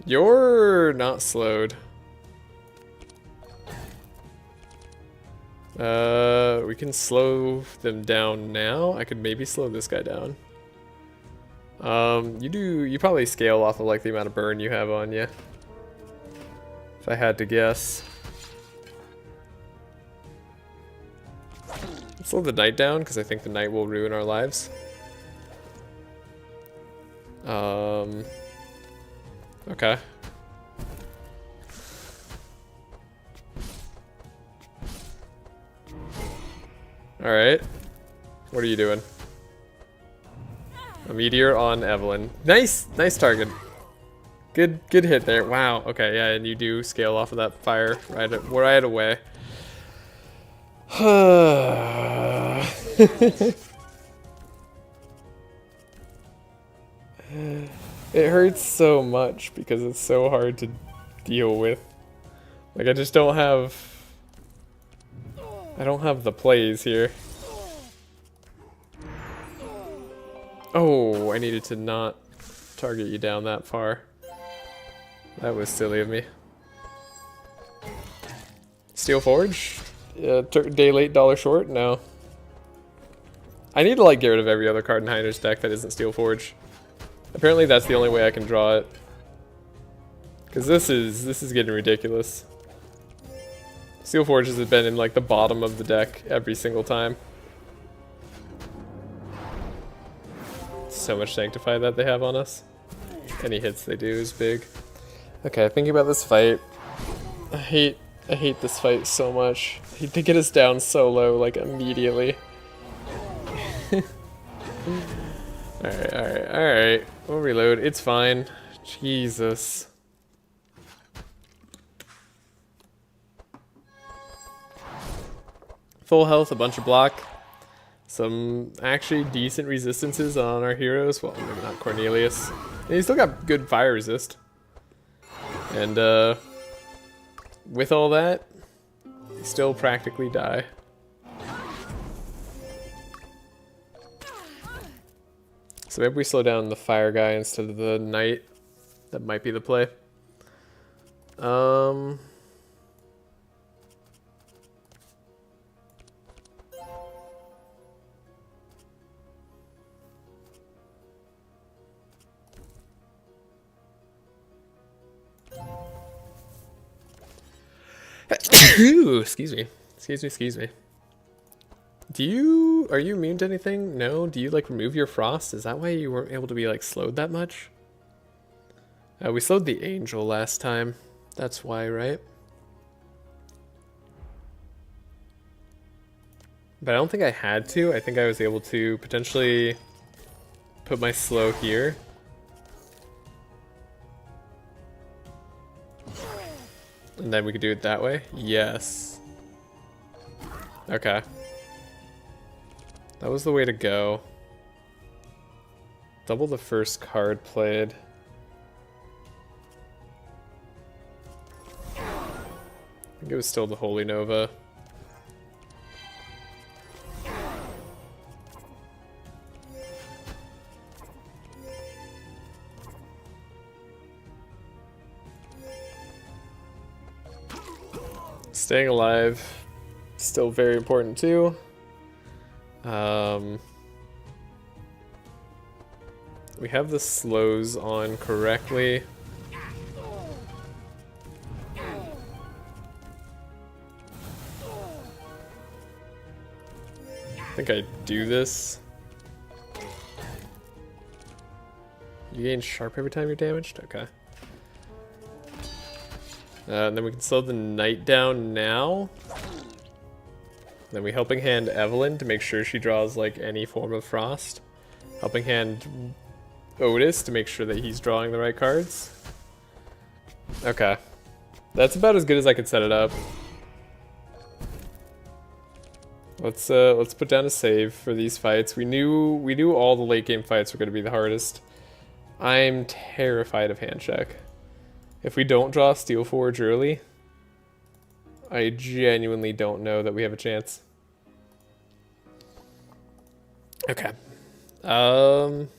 You're not slowed. We can slow them down now. I could maybe slow this guy down. You probably scale off of like the amount of burn you have on you. If I had to guess. Let's slow the knight down because I think the knight will ruin our lives. Okay. Alright. What are you doing? A meteor on Evelyn. Nice! Nice target. Good hit there. Wow. Okay, yeah, and you do scale off of that fire right away. It hurts so much because it's so hard to deal with. Like, I just don't have... I don't have the plays here. Oh, I needed to not target you down that far. That was silly of me. Steel Forge? Day late, dollar short? No. I need to like get rid of every other card in Heiner's deck that isn't Steel Forge. Apparently that's the only way I can draw it. Because this is getting ridiculous. Steel Forges have been in like the bottom of the deck every single time. So much Sanctify that they have on us. Any hits they do is big. Okay, thinking about this fight. I hate this fight so much. They get us down so low, like immediately. Alright. We'll reload. It's fine. Jesus. Full health, a bunch of block. Some actually decent resistances on our heroes. Well, maybe not Cornelius. And he's still got good fire resist. And with all that, you still practically die. So maybe we slow down the fire guy instead of the knight. That might be the play. Excuse me. Are you immune to anything? No? Do you like remove your frost? Is that why you weren't able to be like slowed that much? We slowed the angel last time. That's why, right? But I don't think I had to. I think I was able to potentially put my slow here. And then we could do it that way? Yes. Okay. That was the way to go. Double the first card played. I think it was still the Holy Nova. Staying alive, still very important too. We have the slows on correctly. I think I do this. You gain sharp every time you're damaged? Okay. And then we can slow the knight down now. Then we helping hand Evelyn to make sure she draws like any form of frost. Helping hand Otis to make sure that he's drawing the right cards. Okay. That's about as good as I could set it up. Let's put down a save for these fights. We knew all the late game fights were going to be the hardest. I'm terrified of hand check. If we don't draw Steel Forge early, I genuinely don't know that we have a chance. Okay. About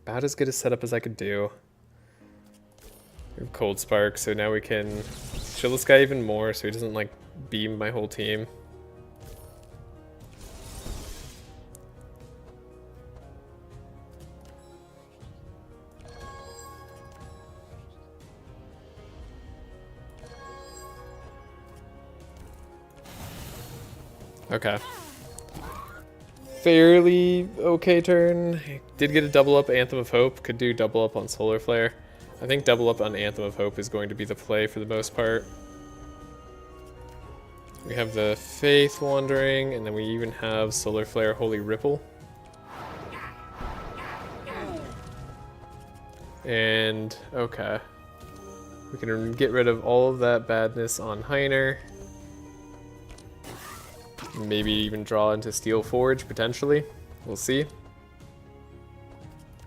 as good a setup as I could do. We have Cold Spark, so now we can chill this guy even more so he doesn't like beam my whole team. Okay. Fairly okay turn. Did get a double up Anthem of Hope. Could do double up on Solar Flare. I think double up on Anthem of Hope is going to be the play for the most part. We have the Faith Wandering, and then we even have Solar Flare Holy Ripple. And, okay. We can get rid of all of that badness on Heiner. Maybe even draw into Steel Forge, potentially. We'll see.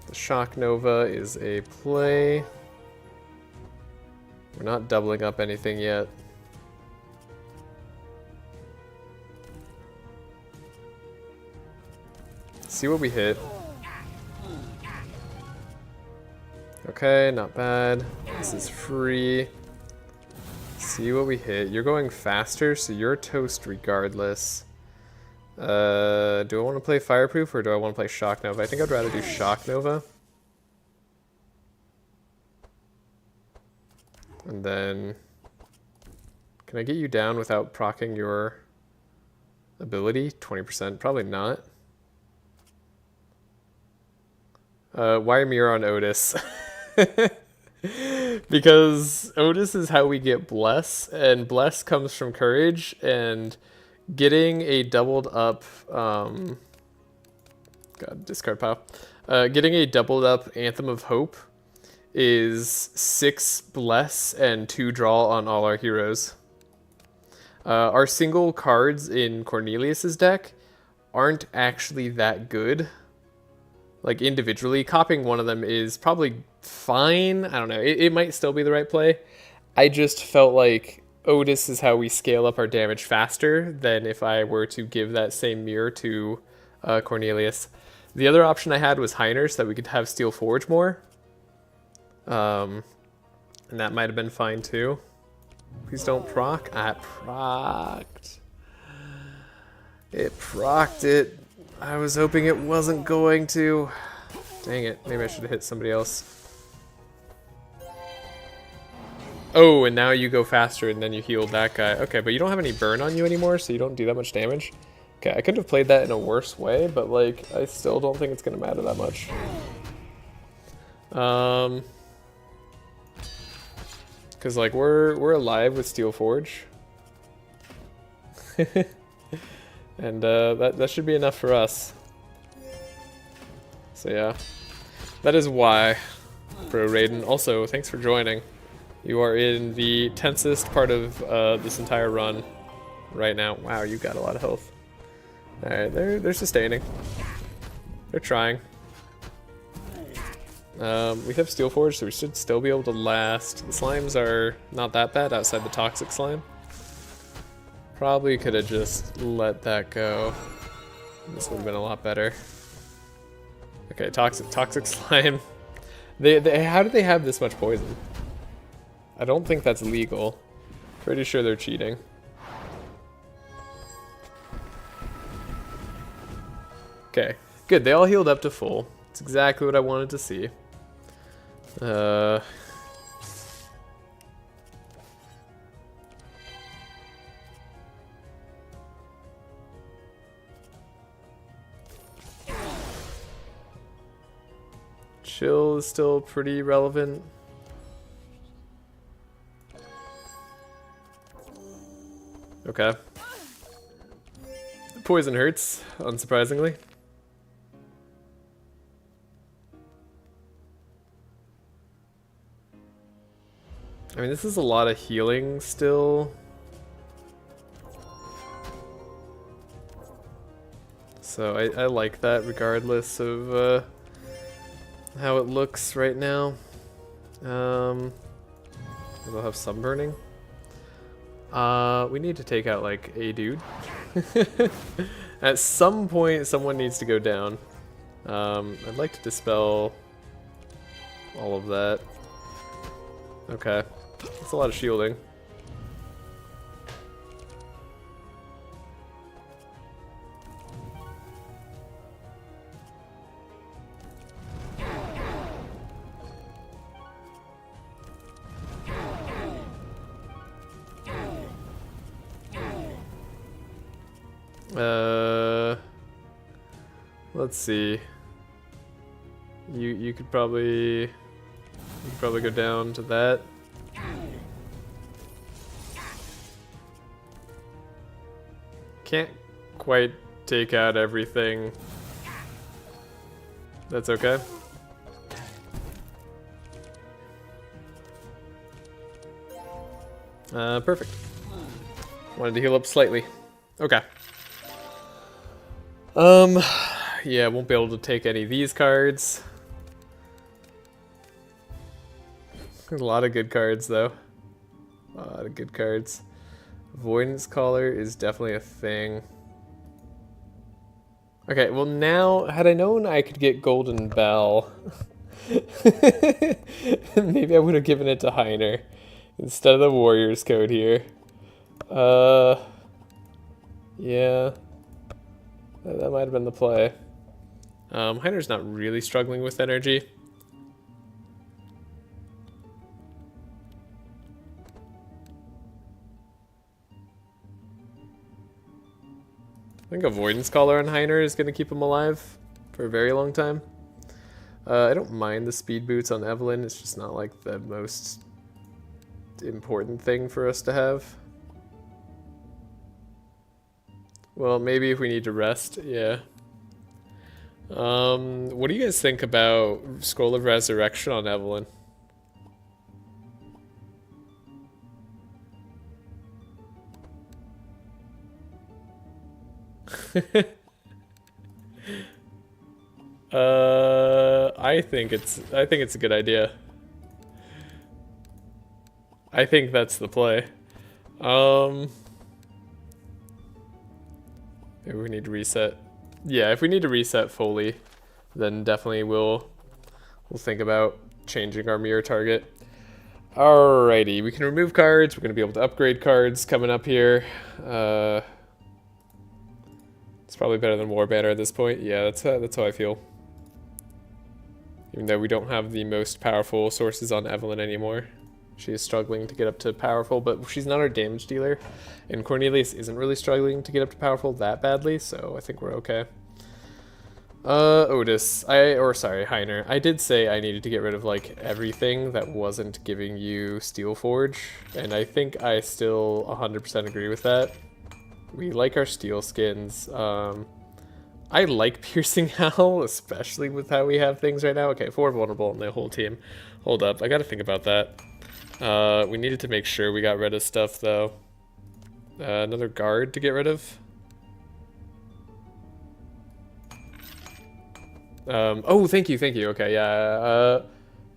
The Shock Nova is a play. We're not doubling up anything yet. Let's see what we hit. Okay, not bad. This is free. See what we hit. You're going faster, so you're toast regardless. Do I want to play Fireproof or do I want to play Shock Nova? I think I'd rather do Shock Nova. And then, can I get you down without proccing your ability? 20%, probably not. Why mirror on Otis? Because Otis is how we get Bless, and Bless comes from Courage, and getting a doubled up, God, discard pile. Getting a doubled up Anthem of Hope is 6 Bless and 2 draw on all our heroes. Our single cards in Cornelius's deck aren't actually that good. Like individually, copying one of them is probably fine. I don't know. It might still be the right play. I just felt like Otis is how we scale up our damage faster than if I were to give that same mirror to Cornelius. The other option I had was Heiner so that we could have Steel Forge more. And that might have been fine too. Please don't proc. I procced. It procced it. I was hoping it wasn't going to. Dang it. Maybe I should have hit somebody else. Oh, and now you go faster and then you healed that guy. Okay, but you don't have any burn on you anymore, so you don't do that much damage. Okay, I could have played that in a worse way, but like, I still don't think it's going to matter that much. Because like, we're alive with Steel Forge. And that should be enough for us. So yeah, that is why, Bro Raiden. Also, thanks for joining. You are in the tensest part of this entire run right now. Wow, you got a lot of health. All right, they're sustaining. They're trying. We have Steel Forge, so we should still be able to last. The slimes are not that bad outside the toxic slime. Probably could have just let that go. This would have been a lot better. Okay, toxic slime. How do they have this much poison? I don't think that's legal. Pretty sure they're cheating. Okay, good. They all healed up to full. It's exactly what I wanted to see. Chill is still pretty relevant. Okay. Poison hurts, unsurprisingly. I mean, this is a lot of healing still. So I like that regardless of how it looks right now. We'll have some burning. We need to take out like a dude. At some point, someone needs to go down. I'd like to dispel all of that. Okay, that's a lot of shielding. Let's see. You could probably go down to that. Can't quite take out everything. That's okay. Perfect. Wanted to heal up slightly. Okay. Yeah, won't be able to take any of these cards. A lot of good cards, though. A lot of good cards. Avoidance Collar is definitely a thing. Okay, well now, had I known I could get Golden Bell, maybe I would have given it to Heiner instead of the Warriors code here. Yeah. That might have been the play. Heiner's not really struggling with energy. I think Avoidance Collar on Heiner is going to keep him alive for a very long time. I don't mind the speed boots on Evelyn, it's just not like the most important thing for us to have. Well, maybe if we need to rest, yeah. What do you guys think about Scroll of Resurrection on Evelyn? I think it's a good idea. I think that's the play. Maybe we need to reset. Yeah, if we need to reset fully, then definitely we'll think about changing our mirror target. Alrighty, we can remove cards. We're gonna be able to upgrade cards coming up here. It's probably better than War Banner at this point. Yeah, that's how I feel. Even though we don't have the most powerful sources on Evelyn anymore. She is struggling to get up to powerful, but she's not our damage dealer. And Cornelius isn't really struggling to get up to powerful that badly, so I think we're okay. Otis. Heiner. I did say I needed to get rid of, like, everything that wasn't giving you Steel Forge, and I think I still 100% agree with that. We like our steel skins. I like Piercing Howl, especially with how we have things right now. Okay, 4 vulnerable on the whole team. Hold up, I gotta think about that. We needed to make sure we got rid of stuff, though. Another guard to get rid of. Oh, thank you. Okay, yeah.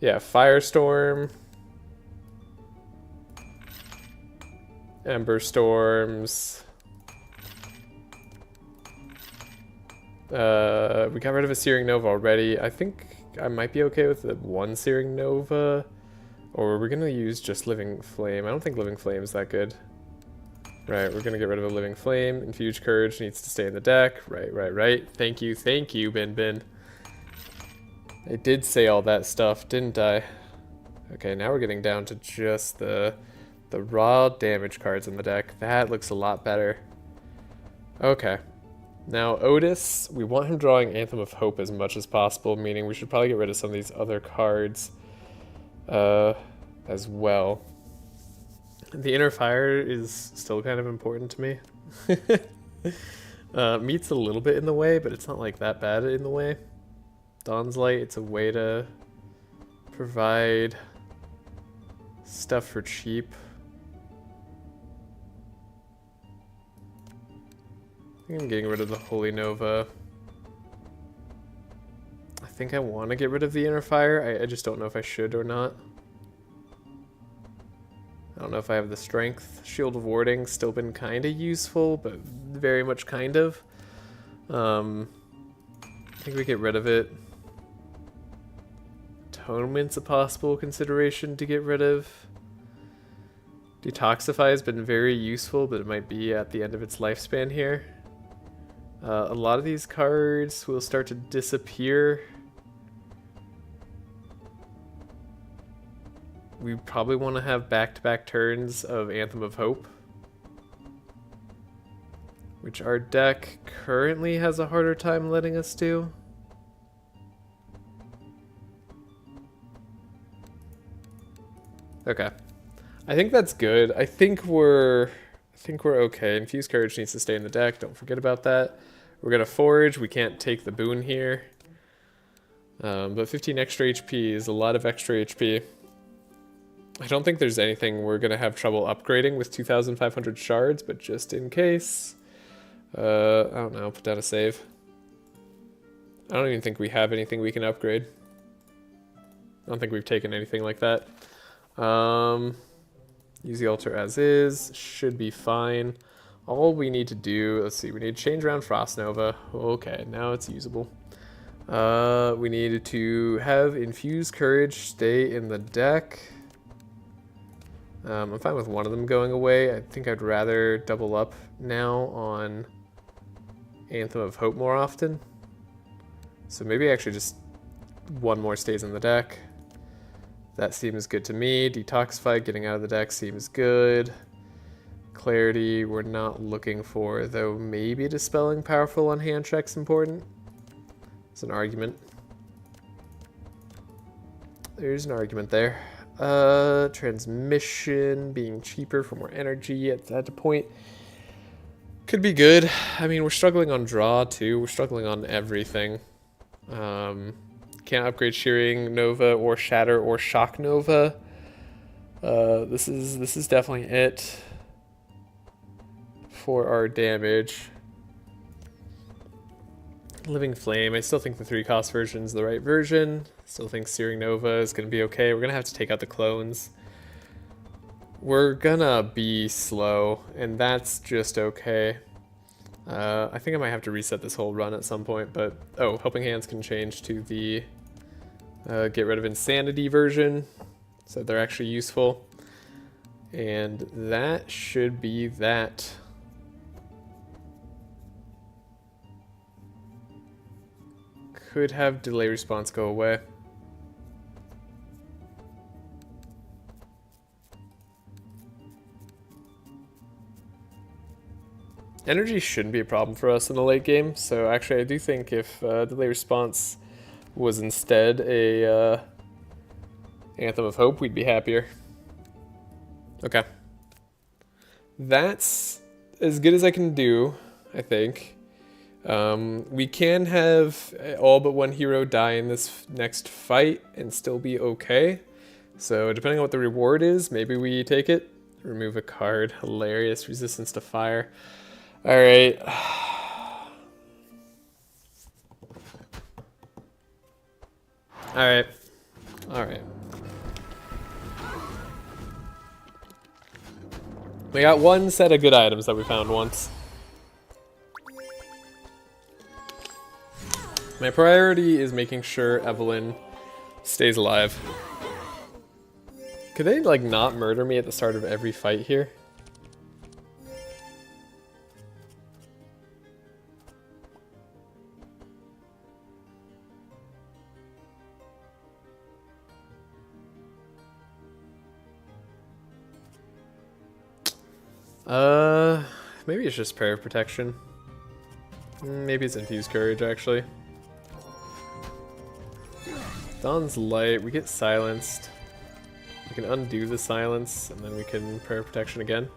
Yeah, Firestorm. Ember Storms. We got rid of a Searing Nova already. I think I might be okay with the 1 Searing Nova. Or we're gonna use just Living Flame. I don't think Living Flame is that good. Right, we're gonna get rid of a Living Flame. Infused Courage needs to stay in the deck. Right. Thank you, Bin. I did say all that stuff, didn't I? Okay, now we're getting down to just the raw damage cards in the deck. That looks a lot better. Okay. Now, Otis, we want him drawing Anthem of Hope as much as possible, meaning we should probably get rid of some of these other cards as well. The Inner Fire is still kind of important to me. Meat's a little bit in the way, but it's not like that bad in the way. Dawn's Light, it's a way to provide stuff for cheap. I think I'm getting rid of the Holy Nova. I think I want to get rid of the Inner Fire. I just don't know if I should or not. I don't know if I have the strength. Shield of Warding still been kind of useful, but very much kind of. I think we get rid of it. Atonement's a possible consideration to get rid of. Detoxify has been very useful, but it might be at the end of its lifespan here. A lot of these cards will start to disappear. We probably want to have back-to-back turns of Anthem of Hope, which our deck currently has a harder time letting us do. Okay. I think that's good. I think we're okay. Infused Courage needs to stay in the deck. Don't forget about that. We're gonna Forge. We can't take the boon here. But 15 extra HP is a lot of extra HP. I don't think there's anything we're gonna have trouble upgrading with 2,500 shards, but just in case. I don't know, put down a save. I don't even think we have anything we can upgrade. I don't think we've taken anything like that. Use the altar as is, should be fine. All we need to do, let's see, we need to change around Frost Nova. Okay, now it's usable. We need to have Infused Courage stay in the deck. I'm fine with one of them going away. I think I'd rather double up now on Anthem of Hope more often. So maybe actually just one more stays in the deck. That seems good to me. Detoxify, getting out of the deck seems good. Clarity, we're not looking for, though maybe Dispelling Powerful on hand check's important. It's an argument. There's an argument there. Transmission, being cheaper for more energy at that point could be good. I mean, we're struggling on draw too. We're struggling on everything. Can't upgrade Shearing Nova or Shatter or Shock Nova. This is definitely it for our damage. Living Flame, I still think the 3-cost version is the right version. Still think Searing Nova is going to be okay. We're going to have to take out the clones. We're gonna be slow, and that's just okay. I think I might have to reset this whole run at some point, but... Oh, Helping Hands can change to the get rid of Insanity version, so they're actually useful. And that should be that. Could have delay response go away. Energy shouldn't be a problem for us in the late game, so actually I do think if delay response was instead a Anthem of Hope, we'd be happier. Okay. That's as good as I can do, I think. We can have all but one hero die in this next fight and still be okay. So depending on what the reward is, maybe we take it. Remove a card. Hilarious. Resistance to fire. Alright. Alright. Alright. We got one set of good items that we found once. My priority is making sure Evelyn stays alive. Could they, like, not murder me at the start of every fight here? Maybe it's just Prayer of Protection. Maybe it's Infused Courage, actually. Dawn's Light, we get silenced. We can undo the silence, and then we can Prayer of Protection again.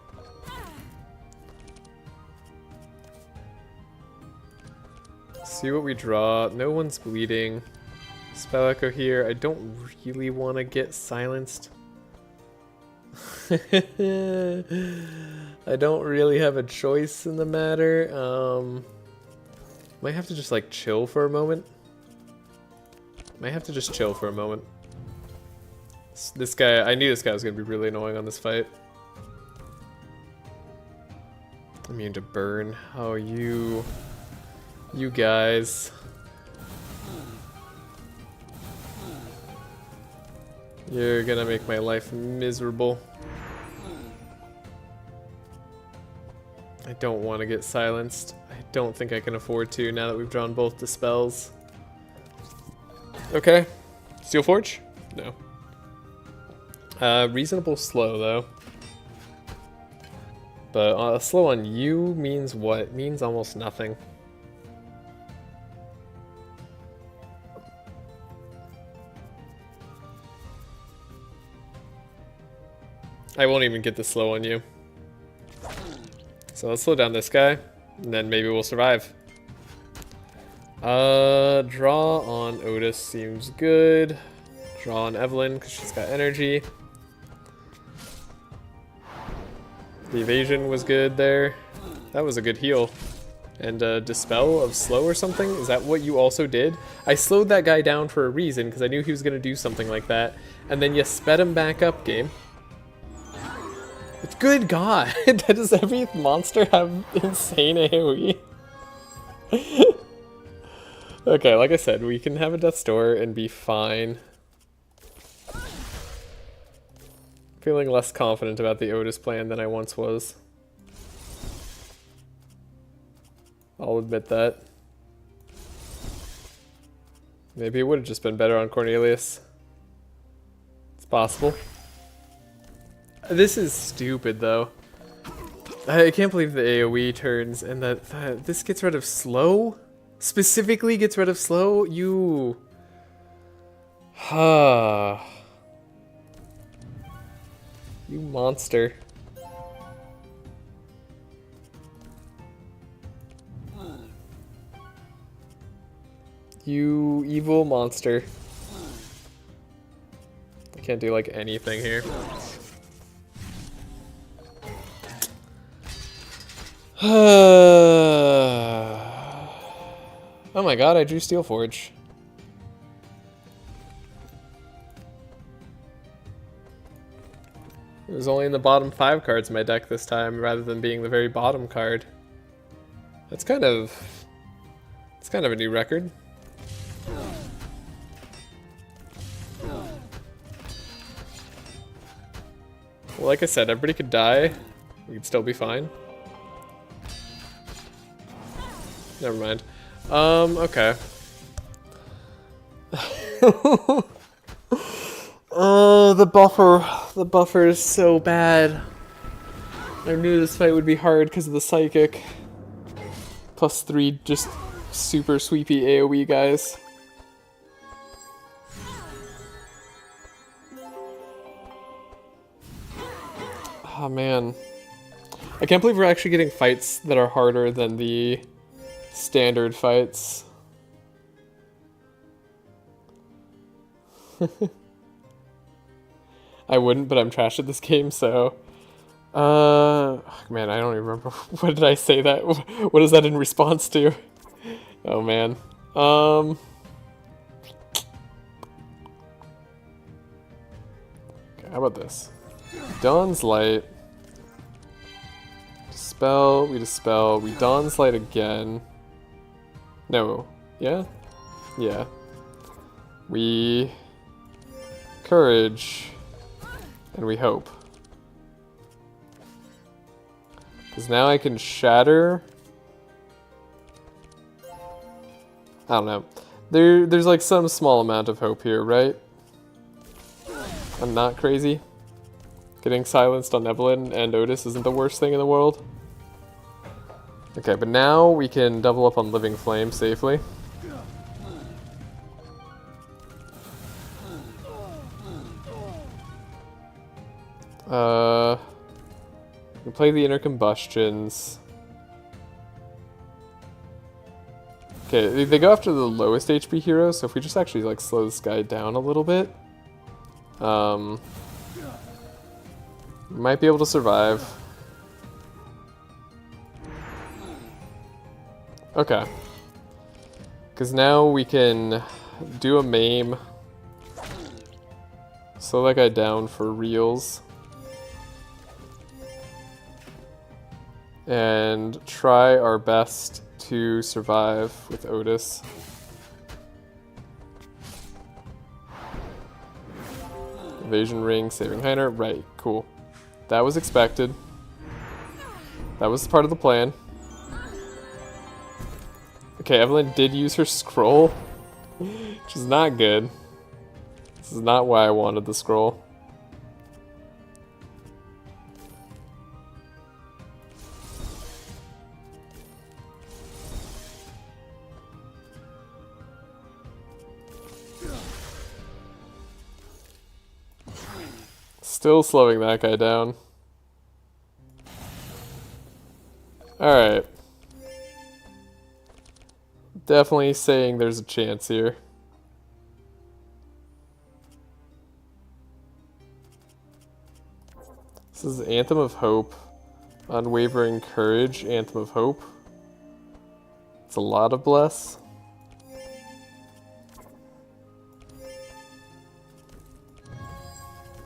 See what we draw. No one's bleeding. Spell Echo here. I don't really want to get silenced. I don't really have a choice in the matter. Might have to just like chill for a moment. This guy, I knew this guy was gonna be really annoying on this fight. Immune to burn. Oh, you guys. You're gonna make my life miserable. I don't want to get silenced. I don't think I can afford to now that we've drawn both the spells. Okay. Steel Forge? No. Reasonable slow, though. But slow on you means what? It means almost nothing. I won't even get the slow on you. So let's slow down this guy, and then maybe we'll survive. Draw on Otis seems good. Draw on Evelyn, because she's got energy. The evasion was good there. That was a good heal. And Dispel of Slow or something? Is that what you also did? I slowed that guy down for a reason, because I knew he was going to do something like that. And then you sped him back up, game. Good God, does every monster have insane AoE? Okay, like I said, we can have a Death's Door and be fine. Feeling less confident about the Otis plan than I once was. I'll admit that. Maybe it would have just been better on Cornelius. It's possible. This is stupid, though. I can't believe the AoE turns and that this gets rid of slow? Specifically gets rid of slow? You... You monster. You evil monster. I can't do, like, anything here. Oh my god, I drew Steel Forge. It was only in the bottom 5 cards of my deck this time, rather than being the very bottom card. It's kind of a new record. Well, like I said, everybody could die. We could still be fine. Never mind. Okay. The buffer is so bad. I knew this fight would be hard because of the psychic. +3 just super sweepy AoE guys. Oh man. I can't believe we're actually getting fights that are harder than the standard fights. I wouldn't, but I'm trash at this game, so... man, I don't even remember. What did I say that? What is that in response to? Oh, man. Okay, how about this? Dawn's Light. Dispel, we Dispel, we Dawn's Light again. No. Yeah? Yeah. We... Courage. And we hope. Because now I can shatter. I don't know. There's like some small amount of hope here, right? I'm not crazy. Getting silenced on Evelyn and Otis isn't the worst thing in the world. Okay, but now we can double up on Living Flame safely. We play the inner combustions. Okay, they go after the lowest HP hero, so if we just actually like slow this guy down a little bit, might be able to survive. Okay. Because now we can do a maim. Slow that guy down for reals. And try our best to survive with Otis. Evasion ring, saving Heiner. Right, cool. That was expected. That was part of the plan. Okay, Evelyn did use her scroll, which is not good. This is not why I wanted the scroll. Still slowing that guy down. Alright. Definitely saying there's a chance here. This is Anthem of Hope. Unwavering Courage, Anthem of Hope. It's a lot of bless.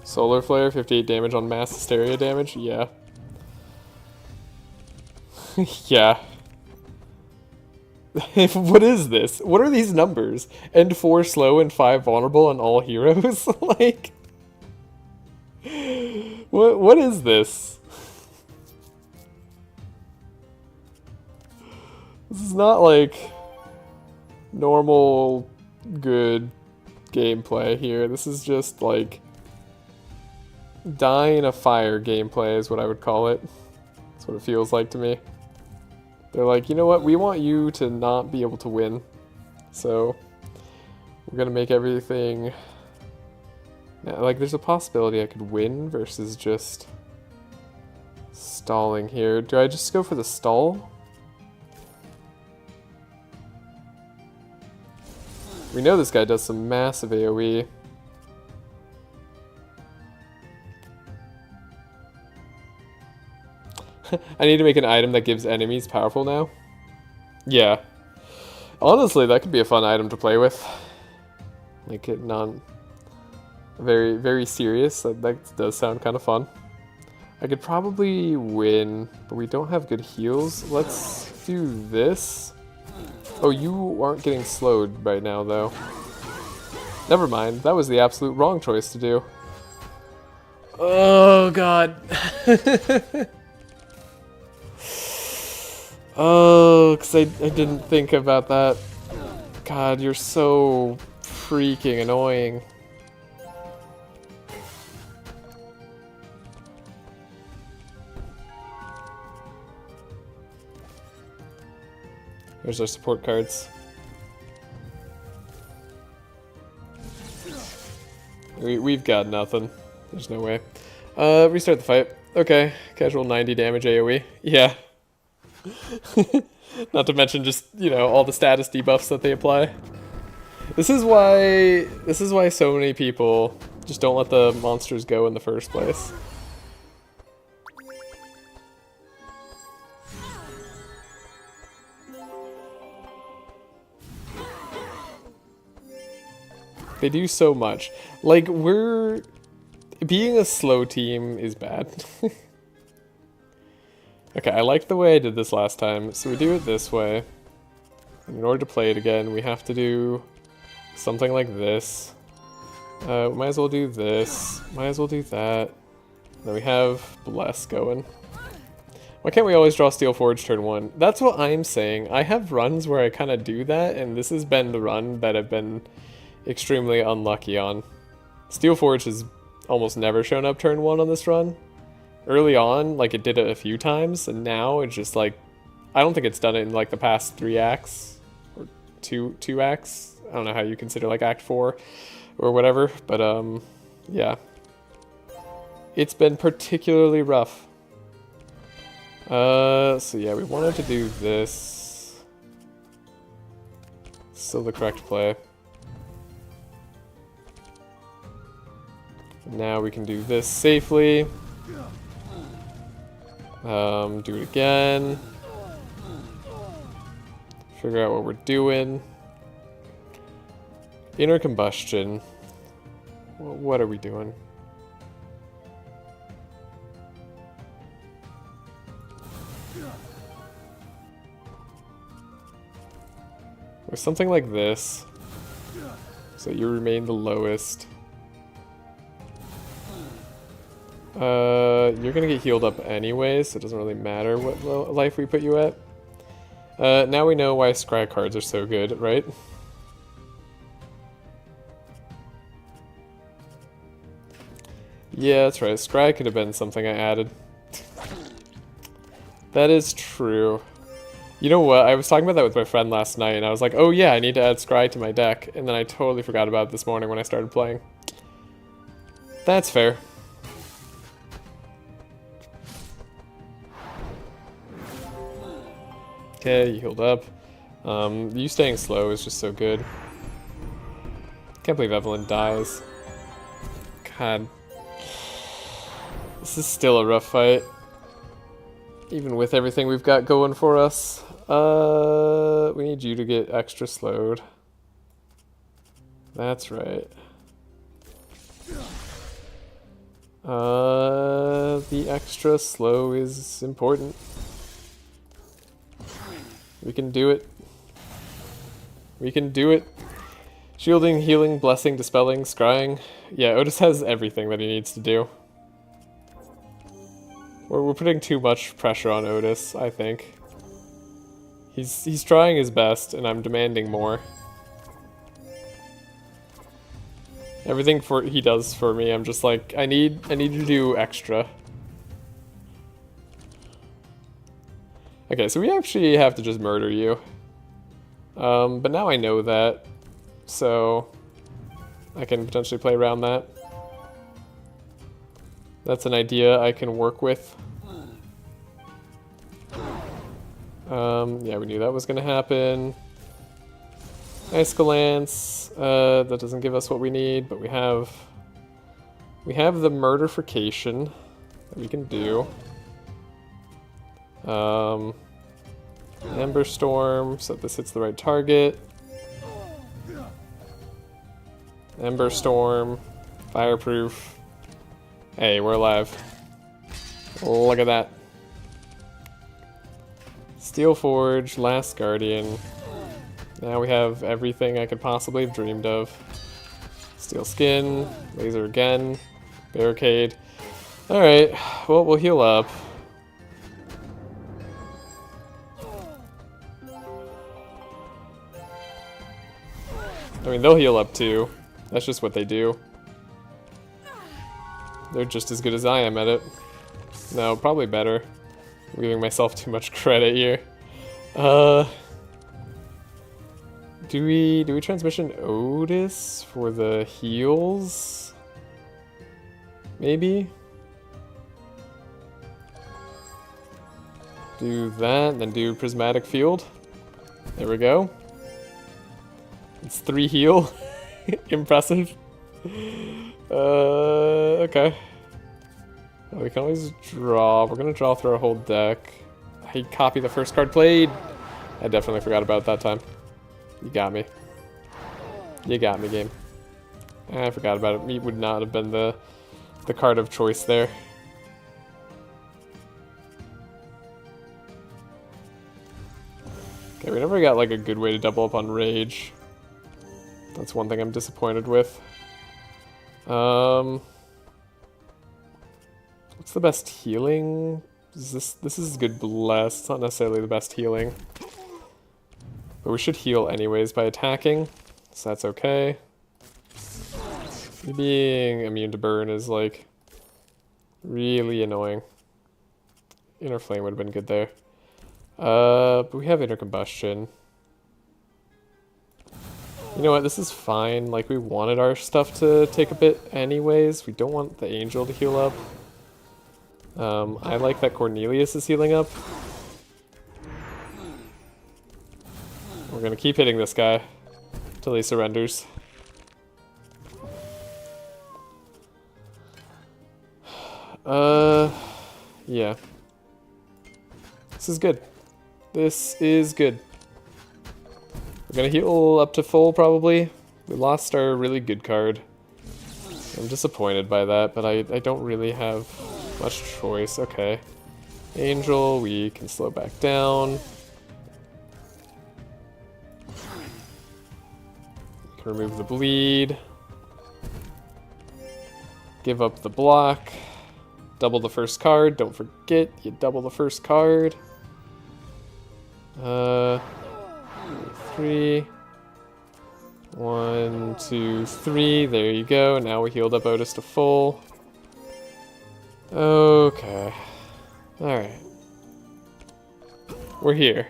Solar Flare, 58 damage on mass hysteria damage? Yeah. Yeah. What is this? What are these numbers? And 4 slow and 5 vulnerable on all heroes? Like... What is this? This is not like normal good gameplay here. This is just like die in a fire gameplay is what I would call it. That's what it feels like to me. They're like, you know what, we want you to not be able to win. So we're gonna make everything... Like, there's a possibility I could win versus just stalling here. Do I just go for the stall? We know this guy does some massive AoE. I need to make an item that gives enemies powerful now. Yeah. Honestly, that could be a fun item to play with. Make it very, very serious. That does sound kind of fun. I could probably win, but we don't have good heals. Let's do this. Oh, you aren't getting slowed right now, though. Never mind. That was the absolute wrong choice to do. Oh, God. Oh, because I didn't think about that. God, you're so freaking annoying. There's our support cards. We've got nothing. There's no way. Restart the fight. Okay, casual 90 damage AoE. Yeah. Not to mention just, you know, all the status debuffs that they apply. This is why so many people just don't let the monsters go in the first place. They do so much. Like, being a slow team is bad. Okay, I liked the way I did this last time, so we do it this way. And in order to play it again, we have to do something like this. Might as well do this. Might as well do that. Then we have Bless going. Why can't we always draw Steel Forge turn 1? That's what I'm saying. I have runs where I kind of do that, and this has been the run that I've been extremely unlucky on. Steel Forge has almost never shown up turn 1 on this run. Early on, like, it did it a few times, and now it's just like, I don't think it's done it in like the past 3 acts, or two acts. I don't know how you consider like Act 4 or whatever, but yeah. It's been particularly rough. So yeah, we wanted to do this. Still the correct play. Now we can do this safely. Do it again. Figure out what we're doing. Inner combustion. What are we doing? Or something like this. So you remain the lowest. You're gonna get healed up anyways, so it doesn't really matter what life we put you at. Now we know why scry cards are so good, right? Yeah, that's right. Scry could have been something I added. That is true. You know what? I was talking about that with my friend last night, and I was like, oh yeah, I need to add Scry to my deck. And then I totally forgot about it this morning when I started playing. That's fair. Okay, you healed up. You staying slow is just so good. Can't believe Evelyn dies. God. This is still a rough fight. Even with everything we've got going for us. We need you to get extra slowed. That's right. The extra slow is important. We can do it. We can do it. Shielding, healing, blessing, dispelling, scrying. Yeah, Otis has everything that he needs to do. We're putting too much pressure on Otis, I think. He's trying his best, and I'm demanding more. Everything he does for me, I'm just like, I need to do extra. Okay, so we actually have to just murder you. But now I know that, so I can potentially play around that. That's an idea I can work with. Yeah, we knew that was gonna happen. Escalance, that doesn't give us what we need, but we have the murderfication that we can do. Ember Storm, so this hits the right target. Ember Storm, Fireproof. Hey, we're alive. Look at that. Steel Forge, Last Guardian. Now we have everything I could possibly have dreamed of. Steel Skin, Laser again, Barricade. Alright, well, we'll heal up. I mean, they'll heal up too. That's just what they do. They're just as good as I am at it. No, probably better. I'm giving myself too much credit here. Do we transmission Otis for the heals? Maybe? Do that, then do Prismatic Field. There we go. It's 3 heal. Impressive. Okay. We can always draw. We're gonna draw through our whole deck. I copy the first card played. I definitely forgot about it that time. You got me. You got me, game. I forgot about it. Meat would not have been the card of choice there. Okay, we never got like a good way to double up on Rage. That's one thing I'm disappointed with. What's the best healing? This is good bless. It's not necessarily the best healing. But we should heal anyways by attacking, so that's okay. Being immune to burn is like really annoying. Inner flame would have been good there. But we have inner combustion. You know what, this is fine. Like, we wanted our stuff to take a bit anyways. We don't want the angel to heal up. I like that Cornelius is healing up. We're gonna keep hitting this guy until he surrenders. Yeah. This is good. This is good. We're gonna heal up to full, probably. We lost our really good card. I'm disappointed by that, but I don't really have much choice. Okay. Angel, we can slow back down. We can remove the bleed. Give up the block. Double the first card. Don't forget, you double the first card. 3. 1, 2, 3. There you go. Now we healed up Otis to full. Okay. Alright. We're here.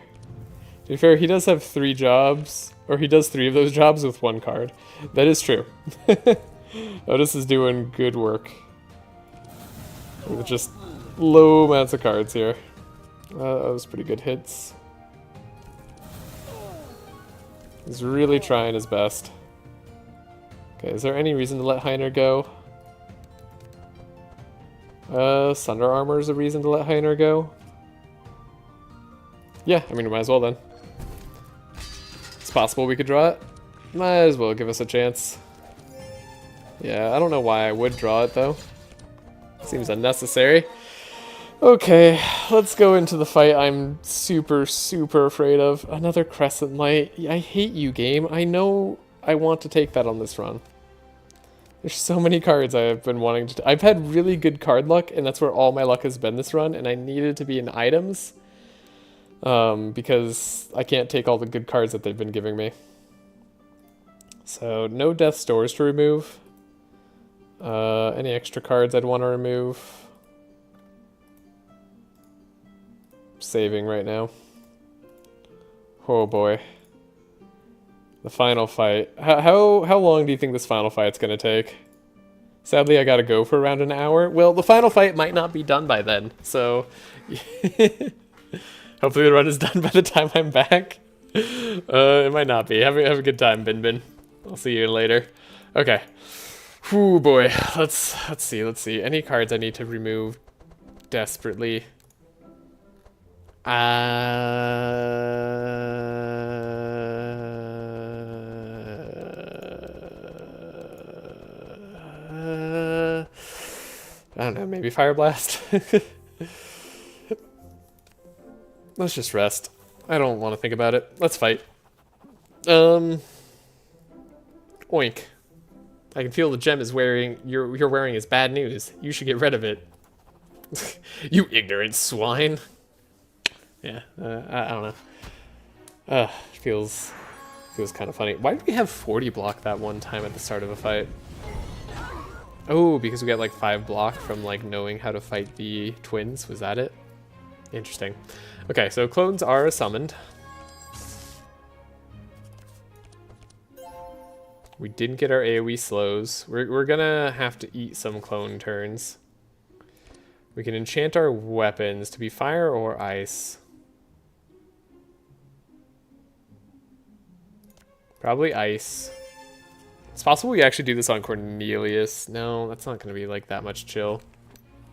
To be fair, he does have 3 jobs. Or he does 3 of those jobs with 1 card. That is true. Otis is doing good work. With just low amounts of cards here. That was pretty good hits. He's really trying his best. Okay, is there any reason to let Heiner go? Sunder Armor is a reason to let Heiner go. Yeah, I mean, we might as well then. It's possible we could draw it. Might as well give us a chance. Yeah, I don't know why I would draw it though. Seems unnecessary. Okay, let's go into the fight I'm super, super afraid of. Another Crescent Light. I hate you, game. I know I want to take that on this run. There's so many cards I've been wanting to... I've had really good card luck, and that's where all my luck has been this run, and I needed to be in items. Because I can't take all the good cards that they've been giving me. So, no Death's Doors to remove. Any extra cards I'd want to remove. Saving right now. Oh boy. The final fight. How long do you think this final fight's gonna take? Sadly, I gotta go for around an hour. Well, the final fight might not be done by then, so... Hopefully the run is done by the time I'm back. It might not be. Have a good time, Bin Bin. I'll see you later. Okay. Whew, boy. Let's see. Any cards I need to remove desperately. I don't know, maybe Fire Blast? Let's just rest. I don't want to think about it. Let's fight. Oink. I can feel the gem is you're wearing is bad news. You should get rid of it. You ignorant swine. Yeah, I don't know. Feels kind of funny. Why did we have 40 block that one time at the start of a fight? Oh, because we got like 5 block from like knowing how to fight the twins. Was that it? Interesting. Okay, so clones are summoned. We didn't get our AoE slows. We're gonna have to eat some clone turns. We can enchant our weapons to be fire or ice. Probably ice. It's possible we actually do this on Cornelius. No, that's not going to be like that much chill.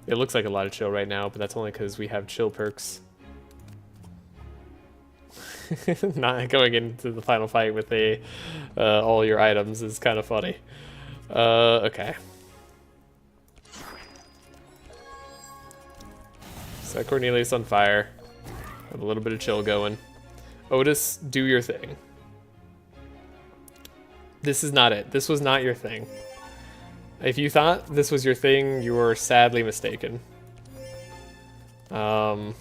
It looks like a lot of chill right now, but that's only because we have chill perks. Not going into the final fight with all your items is kind of funny. Okay. Set Cornelius on fire. Have a little bit of chill going. Otis, do your thing. This is not it. This was not your thing. If you thought this was your thing, you were sadly mistaken. There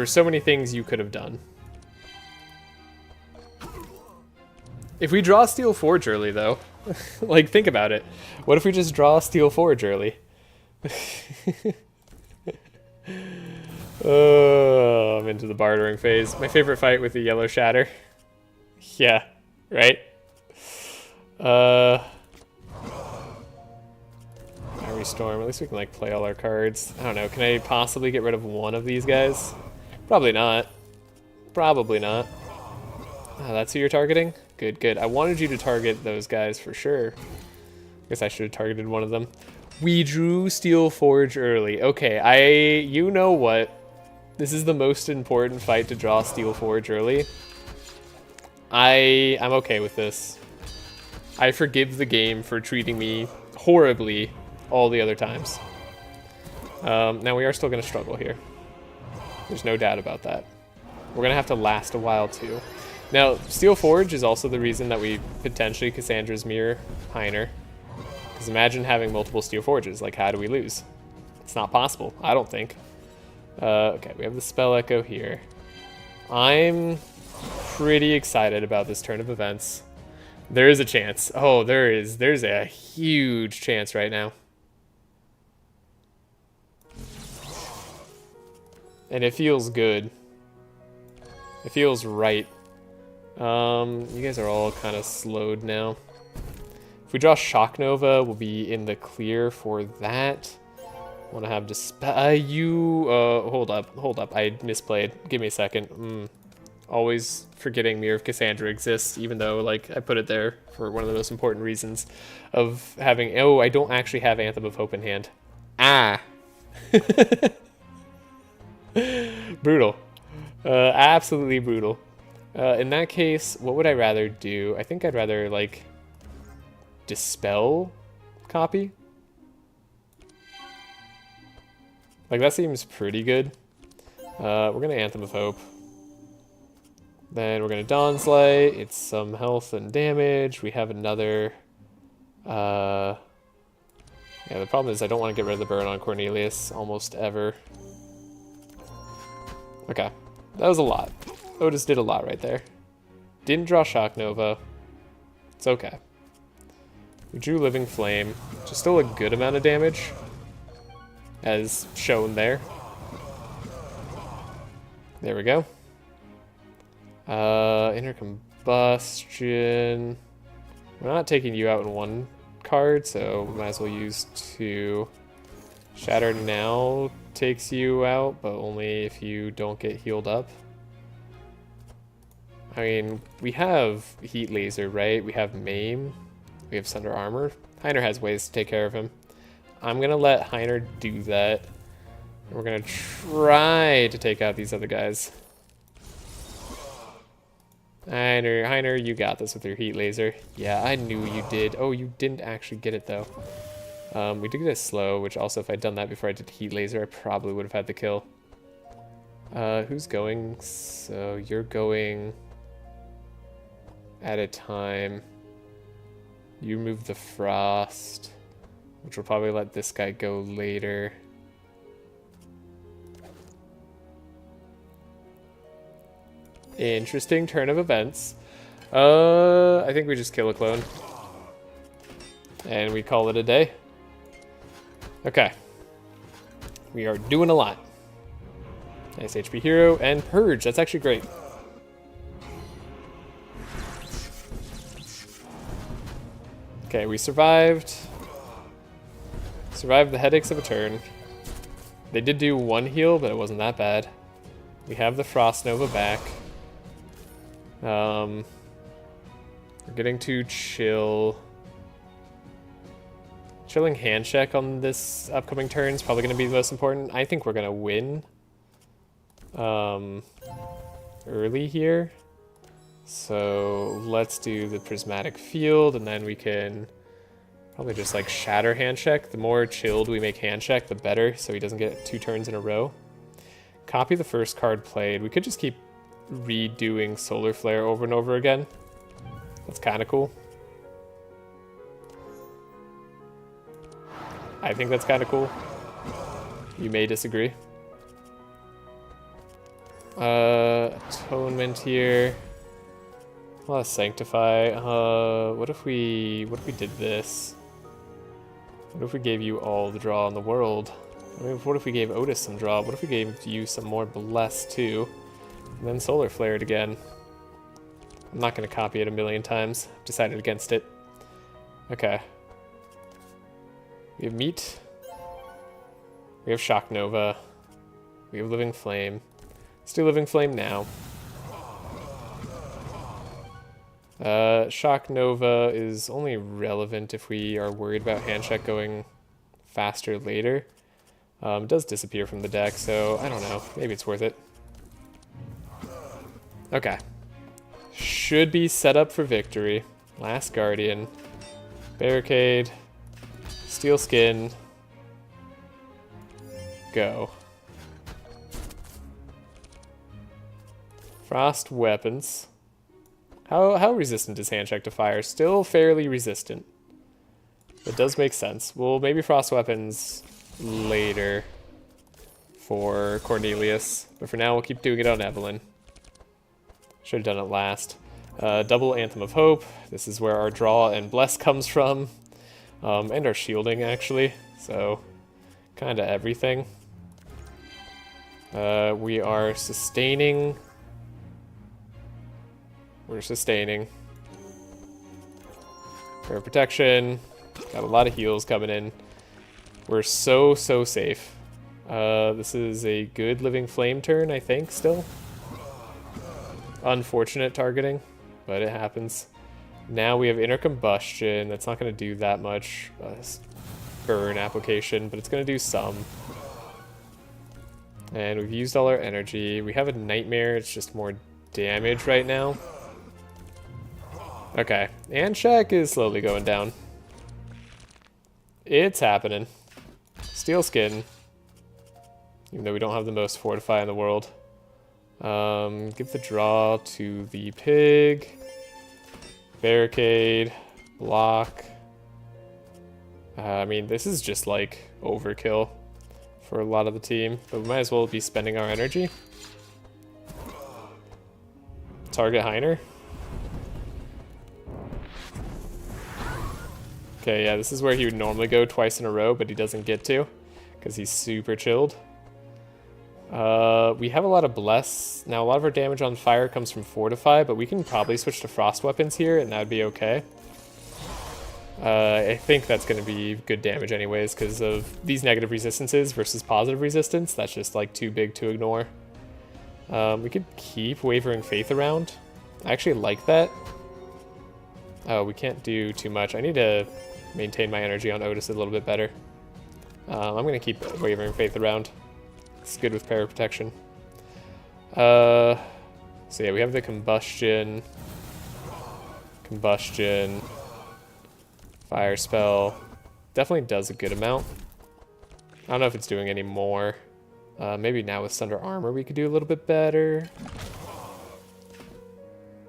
are so many things you could have done. If we draw Steel Forge early, though, like, think about it. What if we just draw Steel Forge early? Oh, I'm into the bartering phase. My favorite fight with the yellow shatter. Yeah, right? Fiery Storm. At least we can, like, play all our cards. I don't know. Can I possibly get rid of one of these guys? Probably not. Probably not. Oh, that's who you're targeting? Good, good. I wanted you to target those guys for sure. Guess I should have targeted one of them. We drew Steel Forge early. Okay, you know what? This is the most important fight to draw Steel Forge early. I'm okay with this. I forgive the game for treating me horribly all the other times. Now we are still going to struggle here. There's no doubt about that. We're going to have to last a while too. Now, Steel Forge is also the reason that we potentially Cassandra's Mirror Heiner. Because imagine having multiple Steel Forges. Like, how do we lose? It's not possible, I don't think. Okay, we have the Spell Echo here. I'm pretty excited about this turn of events. There is a chance. Oh, there's a huge chance right now. And it feels good. It feels right. You guys are all kind of slowed now. If we draw Shock Nova, we'll be in the clear for that. Want to have hold up. I misplayed. Give me a second. Always forgetting Mirror of Cassandra exists, even though, like, I put it there for one of the most important reasons of having. Oh, I don't actually have Anthem of Hope in hand. Ah. Brutal. Absolutely brutal. In that case, what would I rather do? I think I'd rather, like, Dispel copy. Like, that seems pretty good. We're going to Anthem of Hope. Then we're going to Dawn's Light. It's some health and damage. We have another... Yeah, the problem is I don't want to get rid of the burn on Cornelius almost ever. Okay. That was a lot. Otis did a lot right there. Didn't draw Shock Nova. It's okay. We drew Living Flame, which is still a good amount of damage, as shown there. There we go. Inner Combustion. We're not taking you out in one card, so we might as well use two. Shatter now takes you out, but only if you don't get healed up. I mean, we have Heat Laser, right? We have Maim. We have Sunder Armor. Heiner has ways to take care of him. I'm going to let Heiner do that. And we're going to try to take out these other guys. Heiner, you got this with your Heat Laser. Yeah, I knew you did. Oh, you didn't actually get it, though. We did get it slow, which also, if I'd done that before I did Heat Laser, I probably would have had the kill. Who's going? So you're going at a time. You remove the Frost, which will probably let this guy go later. Interesting turn of events. I think we just kill a clone. And we call it a day. Okay. We are doing a lot. Nice HP hero and Purge. That's actually great. Okay, we survived. Survived the headaches of a turn. They did do one heal, but it wasn't that bad. We have the Frost Nova back. We're getting to chill. Chilling hand check on this upcoming turn is probably going to be the most important. I think we're going to win early here. So let's do the Prismatic Field, and then we can probably just like Shatter hand check. The more chilled we make hand check, the better, so he doesn't get 2 turns in a row. Copy the first card played. We could just keep redoing Solar Flare over and over again. That's kind of cool. I think that's kind of cool. You may disagree. Atonement here. Well, sanctify. What if we did this? What if we gave you all the draw in the world? I mean, what if we gave Otis some draw? What if we gave you some more bless too? And then solar flare it again. I'm not gonna copy it a million times. I've decided against it. Okay. We have meat. We have shock nova. We have living flame. Let's do living flame now. Shock nova is only relevant if we are worried about hand check going faster later. It does disappear from the deck, so I don't know. Maybe it's worth it. Okay. Should be set up for victory. Last Guardian. Barricade. Steel Skin. Go. Frost Weapons. How resistant is hand check to fire? Still fairly resistant. It does make sense. Well, maybe Frost Weapons later for Cornelius. But for now, we'll keep doing it on Evelyn. Should have done it last. Double Anthem of Hope. This is where our draw and bless comes from. And our shielding, actually. So, kind of everything. We are sustaining. We're sustaining. Prayer protection. Got a lot of heals coming in. We're so safe. This is a good living flame turn, I think, still. Unfortunate targeting, but it happens. Now we have inner combustion. That's not going to do that much burn application, but it's going to do some. And we've used all our energy. We have a nightmare. It's just more damage right now. Okay, and check is slowly going down. It's happening. Steel Skin. Even though we don't have the most fortify in the world. Give the draw to the pig. Barricade. Block. I mean, this is just like overkill for a lot of the team, but we might as well be spending our energy. Target Heiner. Okay, yeah, this is where he would normally go twice in a row, but he doesn't get to because he's super chilled. We have a lot of bless. Now, a lot of our damage on fire comes from fortify, but we can probably switch to frost weapons here, and that'd be okay. I think that's going to be good damage anyways because of these negative resistances versus positive resistance. That's just like too big to ignore. We could keep Wavering Faith around. I actually like that. Oh, we can't do too much. I need to maintain my energy on Otis a little bit better. I'm going to keep Wavering Faith around. It's good with para protection. So yeah, we have the combustion. Fire spell. Definitely does a good amount. I don't know if it's doing any more. Maybe now with Sunder Armor we could do a little bit better.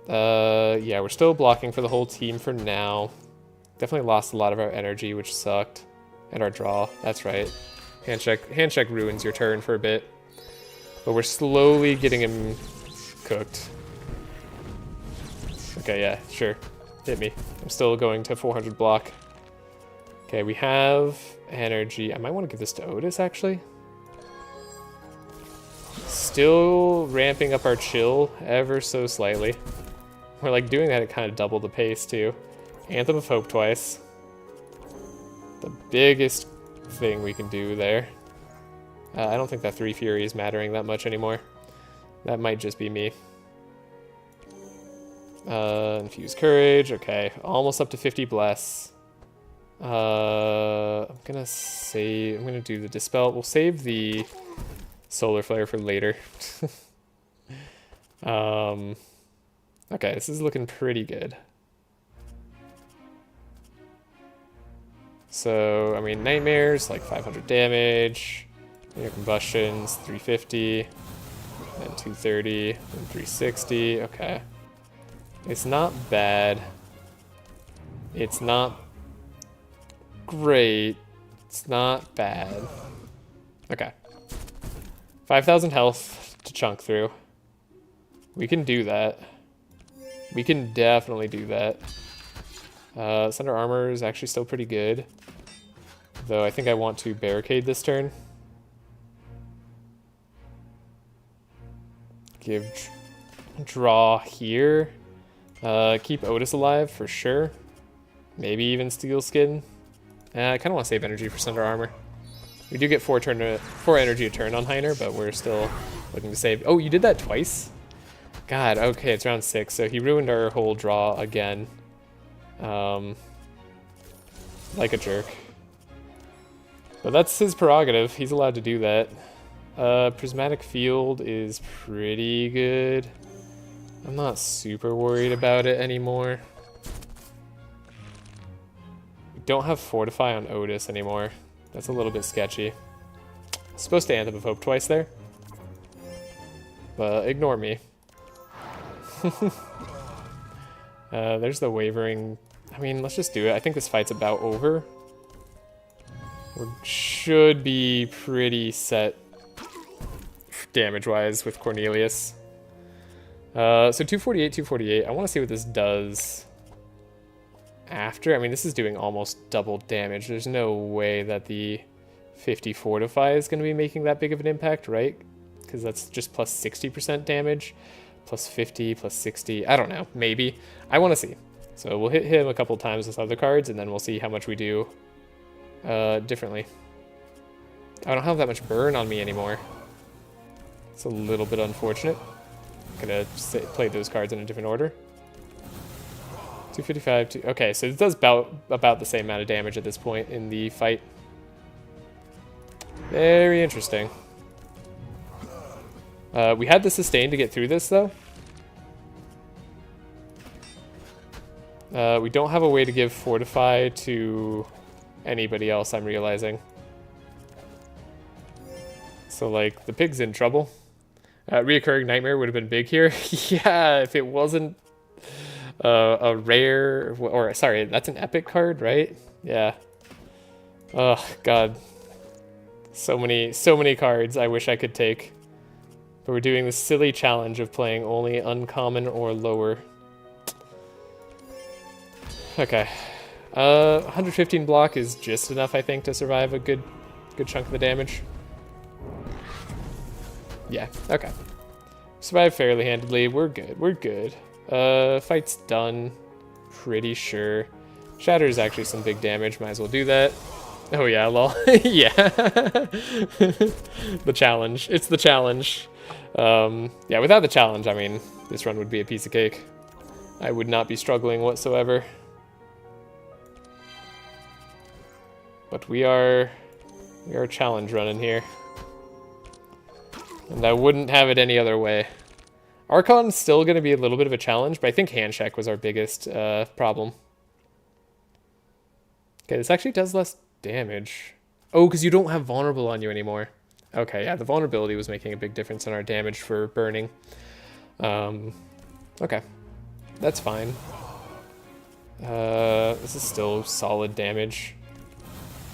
Yeah, we're still blocking for the whole team for now. Definitely lost a lot of our energy, which sucked. And our draw, that's right. Hand check ruins your turn for a bit. But we're slowly getting him cooked. Okay, yeah, sure. Hit me. I'm still going to 400 block. Okay, we have energy. I might want to give this to Otis, actually. Still ramping up our chill ever so slightly. We're like doing that at kind of double the pace, too. Anthem of Hope twice. The biggest thing we can do there. I don't think that 3 Fury is mattering that much anymore. That might just be me. Infuse Courage, okay. Almost up to 50 Bless. I'm gonna do the Dispel. We'll save the Solar Flare for later. Okay, this is looking pretty good. So, I mean, Nightmares, like 500 damage. Combustions, 350. And 230. And 360. Okay. It's not bad. It's not great. It's not bad. Okay. 5,000 health to chunk through. We can do that. We can definitely do that. Thunder armor is actually still pretty good. Though I think I want to barricade this turn. Give draw here. Keep Otis alive for sure. Maybe even Steel Skin. I kind of want to save energy for Thunder Armor. We do get 4 energy a turn on Heiner, but we're still looking to save. Oh, you did that twice? God, okay, it's round 6, so he ruined our whole draw again. Like a jerk. But that's his prerogative. He's allowed to do that. Prismatic Field is pretty good. I'm not super worried about it anymore. We don't have Fortify on Otis anymore. That's a little bit sketchy. Supposed to Anthem of Hope twice there. But ignore me. There's the Wavering. I mean, let's just do it. I think this fight's about over. We should be pretty set damage-wise with Cornelius. So 248, 248. I want to see what this does after. I mean, this is doing almost double damage. There's no way that the 50 Fortify is going to be making that big of an impact, right? Because that's just plus 60% damage, plus 50, plus 60. I don't know. Maybe. I want to see. So we'll hit him a couple times with other cards, and then we'll see how much we do differently. I don't have that much burn on me anymore. It's a little bit unfortunate. I'm gonna play those cards in a different order. 255. Okay, so it does about the same amount of damage at this point in the fight. Very interesting. We had the sustain to get through this, though. We don't have a way to give Fortify to anybody else, I'm realizing. So, like, the pig's in trouble. Reoccurring Nightmare would have been big here. Yeah, if it wasn't a rare, or sorry, that's an epic card, right? Yeah. Oh, God. So many cards I wish I could take. But we're doing this silly challenge of playing only uncommon or lower. Okay. 115 block is just enough, I think, to survive a good chunk of the damage. Yeah, okay. Survived fairly handedly. We're good. We're good. Fight's done. Pretty sure. Shatter is actually some big damage. Might as well do that. Oh yeah, lol. Yeah. The challenge. It's the challenge. Yeah, without the challenge, I mean, this run would be a piece of cake. I would not be struggling whatsoever. But we are challenge running here. And I wouldn't have it any other way. Archon's still going to be a little bit of a challenge, but I think Handshake was our biggest problem. Okay, this actually does less damage. Oh, because you don't have Vulnerable on you anymore. Okay, yeah, the Vulnerability was making a big difference in our damage for burning. Okay, that's fine. This is still solid damage.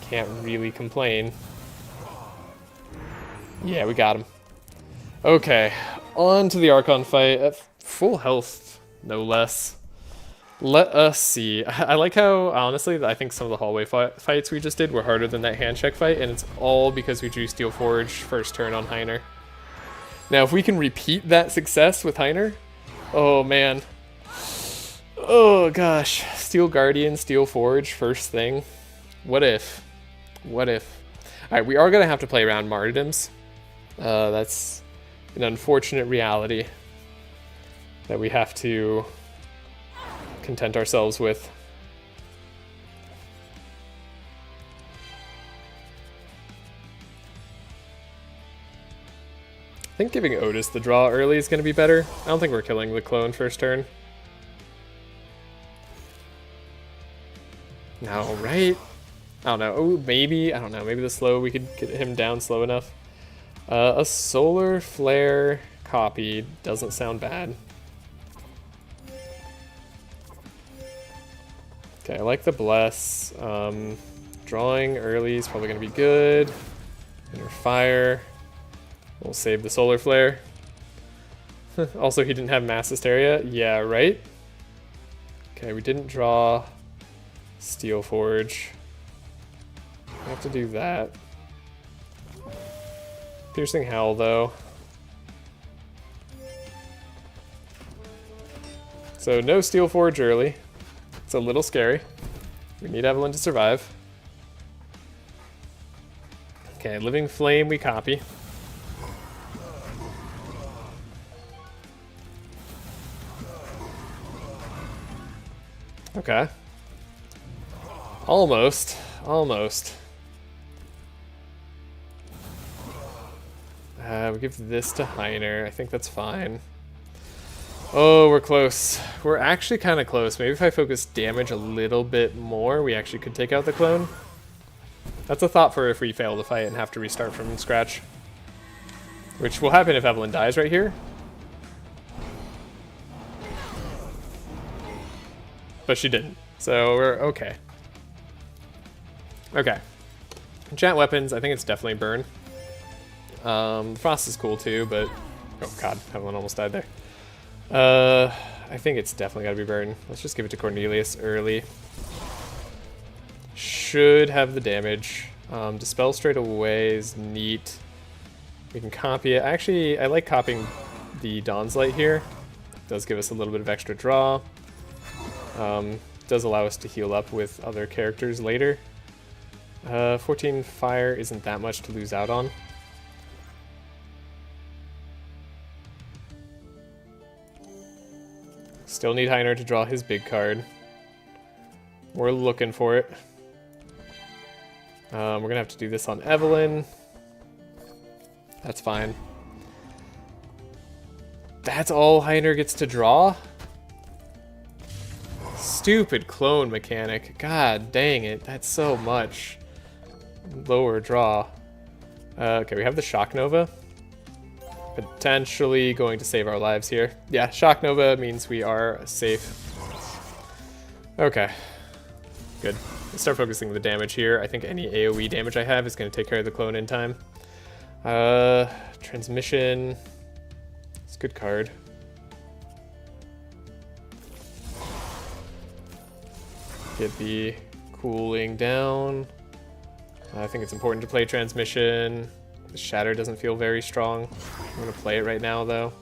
Can't really complain. Yeah, we got him. Okay, on to the Archon fight at full health, no less. Let us see. I like how, honestly, I think some of the hallway fights we just did were harder than that handshake fight, and it's all because we drew Steel Forge first turn on Heiner. Now, if we can repeat that success with Heiner, oh man. Oh gosh, Steel Guardian, Steel Forge, first thing. What if? What if? Alright, we are going to have to play around Martyrdoms. That's an unfortunate reality that we have to content ourselves with. I think giving Otis the draw early is going to be better. I don't think we're killing the clone first turn. No, right? I don't know. Oh, maybe. I don't know. Maybe the slow, we could get him down slow enough. A Solar Flare copy doesn't sound bad. Okay, I like the Bless. Drawing early is probably going to be good. Inner fire. We'll save the solar flare. Also, he didn't have mass hysteria. Yeah, right? Okay, we didn't draw Steel Forge. I have to do that. Piercing Howl, though. So no Steel Forge early. It's a little scary. We need Evelyn to survive. Okay, Living Flame we copy. Okay. Almost. Almost. We give this to Heiner. I think that's fine. Oh, we're close. We're actually kind of close. Maybe if I focus damage a little bit more, we actually could take out the clone. That's a thought for if we fail the fight and have to restart from scratch. Which will happen if Evelyn dies right here. But she didn't. So we're okay. Okay. Enchant weapons, I think it's definitely burn. Frost is cool too, but... Oh god, Evelyn almost died there. I think it's definitely gotta be burn. Let's just give it to Cornelius early. Should have the damage. Dispel straight away is neat. We can copy it. Actually, I like copying the Dawn's Light here. It does give us a little bit of extra draw. Does allow us to heal up with other characters later. 14 fire isn't that much to lose out on. Still need Heiner to draw his big card. We're looking for it. We're gonna have to do this on Evelyn. That's fine. That's all Heiner gets to draw? Stupid clone mechanic. God dang it, that's so much. Lower draw. Okay, we have the Shock Nova. Potentially going to save our lives here. Yeah, Shock Nova means we are safe. Okay, good. Let's start focusing the damage here. I think any AoE damage I have is going to take care of the clone in time. Transmission. It's a good card. Get the cooling down. I think it's important to play Transmission. The Shatter doesn't feel very strong. I'm going to play it right now, though,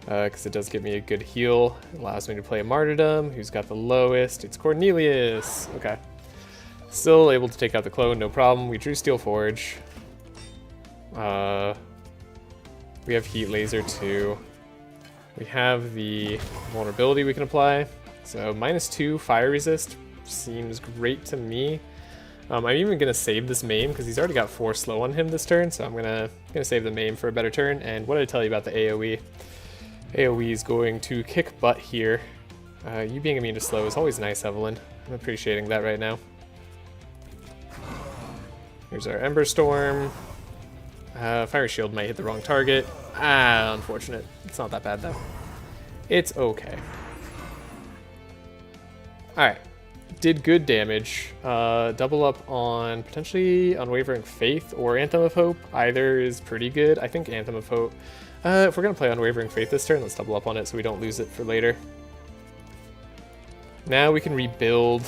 because it does give me a good heal. It allows me to play a Martyrdom. Who's got the lowest? It's Cornelius. Okay. Still able to take out the clone, no problem. We drew Steel Forge. We have Heat Laser, too. We have the vulnerability we can apply. So -2 fire resist seems great to me. I'm even gonna save this maim because he's already got 4 slow on him this turn, so I'm gonna save the maim for a better turn. And what did I tell you about the AoE? AoE is going to kick butt here. You being immune to slow is always nice, Evelyn. I'm appreciating that right now. Here's our Ember Storm. Fire Shield might hit the wrong target. Ah, unfortunate. It's not that bad though. It's okay. Alright. Did good damage. Double up on potentially Unwavering Faith or Anthem of Hope. Either is pretty good. I think Anthem of Hope. If we're going to play Unwavering Faith this turn, let's double up on it so we don't lose it for later. Now we can rebuild.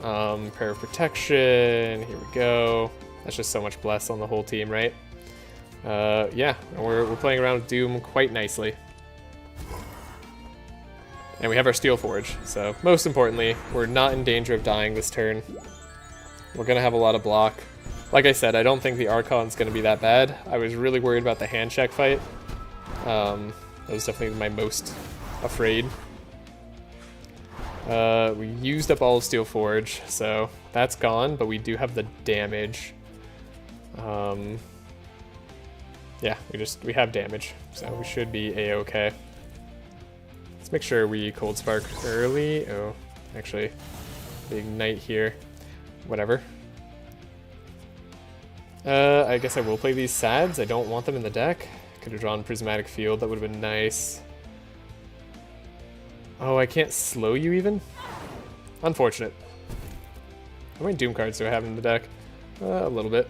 Prayer of Protection. Here we go. That's just so much bless on the whole team, right? Yeah, we're playing around with Doom quite nicely. And we have our Steel Forge, so most importantly, we're not in danger of dying this turn. We're going to have a lot of block. Like I said, I don't think the Archon's going to be that bad. I was really worried about the hand check fight. That was definitely my most afraid. We used up all of Steel Forge, so that's gone, but we do have the damage. Yeah, we have damage, so we should be a-okay. Let's make sure we Cold Spark early. Oh, actually, the Ignite here. Whatever. I guess I will play these Sads. I don't want them in the deck. Could have drawn Prismatic Field. That would have been nice. Oh, I can't slow you even? Unfortunate. How many Doom cards do I have in the deck? A little bit.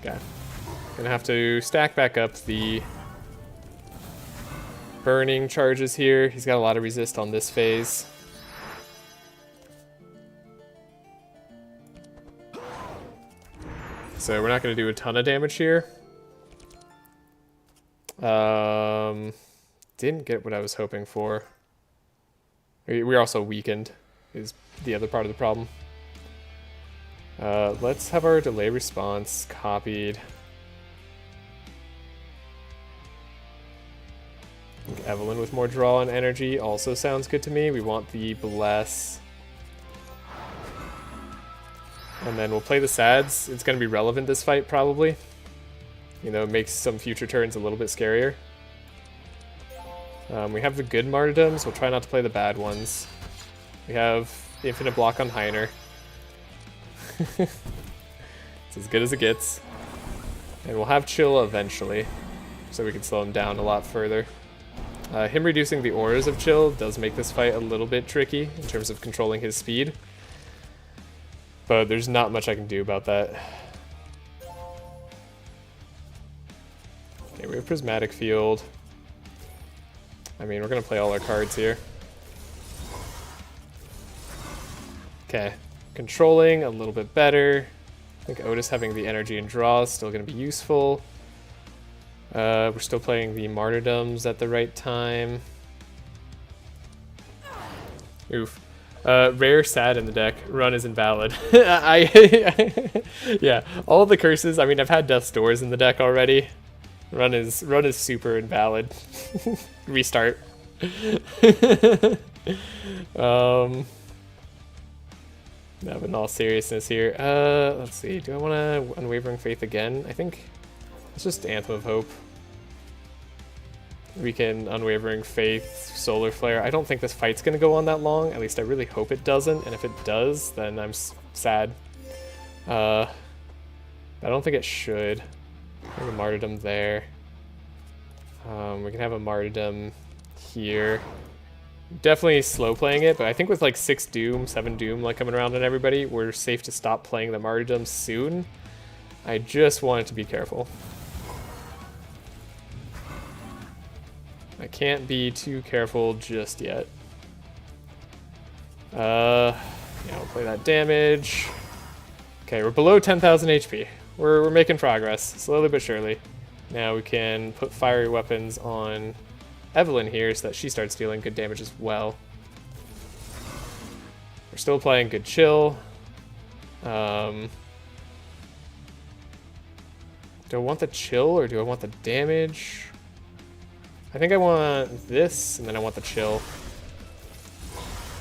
Okay. Gonna have to stack back up the burning charges here. He's got a lot of resist on this phase. So we're not going to do a ton of damage here. Didn't get what I was hoping for. We're also weakened, is the other part of the problem. Let's have our delay response copied. I think Evelyn with more draw and energy also sounds good to me. We want the bless. And then we'll play the sads. It's going to be relevant this fight, probably. You know, it makes some future turns a little bit scarier. We have the good martyrdoms. We'll try not to play the bad ones. We have the infinite block on Heiner. It's as good as it gets. And we'll have chill eventually, so we can slow him down a lot further. Him reducing the auras of chill does make this fight a little bit tricky in terms of controlling his speed. But there's not much I can do about that. Okay, we have Prismatic Field. I mean, we're going to play all our cards here. Okay, controlling a little bit better. I think Otis having the energy and draw is still going to be useful. We're still playing the martyrdoms at the right time. Oof. Rare sad in the deck. Run is invalid. Yeah, all the curses. I mean, I've had Death's Doors in the deck already. Run is super invalid. Restart. No, but in all seriousness here, let's see. Do I want to Unwavering Faith again? I think it's just Anthem of Hope. We can Unwavering Faith, Solar Flare. I don't think this fight's going to go on that long. At least I really hope it doesn't. And if it does, then I'm sad. I don't think it should. Have a martyrdom there. We can have a martyrdom here. Definitely slow playing it, but I think with like 6 Doom, 7 Doom like coming around on everybody, we're safe to stop playing the martyrdom soon. I just wanted to be careful. I can't be too careful just yet. Yeah, we'll play that damage. Okay, we're below 10,000 HP. We're making progress, slowly but surely. Now we can put fiery weapons on Evelyn here so that she starts dealing good damage as well. We're still playing good chill. Do I want the chill or do I want the damage? I think I want this, and then I want the chill.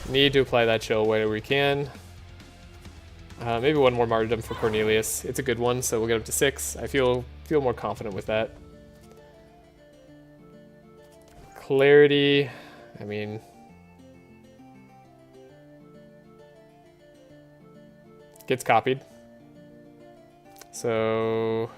Need to apply that chill where we can. Maybe one more martyrdom for Cornelius. It's a good one, so we'll get up to 6. I feel more confident with that. Clarity, I mean... gets copied. So...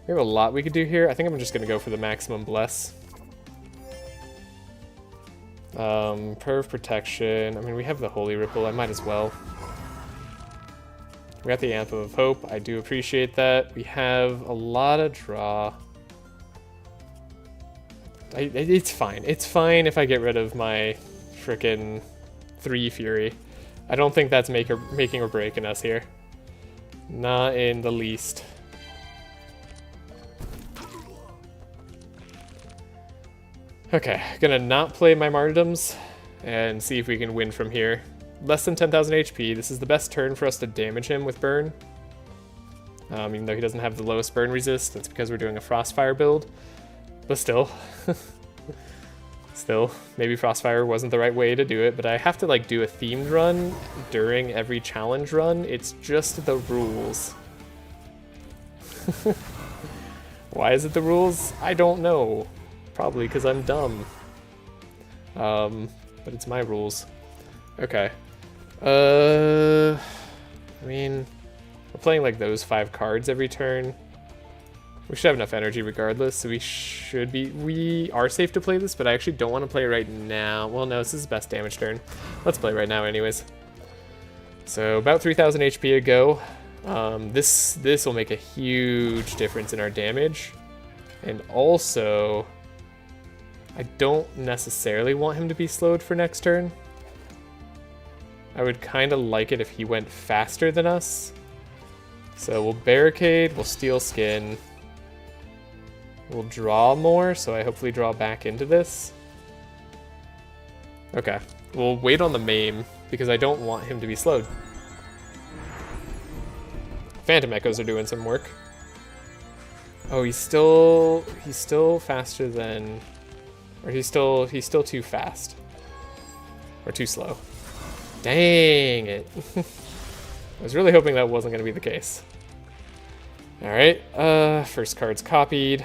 we have a lot we could do here. I think I'm just gonna go for the maximum bless. Perv protection. I mean, we have the Holy Ripple. I might as well. We got the Anthem of Hope. I do appreciate that. We have a lot of draw. It's fine. It's fine if I get rid of my frickin' 3 Fury. I don't think that's making or breaking us here. Not in the least. Okay, gonna not play my martyrdoms and see if we can win from here. Less than 10,000 HP. This is the best turn for us to damage him with burn. Even though he doesn't have the lowest burn resist, that's because we're doing a Frostfire build. But still. Still, maybe Frostfire wasn't the right way to do it, but I have to like do a themed run during every challenge run. It's just the rules. Why is it the rules? I don't know. Probably because I'm dumb. But it's my rules. Okay. I mean, we're playing like those 5 cards every turn. We should have enough energy regardless, so we are safe to play this, but I actually don't want to play right now. Well, no, this is the best damage turn. Let's play right now anyways. So about 3,000 HP to go. This will make a huge difference in our damage. And also, I don't necessarily want him to be slowed for next turn. I would kind of like it if he went faster than us. So we'll barricade, we'll steal skin. We'll draw more, so I hopefully draw back into this. Okay, we'll wait on the maim because I don't want him to be slowed. Phantom Echoes are doing some work. Oh, he's still faster than, or he's still too fast. Or too slow. Dang it. I was really hoping that wasn't going to be the case. Alright, first card's copied.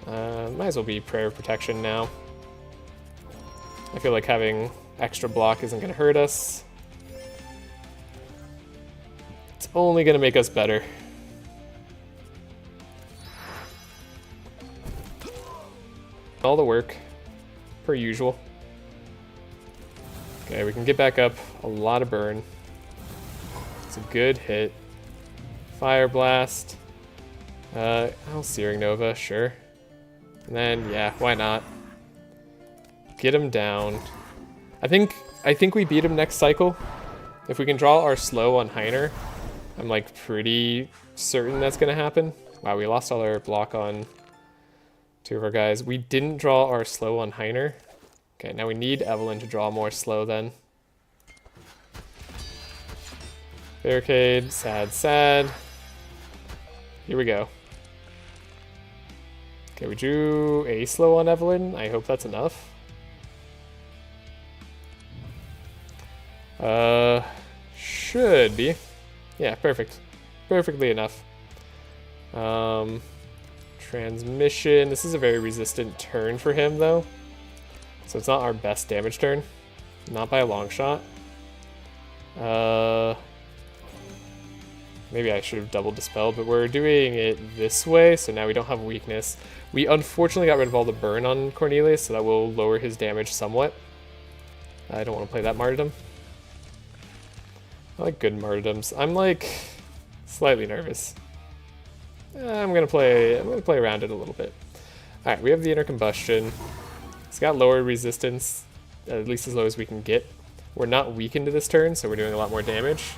Might as well be Prayer of Protection now. I feel like having extra block isn't going to hurt us. It's only going to make us better. All the work, per usual. Okay, we can get back up. A lot of burn. It's a good hit. Fire Blast. I'll Searing Nova, sure. And then, yeah, why not? Get him down. I think we beat him next cycle. If we can draw our slow on Heiner, I'm like pretty certain that's gonna happen. Wow, we lost all our block on two of our guys. We didn't draw our slow on Heiner. Okay, now we need Evelyn to draw more slow then. Barricade, sad, sad. Here we go. Okay, we drew a slow on Evelyn. I hope that's enough. Should be. Yeah, perfect. Perfectly enough. Transmission. This is a very resistant turn for him, though. So it's not our best damage turn. Not by a long shot. Maybe I should have double dispelled, but we're doing it this way, so now we don't have weakness. We unfortunately got rid of all the burn on Cornelius, so that will lower his damage somewhat. I don't want to play that martyrdom. I like good martyrdoms. I'm like slightly nervous. I'm gonna play around it a little bit. All right, we have the inner combustion. It's got lower resistance, at least as low as we can get. We're not weakened to this turn, so we're doing a lot more damage.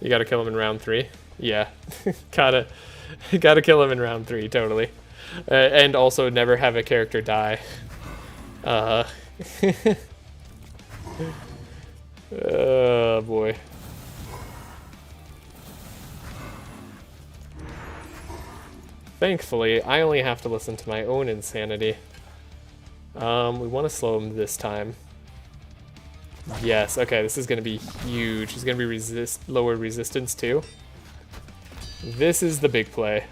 You gotta kill him in round 3. Yeah, gotta kill him in round 3, totally. And also never have a character die. Oh boy. Thankfully, I only have to listen to my own insanity. We want to slow him this time. Yes, okay, this is going to be huge. He's going to be lower resistance too. This is the big play.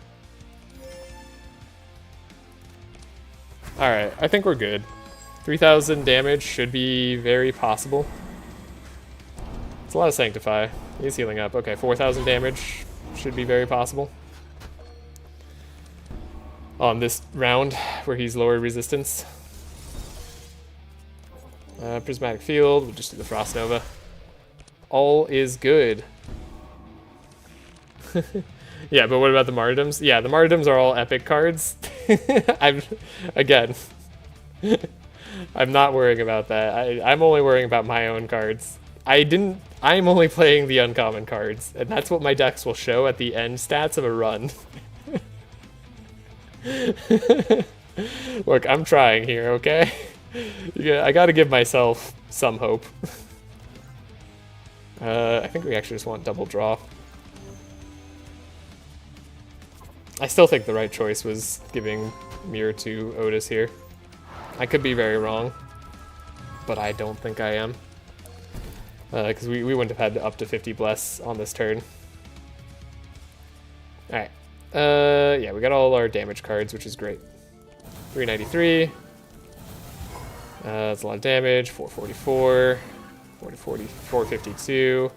Alright, I think we're good. 3,000 damage should be very possible. It's a lot of Sanctify. He's healing up. Okay, 4,000 damage should be very possible. On this round, where he's lower resistance. Prismatic Field, we'll just do the Frost Nova. All is good. Yeah, but what about the martyrdoms? Yeah, the martyrdoms are all epic cards. Again, I'm not worrying about that. I'm only worrying about my own cards. I'm only playing the uncommon cards, and that's what my decks will show at the end stats of a run. Look, I'm trying here, okay? I gotta give myself some hope. I think we actually just want double draw. I still think the right choice was giving Mirror to Otis here. I could be very wrong, but I don't think I am. Because we wouldn't have had up to 50 Bless on this turn. Alright. Yeah, we got all our damage cards, which is great. 393. That's a lot of damage. 444. 452.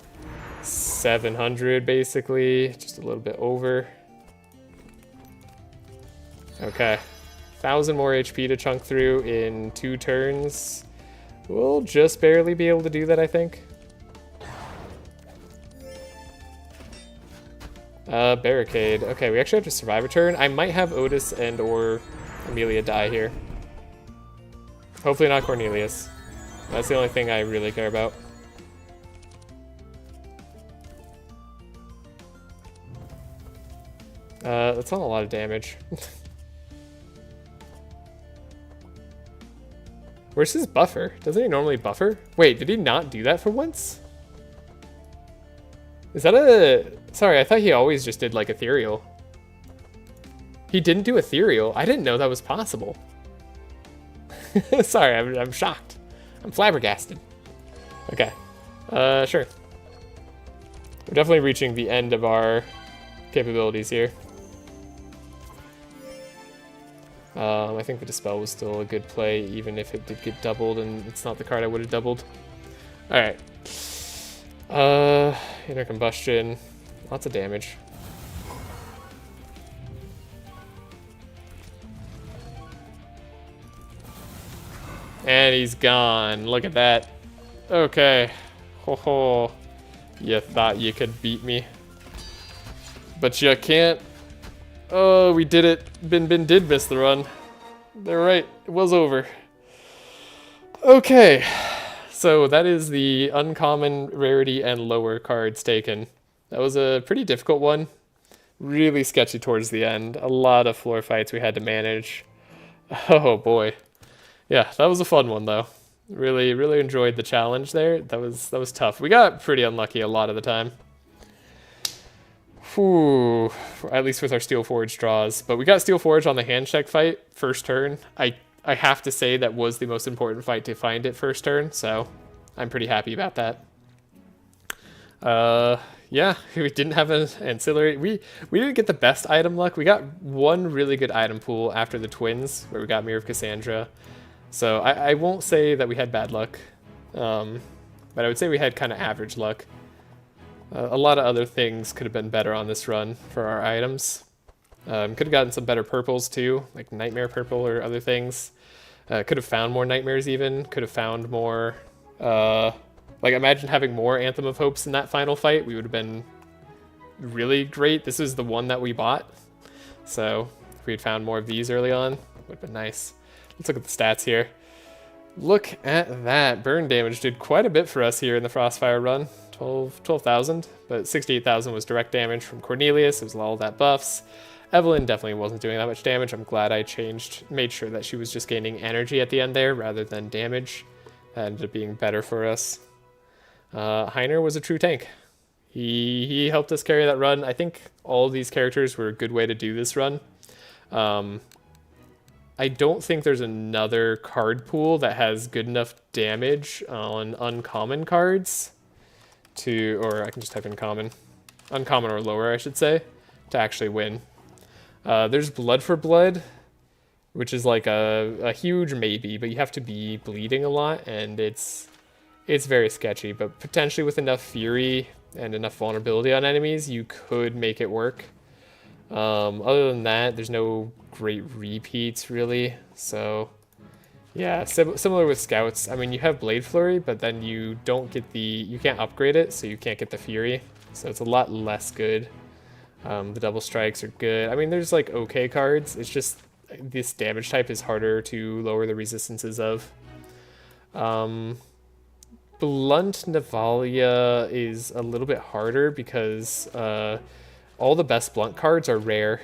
700, basically. Just a little bit over. Okay. 1,000 more HP to chunk through in 2 turns. We'll just barely be able to do that, I think. Barricade. Okay, we actually have to survive a turn. I might have Otis and or Amelia die here. Hopefully not Cornelius. That's the only thing I really care about. That's not a lot of damage. Where's his buffer? Doesn't he normally buffer? Wait, did he not do that for once? Is that a... Sorry, I thought he always just did, like, ethereal. He didn't do ethereal. I didn't know that was possible. Sorry, I'm shocked. I'm flabbergasted. Okay. Sure. We're definitely reaching the end of our capabilities here. I think the Dispel was still a good play, even if it did get doubled, and it's not the card I would have doubled. Alright. Inner Combustion. Lots of damage. And he's gone. Look at that. Okay. Ho ho. You thought you could beat me. But you can't. Oh, we did it. Bin did miss the run. They're right. It was over. Okay. So that is the uncommon, rarity, and lower cards taken. That was a pretty difficult one. Really sketchy towards the end. A lot of floor fights we had to manage. Oh boy. Yeah, that was a fun one though. Really enjoyed the challenge there. That was tough. We got pretty unlucky a lot of the time. Whew, at least with our Steel Forge draws. But we got Steel Forge on the hand check fight first turn. I have to say that was the most important fight to find it first turn, so I'm pretty happy about that. Yeah, we didn't have an ancillary. We didn't get the best item luck. We got one really good item pool after the Twins, where we got Mirror of Cassandra. So I won't say that we had bad luck, but I would say we had kind of average luck. A lot of other things could have been better on this run for our items. Could have gotten some better purples too, like Nightmare Purple or other things. Could have found more Nightmares even. Could have found more... like imagine having more Anthem of Hopes in that final fight. We would have been really great. This is the one that we bought. So if we had found more of these early on, it would have been nice. Let's look at the stats here. Look at that. Burn damage did quite a bit for us here in the Frostfire run. 12,000, but 68,000 was direct damage from Cornelius. It was all that buffs. Evelyn definitely wasn't doing that much damage. I'm glad I made sure that she was just gaining energy at the end there rather than damage. That ended up being better for us. Heiner was a true tank. He helped us carry that run. I think all of these characters were a good way to do this run. I don't think there's another card pool that has good enough damage on uncommon cards to, or I can just type in common, uncommon or lower, I should say, to actually win. There's Blood for Blood, which is like a huge maybe, but you have to be bleeding a lot, and it's very sketchy, but potentially with enough fury and enough vulnerability on enemies, you could make it work. Other than that, there's no great repeats really, so yeah, similar with scouts. I mean, you have Blade Flurry, but then you don't get you can't upgrade it, so you can't get the fury, so it's a lot less good. The double strikes are good. I mean, there's like okay cards, it's just this damage type is harder to lower the resistances of. Blunt Navalia is a little bit harder because all the best blunt cards are rare.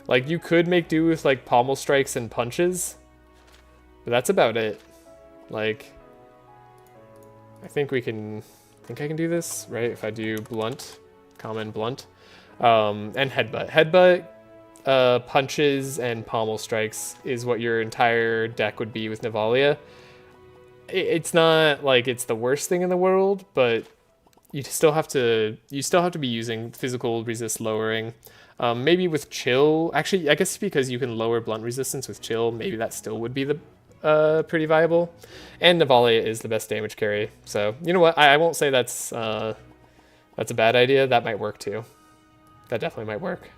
Like, you could make do with, like, pommel strikes and punches, but that's about it. Like, I think I can do this, right? If I do blunt, common blunt, and headbutt. Headbutt, punches, and pommel strikes is what your entire deck would be with Navalia. It's not, like, it's the worst thing in the world, but you still have to be using physical resist lowering. Maybe with chill, actually, I guess because you can lower blunt resistance with chill, maybe that still would be the pretty viable. And Navalia is the best damage carry, so you know what? I won't say that's a bad idea. That might work too. That definitely might work.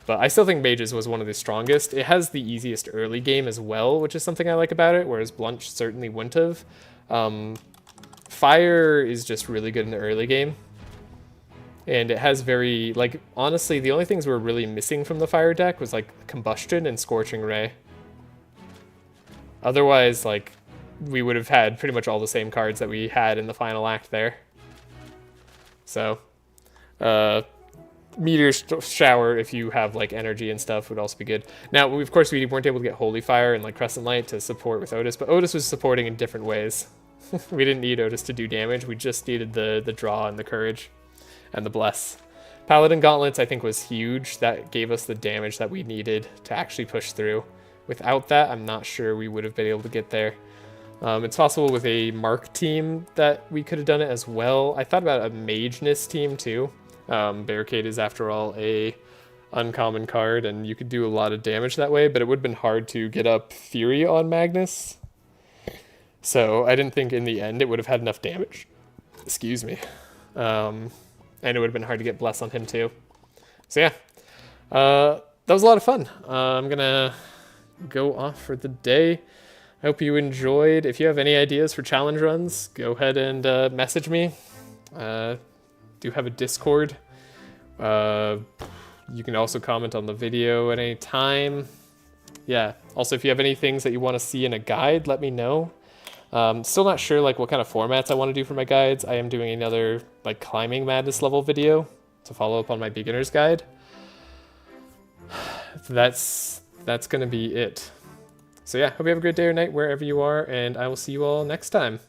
But I still think Mages was one of the strongest. It has the easiest early game as well, which is something I like about it, whereas Blunch certainly wouldn't have. Fire is just really good in the early game. And it has very, like, honestly, the only things we were really missing from the Fire deck was, like, Combustion and Scorching Ray. Otherwise, like, we would have had pretty much all the same cards that we had in the final act there. So, Meteor Shower, if you have like energy and stuff, would also be good. Now, of course, we weren't able to get Holy Fire and like Crescent Light to support with Otis, but Otis was supporting in different ways. We didn't need Otis to do damage. We just needed the draw and the courage and the bless. Paladin Gauntlets, I think, was huge. That gave us the damage that we needed to actually push through. Without that, I'm not sure we would have been able to get there. It's possible with a Mark team that we could have done it as well. I thought about a Mageness team too. Barricade is, after all, a uncommon card, and you could do a lot of damage that way, but it would have been hard to get up Fury on Magnus. So I didn't think in the end it would have had enough damage. Excuse me. And it would have been hard to get Bless on him too. So yeah, that was a lot of fun. I'm going to go off for the day. I hope you enjoyed. If you have any ideas for challenge runs, go ahead and message me. Do have a Discord. You can also comment on the video at any time. Yeah. Also, if you have any things that you want to see in a guide, let me know. Still not sure like what kind of formats I want to do for my guides. I am doing another like Climbing Madness level video to follow up on my beginner's guide. That's gonna be it. So yeah, hope you have a great day or night wherever you are, and I will see you all next time.